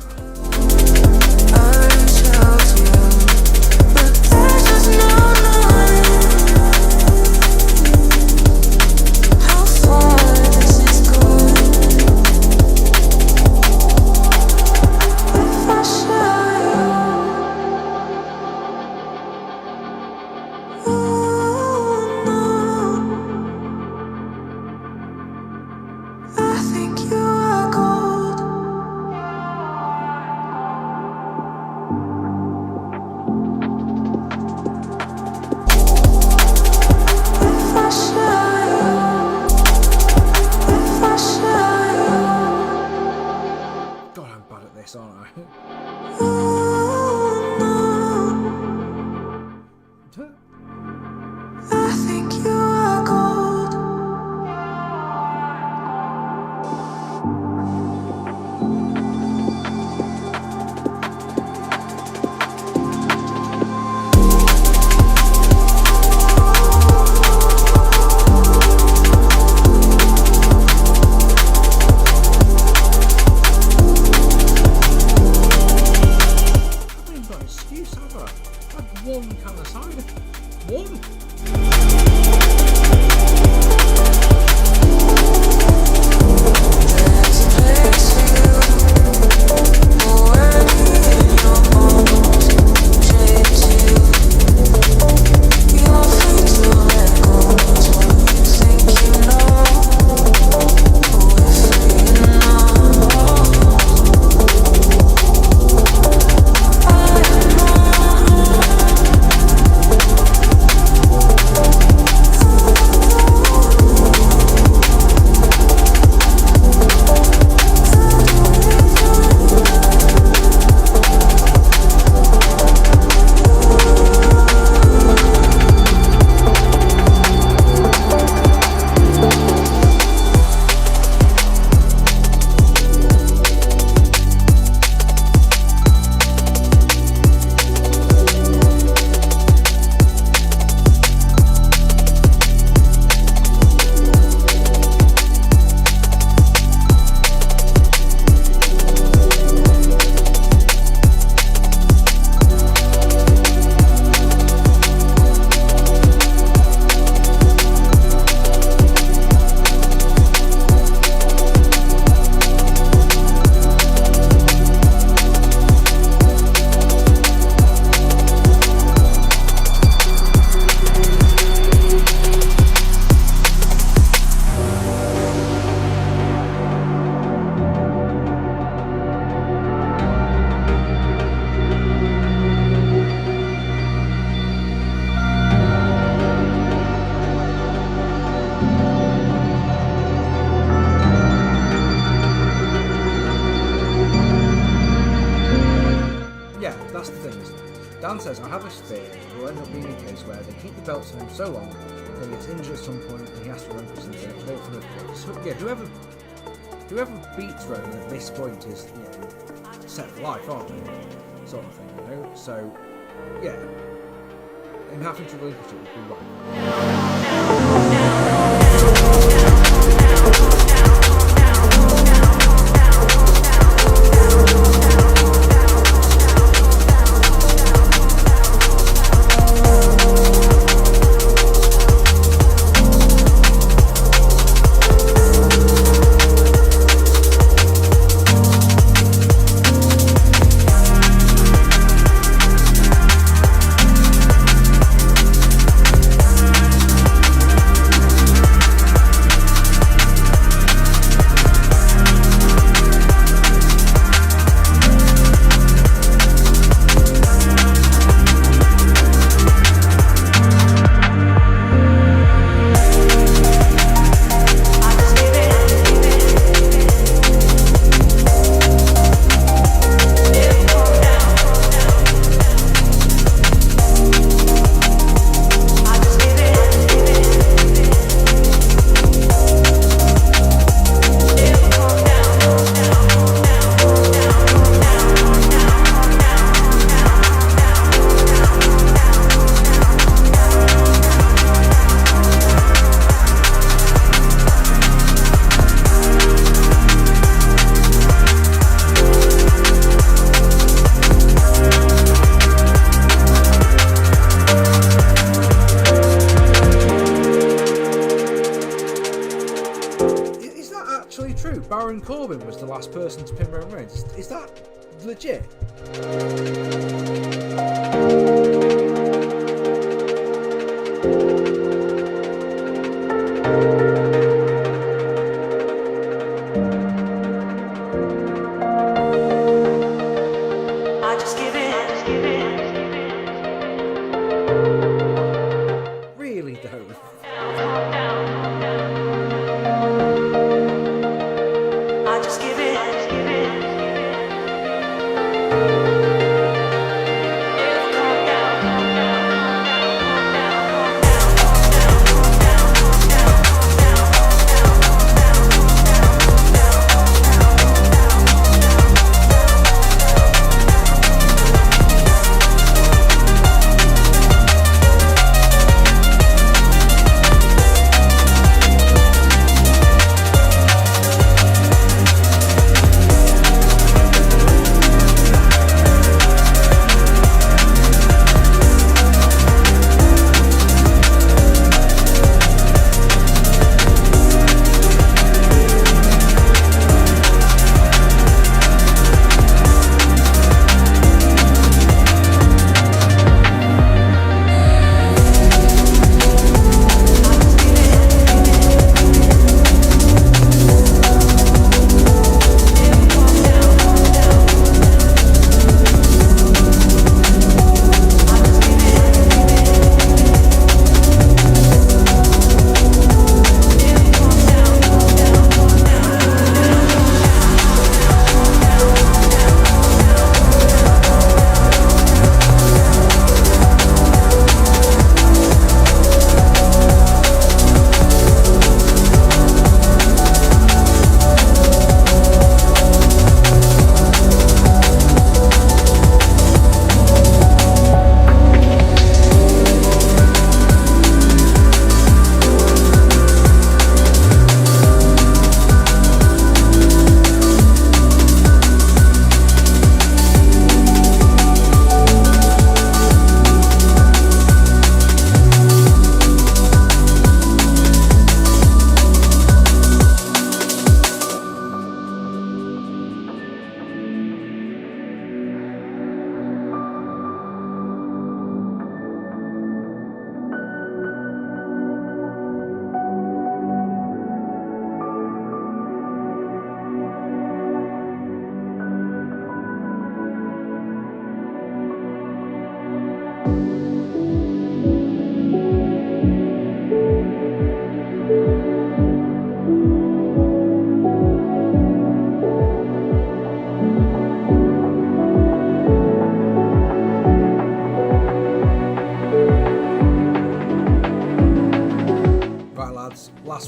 Dan says, I have a fear it will end up being a case where they keep the belts on him so long that he gets injured at some point and he has to run for something. So, yeah, whoever beats Roman at this point is, set for life, aren't they? Sort of thing, So, yeah, him having to relinquish it would be right. Baron Corbin was the last person to pin Roman Reigns. Is that legit? I just give in. Really though? I just give in.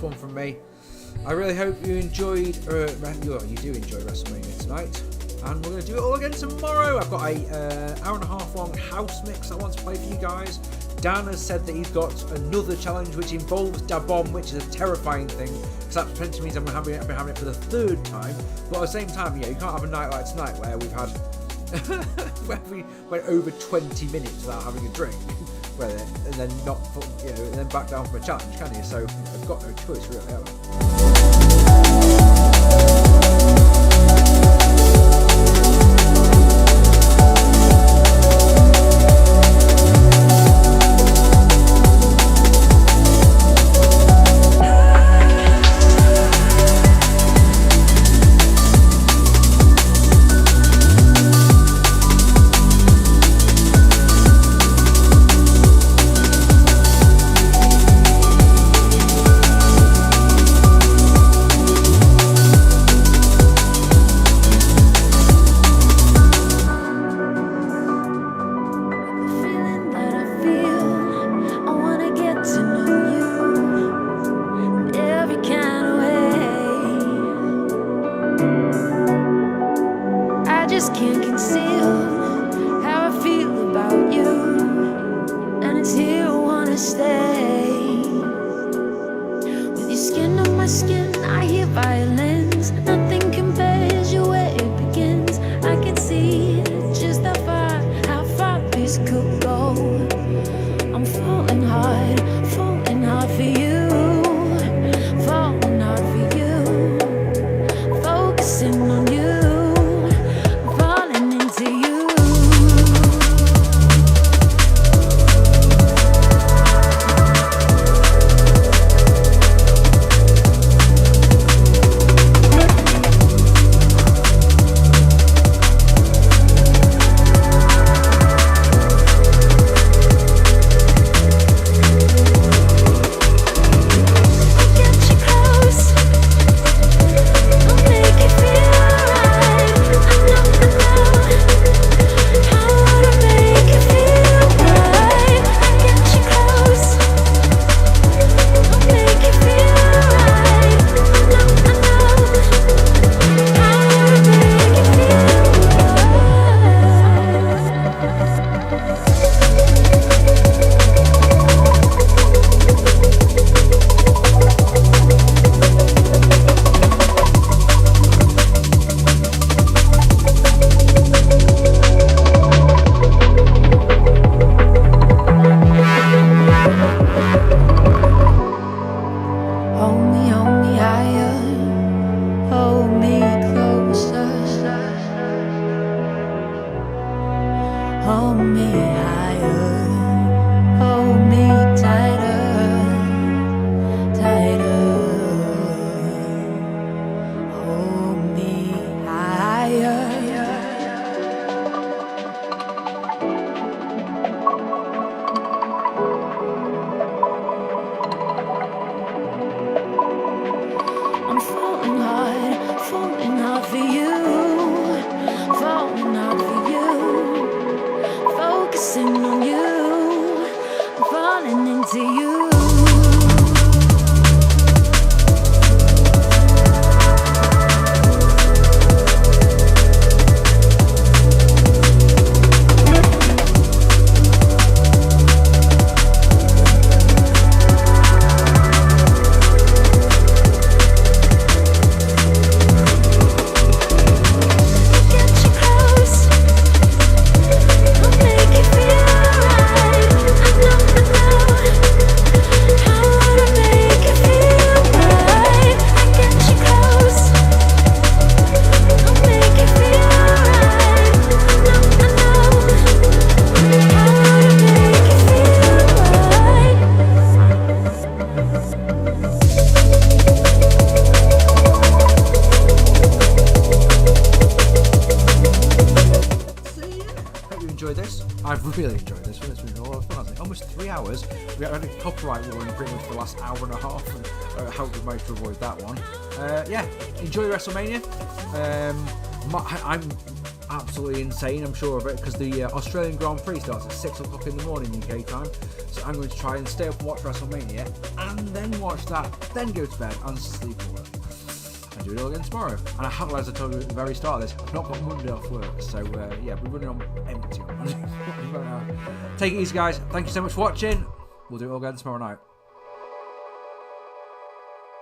one from me. I really hope you enjoyed, you do enjoy WrestleMania tonight. And we're going to do it all again tomorrow. I've got a hour and a half long house mix I want to play for you guys. Dan has said that he's got another challenge which involves Dabomb, which is a terrifying thing, because that potentially means I've been having it for the third time. But at the same time, you can't have a night like tonight where we've had where we went over 20 minutes without having a drink, and then not put, and then back down from a challenge, can you? So I've got no choice really, have I? I've really enjoyed this one. It's been a lot of fun, hasn't it? Almost 3 hours. We had a copyright warning pretty much for the last hour and a half, and I hope we managed to avoid that one. Yeah, enjoy WrestleMania. absolutely insane, I'm sure of it, because the Australian Grand Prix starts at 6 o'clock in the morning UK time. So I'm going to try and stay up and watch WrestleMania, and then watch that, then go to bed and sleep all day. And do it all again tomorrow. And I have, as I told you at the very start of this, I've not got Monday off work, so yeah, we're running on empty. Take it easy, guys. Thank you so much for watching. We'll do it all again tomorrow night.